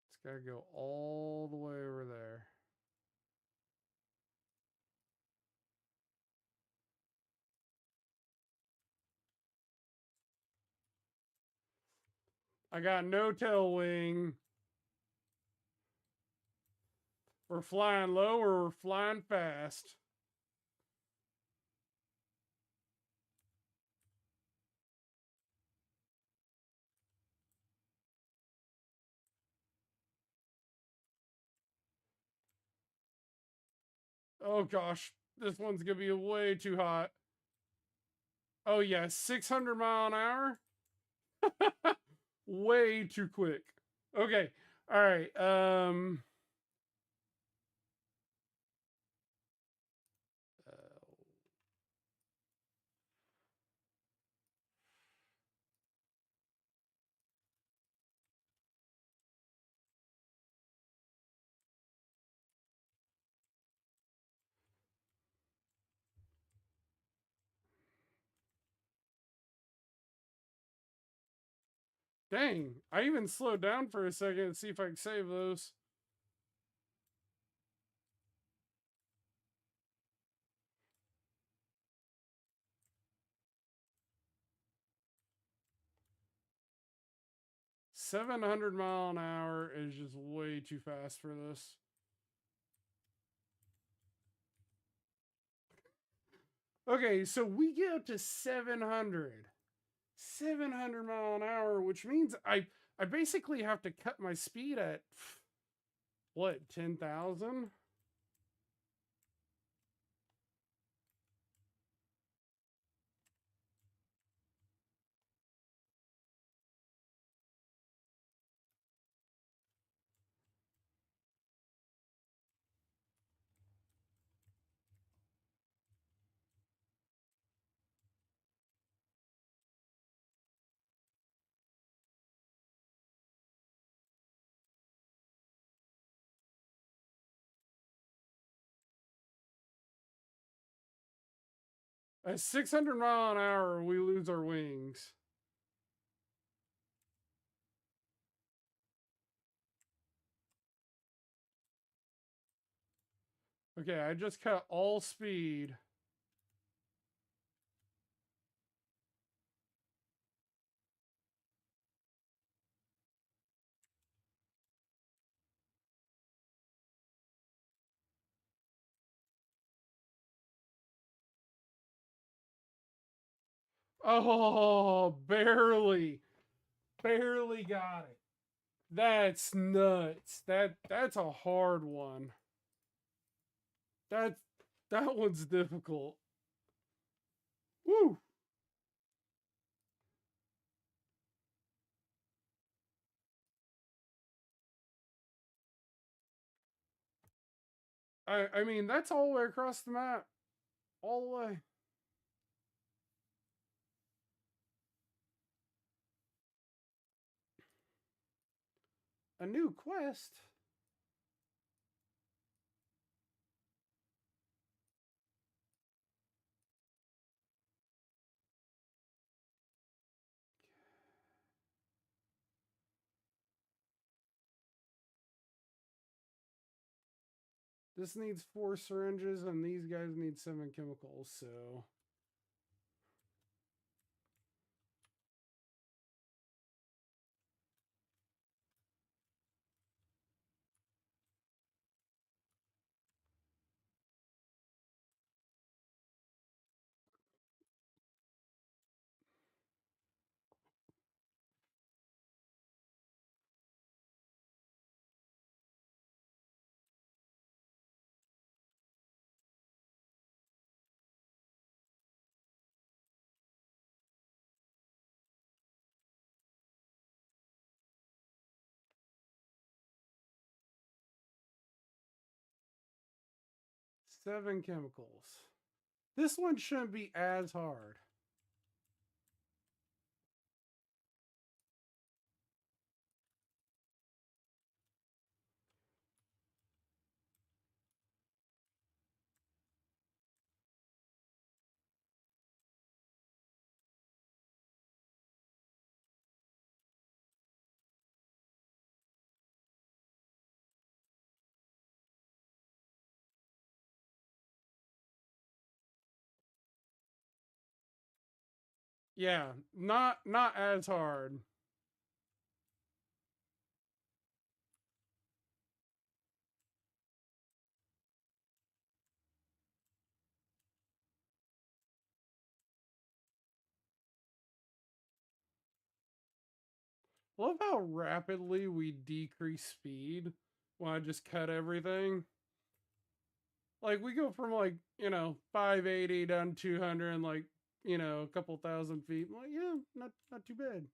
[SPEAKER 1] It's gotta go all the way over there. I got no tail wing. We're flying low or we're flying fast. Oh gosh, this one's gonna be way too hot. Oh yeah, 600 mile an hour. Way too quick. Okay, all right. Dang, I even slowed down for a second to see if I can save those. $700 an hour is just way too fast for this. Okay, so we get up to 700 mile an hour, which means I basically have to cut my speed at what, 10,000? At 600 mile an hour, we lose our wings. Okay, I just cut all speed. Oh, barely. Barely got it. That's nuts. That's a hard one. That that one's difficult. Woo. I mean, that's all the way across the map. All the way. A new quest? This needs 4 syringes, and these guys need 7 chemicals, so. Seven chemicals. This one shouldn't be as hard. Yeah, not as hard. Love how rapidly we decrease speed when I just cut everything. Like we go from 580 down to 200 and a couple thousand feet. I'm like, yeah, not too bad.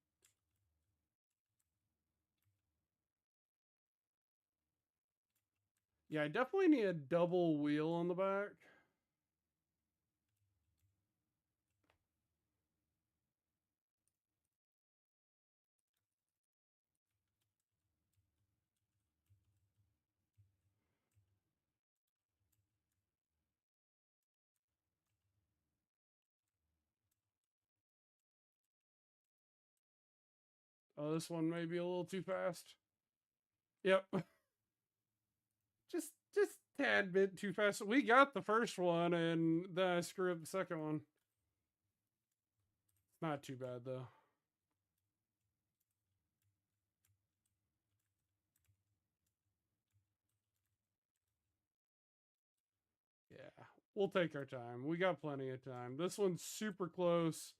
[SPEAKER 1] Yeah, I definitely need a double wheel on the back. Oh, this one may be a little too fast. Yep. just tad bit too fast. We got the first one and then I screwed up the second one. It's not too bad though. Yeah, we'll take our time. We got plenty of time. This one's super close.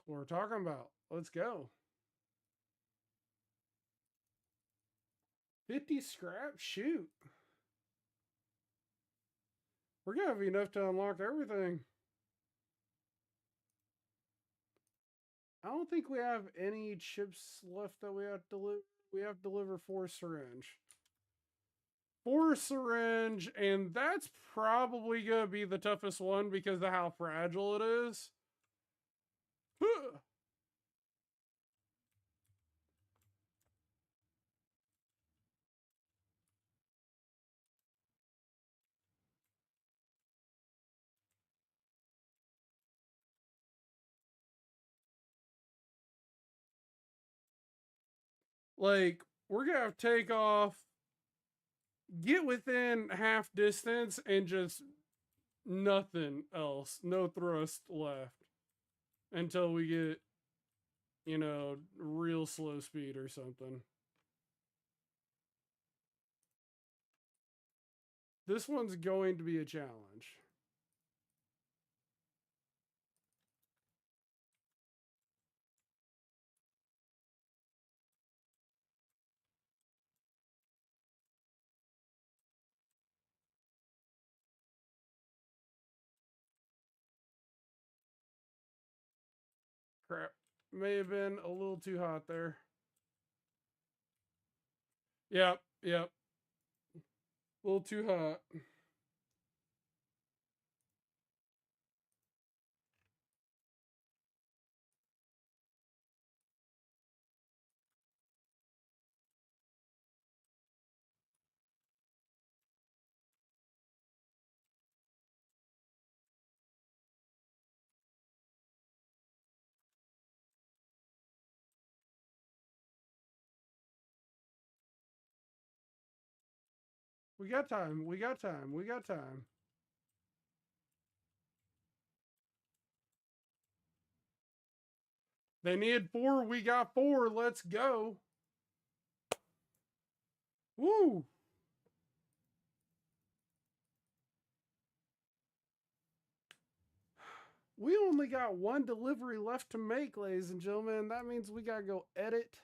[SPEAKER 1] What we're talking about. Let's go. 50 scrap? Shoot. We're gonna have enough to unlock everything. I don't think we have any chips left that we have to deliver. We have to deliver 4 syringe. 4 syringe, and that's probably gonna be the toughest one because of how fragile it is. Like, we're gonna have to take off, get within half distance, and just nothing else. No thrust left until we get you know, real slow speed or something. This one's going to be a challenge. Crap. May have been a little too hot there. Yep, yep. A little too hot. We got time. We got time. We got time. They need 4. We got 4. Let's go. Woo. We only got 1 delivery left to make, ladies and gentlemen. That means we got to go edit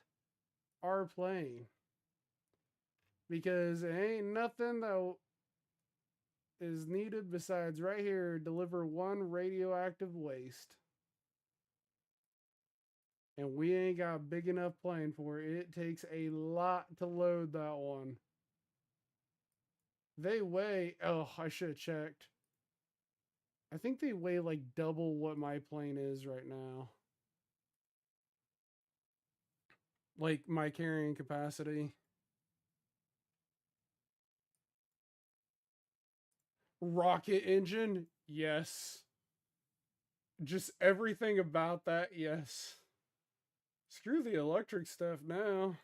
[SPEAKER 1] our plane. Because it ain't nothing that is needed besides right here, deliver 1 radioactive waste. And we ain't got a big enough plane for it. It takes a lot to load that one. They weigh, oh, I should have checked. I think they weigh like double what my plane is right now. Like my carrying capacity. Rocket engine? Yes. Just everything about that, yes. Screw the electric stuff now.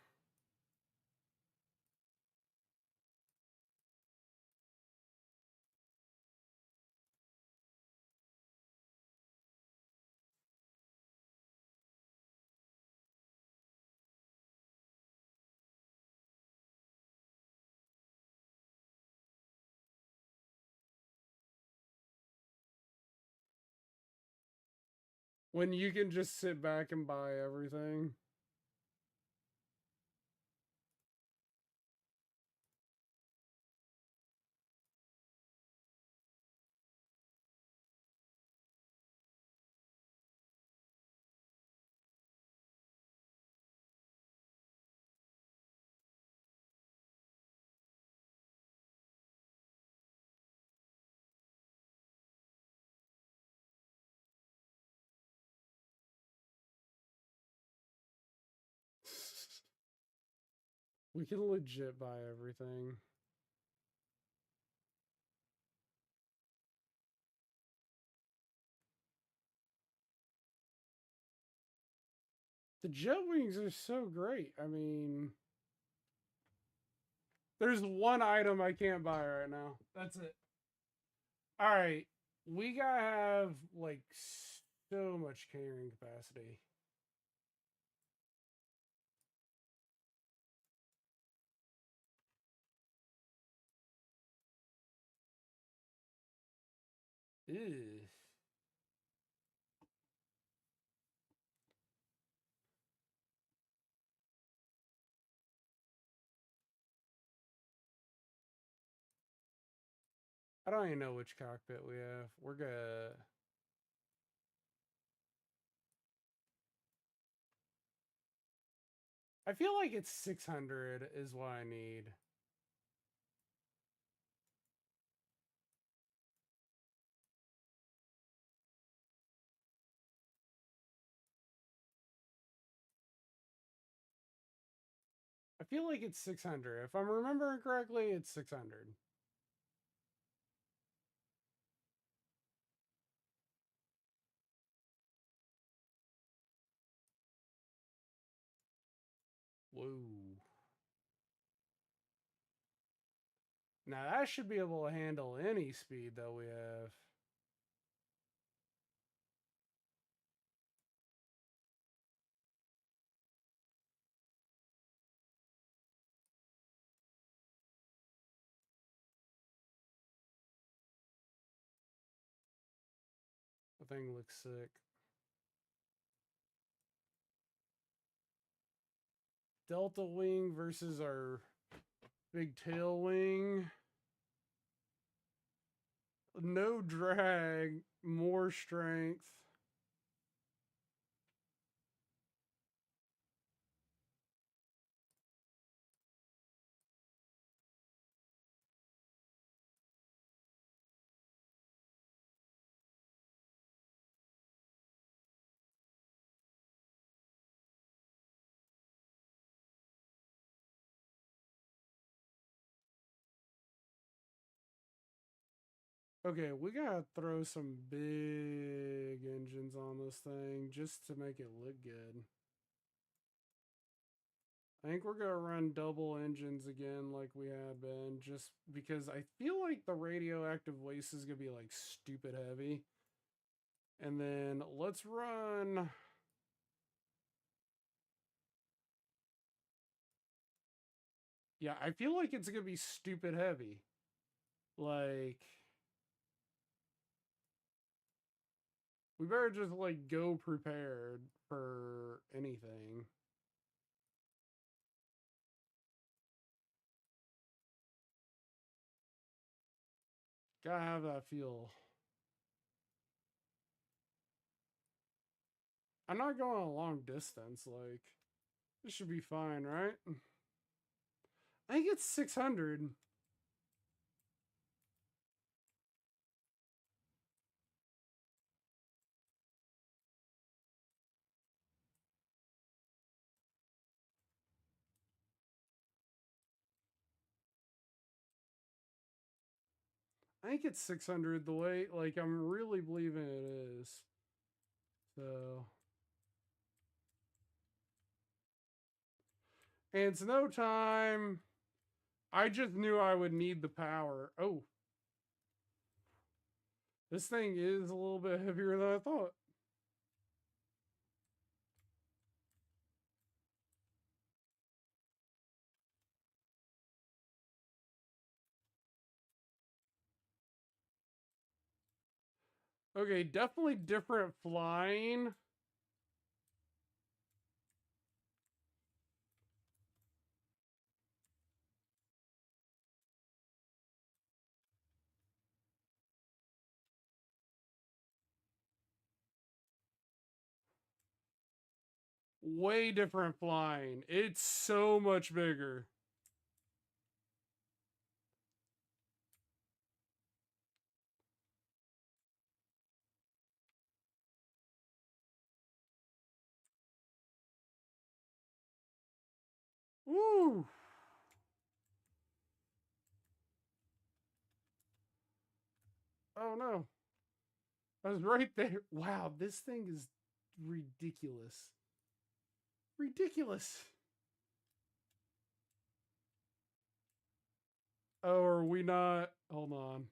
[SPEAKER 1] When you can just sit back and buy everything. We can legit buy everything. The jet wings are so great. I mean, there's 1 item I can't buy right now. That's it. All right. We gotta have like so much carrying capacity. Ew. I don't even know which cockpit we have. We're gonna. I feel like it's 600 is what I need. I feel like it's 600. If I'm remembering correctly, it's 600. Whoa. Now that should be able to handle any speed that we have. That thing looks sick. Delta wing versus our big tail wing. No drag, more strength. Okay, we gotta throw some big engines on this thing just to make it look good. I think we're gonna run double engines again like we had been, just because I feel like the radioactive waste is gonna be like stupid heavy. And then let's run. Yeah, I feel like it's gonna be stupid heavy. Like, we better just like go prepared for anything. Gotta have that feel. I'm not going a long distance. Like, this should be fine, right? I think it's 600. I think it's 600 the way, like, I'm really believing it is. So. And it's no time. I just knew I would need the power. Oh. This thing is a little bit heavier than I thought. Okay, definitely different flying. Way different flying. It's so much bigger. Woo! Oh no. I was right there. Wow, this thing is ridiculous. Ridiculous. Oh, are we not? Hold on.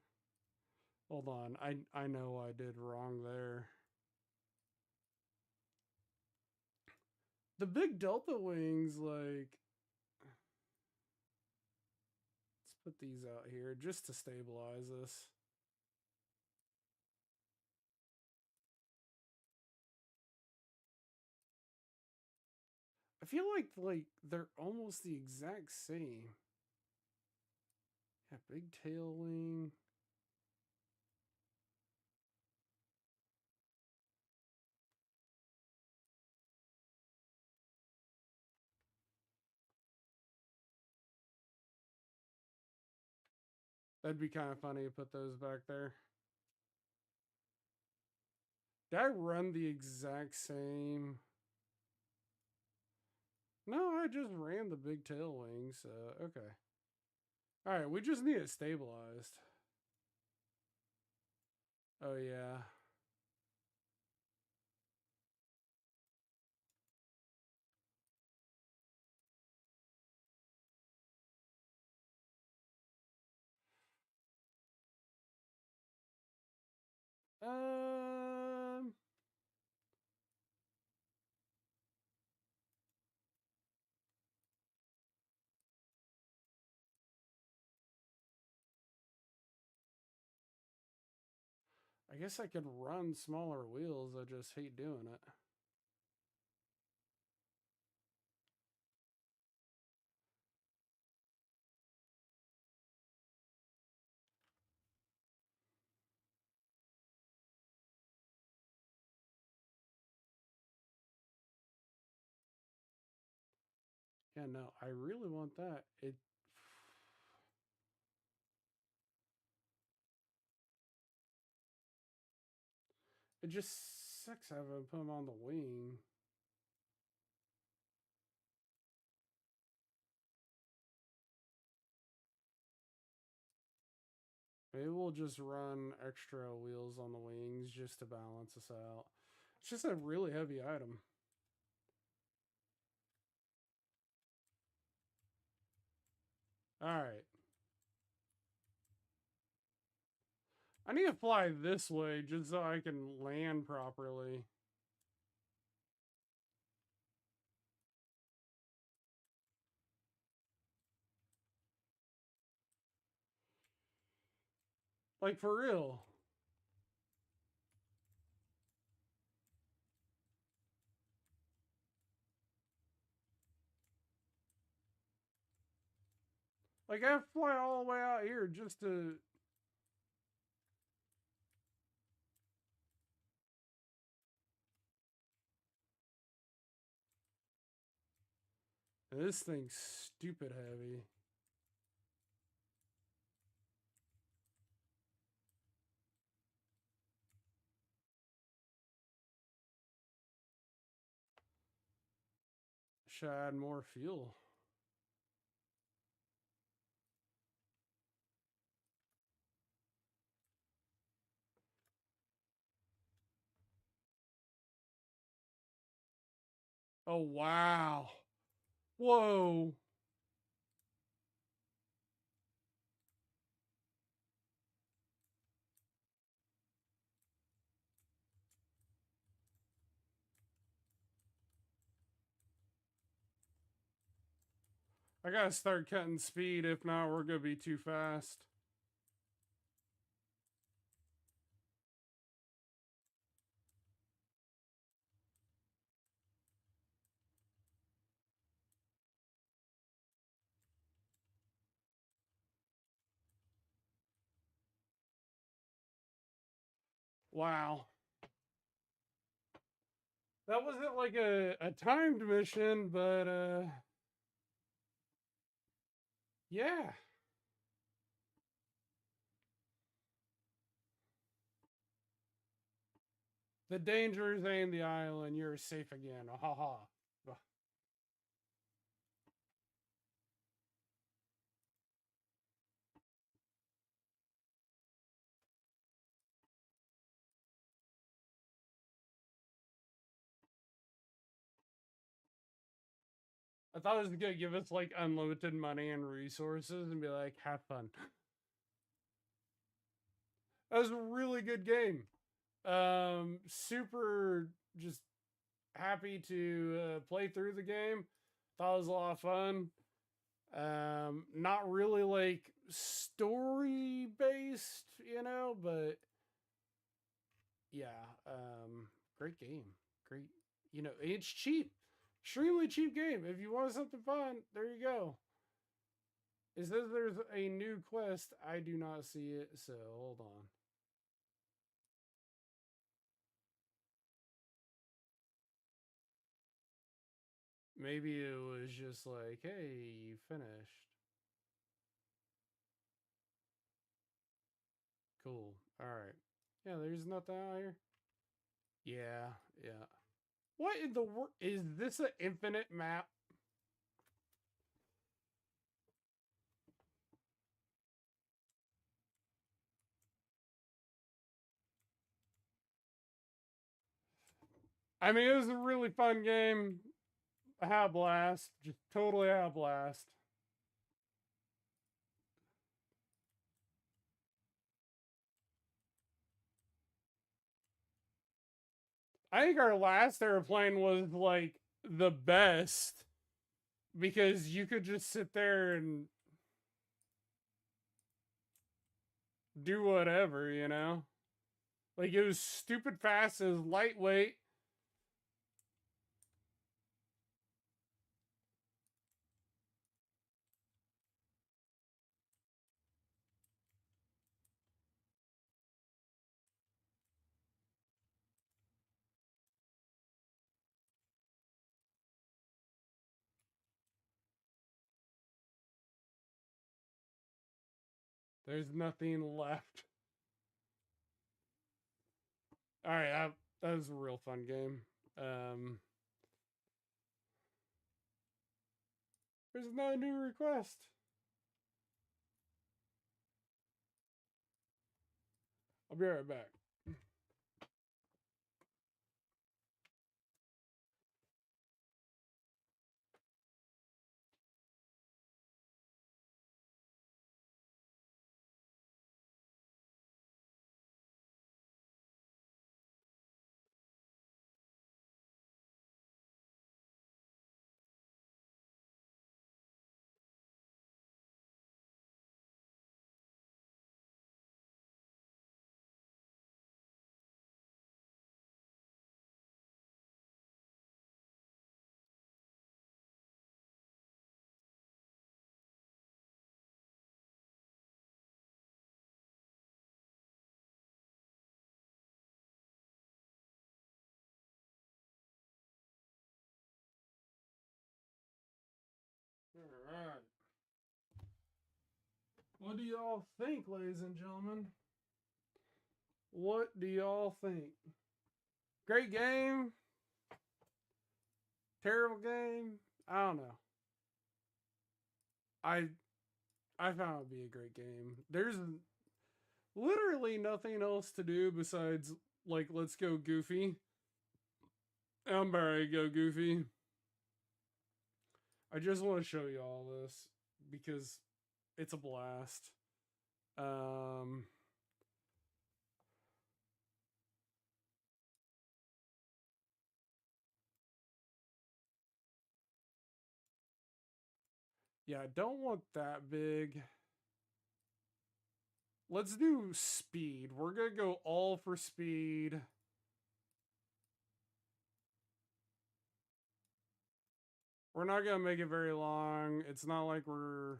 [SPEAKER 1] Hold on. I know I did wrong there. The big Delta wings, like, let's put these out here just to stabilize this. I feel like they're almost the exact same. Yeah, big tail wing. That'd be kind of funny to put those back there. Did I run the exact same? No, I just ran the big tail wings. So, okay. All right, we just need it stabilized. Oh, yeah. Um, I guess I could run smaller wheels. I just hate doing it. Yeah, no, I really want that. It just sucks having to put them on the wing. Maybe we'll just run extra wheels on the wings just to balance us out. It's just a really heavy item. Alright. I need to fly this way just so I can land properly. Like, for real. Like, I have to fly all the way out here just to... This thing's stupid heavy. Should add more fuel. Oh, wow. Whoa. I gotta start cutting speed. If not, we're gonna be too fast. Wow. That wasn't like a timed mission, but yeah. The dangers ain't the island. You're safe again. Oh, ha ha. I thought it was gonna give us like unlimited money and resources and be like, have fun. That was a really good game. Super just happy to play through the game. Thought it was a lot of fun. Not really like story based, but yeah, great game. Great, it's cheap. Extremely cheap game. If you want something fun, there you go. It says there's a new quest. I do not see it, so hold on. Maybe it was just like, hey, you finished. Cool. All right. Yeah, there's nothing out here. Yeah, yeah. What in the world? Is this an infinite map? I mean, it was a really fun game. I had a blast. Just totally had a blast. I think our last airplane was like the best because you could just sit there and do whatever. Like, it was stupid fast, it was lightweight. There's nothing left. All right, that was a real fun game. There's no new request. I'll be right back. All right. What do y'all think, ladies and gentlemen? What do y'all think? Great game? Terrible game? I don't know. I found it to be a great game. There's literally nothing else to do besides, like, let's go Goofy. I'm ready to go Goofy. I just want to show you all this because it's a blast. Yeah, I don't want that big. Let's do speed. We're going to go all for speed. We're not going to make it very long. It's not like we're...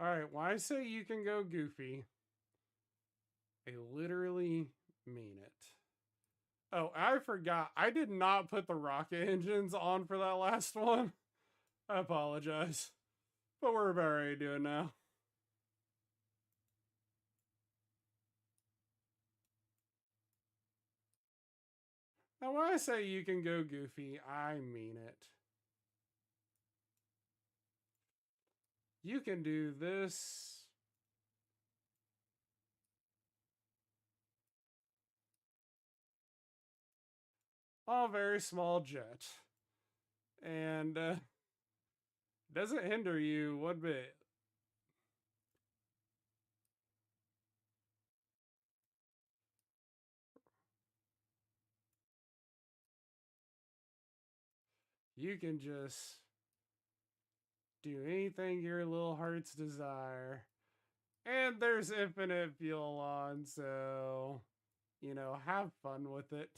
[SPEAKER 1] All right, when I say you can go Goofy, I literally mean it. Oh, I forgot. I did not put the rocket engines on for that last one. I apologize. But we're about ready to do it now. Now, when I say you can go Goofy, I mean it. You can do this. A very small jet. And doesn't hinder you one bit. You can just do anything your little heart's desire. And there's infinite fuel on, so, you know, have fun with it.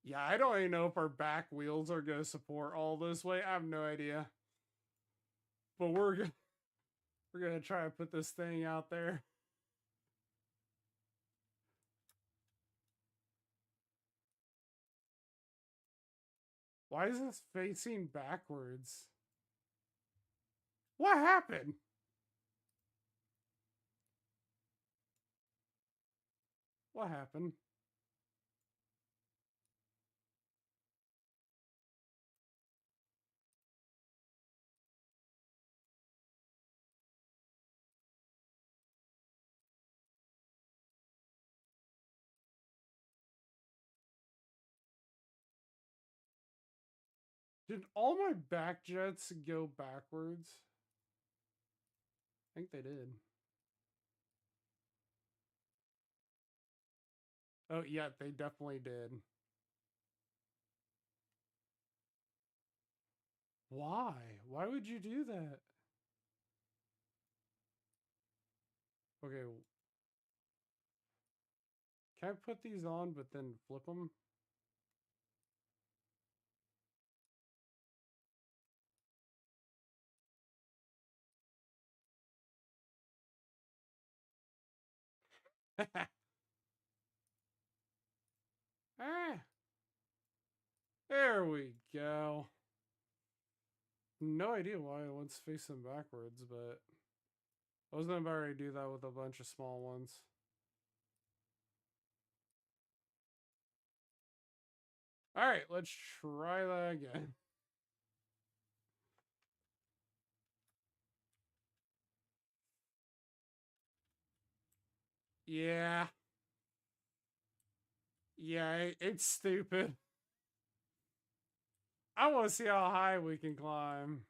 [SPEAKER 1] Yeah, I don't even know if our back wheels are going to support all this weight. I have no idea. But we're going to try to put this thing out there. Why is this facing backwards? What happened? What happened? Did all my back jets go backwards? I think they did. Oh, yeah, they definitely did. Why? Why would you do that? Okay. Can I put these on but then flip them? Ah, there we go. No idea why I was facing backwards, but I wasn't about to do that with a bunch of small ones. All right, let's try that again. Yeah. Yeah, it's stupid. I want to see how high we can climb.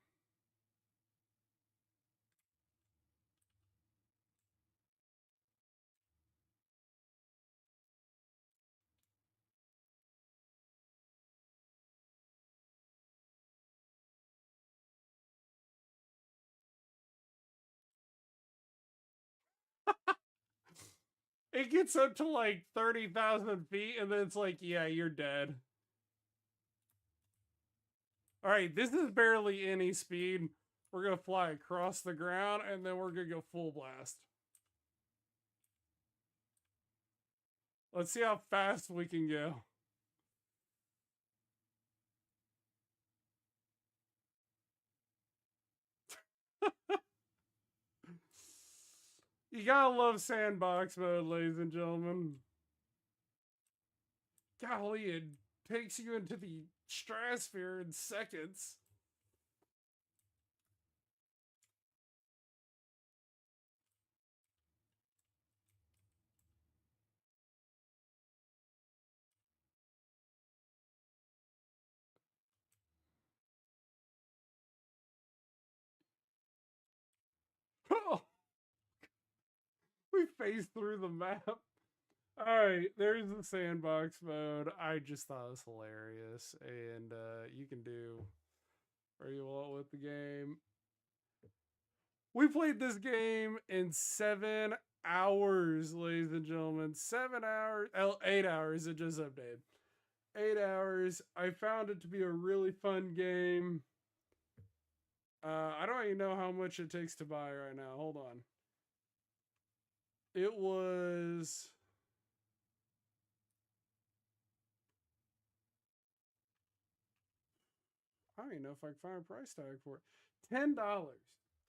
[SPEAKER 1] It gets up to like 30,000 feet, and then it's like, yeah, you're dead. All right, this is barely any speed. We're going to fly across the ground, and then we're going to go full blast. Let's see how fast we can go. You gotta love sandbox mode, ladies and gentlemen. Golly, it takes you into the stratosphere in seconds. We phased through the map. All right, there's the sandbox mode. I just thought it was hilarious, and you can do where you want with the game. We played this game in 7 hours, ladies and gentlemen. 7 hours, 8 hours. It just updated. 8 hours. I found it to be a really fun game. I don't even know how much it takes to buy right now. Hold on. It was. I don't even know if I can find a price tag for it. $10.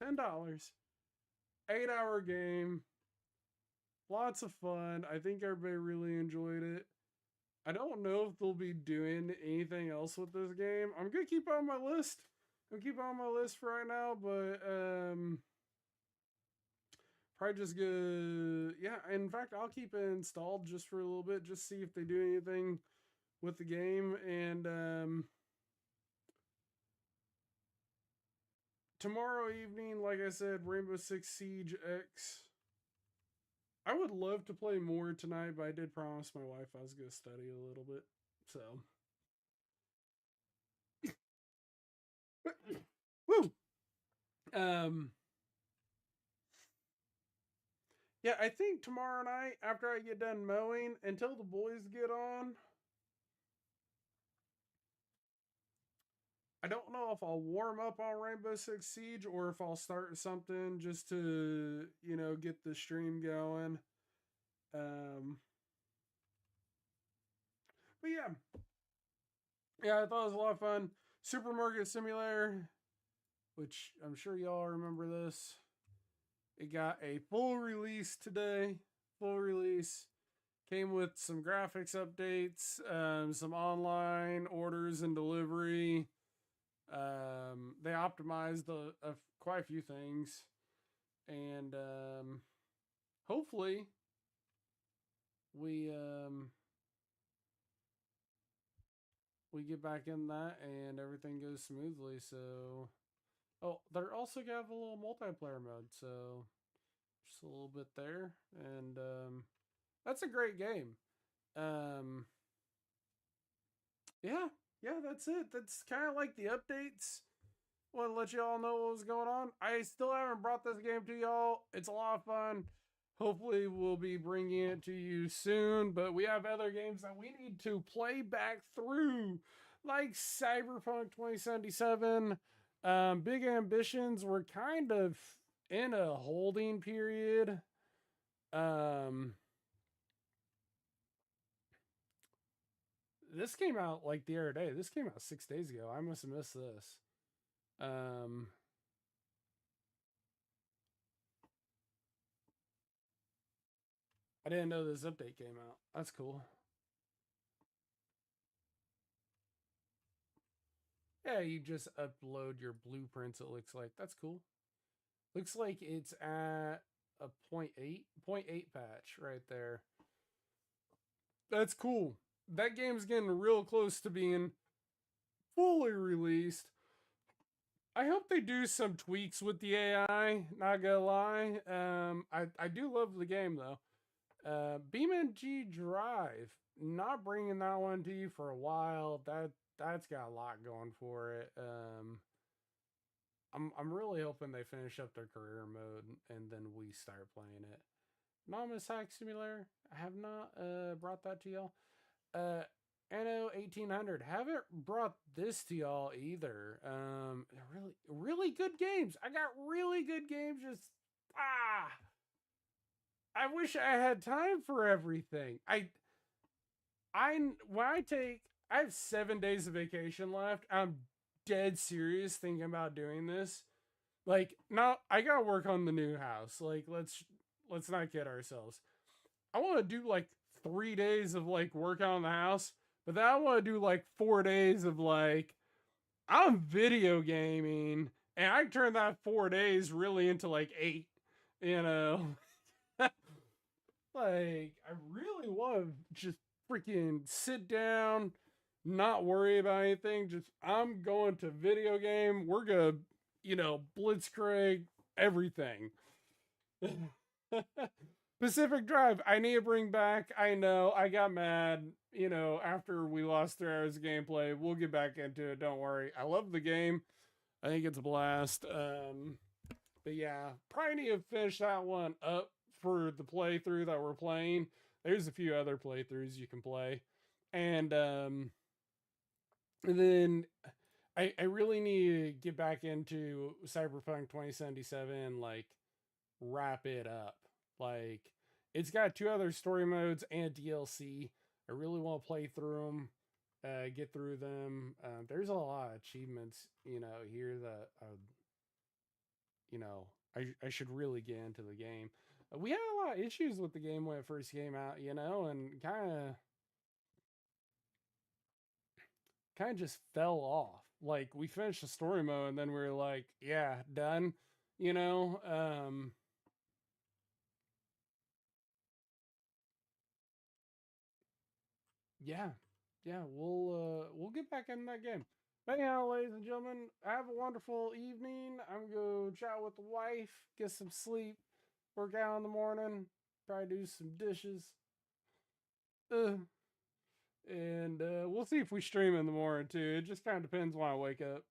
[SPEAKER 1] $10. 8 hour game. Lots of fun. I think everybody really enjoyed it. I don't know if they'll be doing anything else with this game. I'm gonna keep it on my list. I'm keep it on my list for right now, but probably just go. Yeah, in fact, I'll keep it installed just for a little bit, just see if they do anything with the game. And tomorrow evening, like I said, Rainbow Six Siege X. I would love to play more tonight, but I did promise my wife I was going to study a little bit. So, woo. Um, yeah, I think tomorrow night after I get done mowing, until the boys get on, I don't know if I'll warm up on Rainbow Six Siege or if I'll start something just to, get the stream going. Um, but yeah. Yeah, I thought it was a lot of fun. Supermarket Simulator, which I'm sure y'all remember this. It got a full release today. Full release. Came with some graphics updates, some online orders and delivery. They optimized quite a few things. And hopefully we we get back in that and everything goes smoothly. So, oh, they're also gonna have a little multiplayer mode. So, just a little bit there, and that's a great game. Yeah, yeah, that's it. That's kind of like the updates. Want to let you all know what was going on. I still haven't brought this game to y'all. It's a lot of fun. Hopefully, we'll be bringing it to you soon. But we have other games that we need to play back through, like Cyberpunk 2077. Big Ambitions. We're kind of in a holding period. This came out like the other day. This came out 6 days ago. I must have missed this. I didn't know this update came out. That's cool. Yeah, you just upload your blueprints, it looks like. That's cool. Looks like it's at a 0.8 patch right there. That's cool. That game's getting real close to being fully released. I hope they do some tweaks with the AI, not gonna lie. I do love the game though. BeamNG Drive, not bringing that one to you for a while. That's got a lot going for it. I'm really hoping they finish up their career mode and then we start playing it. Anonymous Hack Simulator, I have not brought that to y'all. Anno 1800, haven't brought this to y'all either. Really good games. I got really good games. Just I wish I had time for everything. I have 7 days of vacation left. I'm dead serious thinking about doing this. Like, now I gotta work on the new house. Like, let's not kid ourselves. I want to do like 3 days of like work on the house, but then I want to do like 4 days of like I'm video gaming, and I turn that 4 days really into like 8. You know, like I really want to just freaking sit down, not worry about anything. Just I'm going to video game. We're gonna, blitzkrieg everything. Pacific Drive, I need to bring back. I know I got mad, after we lost 3 hours of gameplay. We'll get back into it. Don't worry. I love the game. I think it's a blast. But yeah, probably need to finish that one up for the playthrough that we're playing. There's a few other playthroughs you can play. And then I really need to get back into Cyberpunk 2077 and like wrap it up. Like, it's got 2 other story modes and DLC. I really want to play through them, get through them. There's a lot of achievements, here that, I should really get into the game. We had a lot of issues with the game when it first came out, and kind of just fell off. Like, we finished the story mode and then we were like, yeah, done, you know. Yeah, yeah, we'll get back in that game. But anyhow, ladies and gentlemen, have a wonderful evening. I'm gonna chat with the wife, get some sleep, work out in the morning, probably do some dishes. And we'll see if we stream in the morning too. It just kind of depends when I wake up.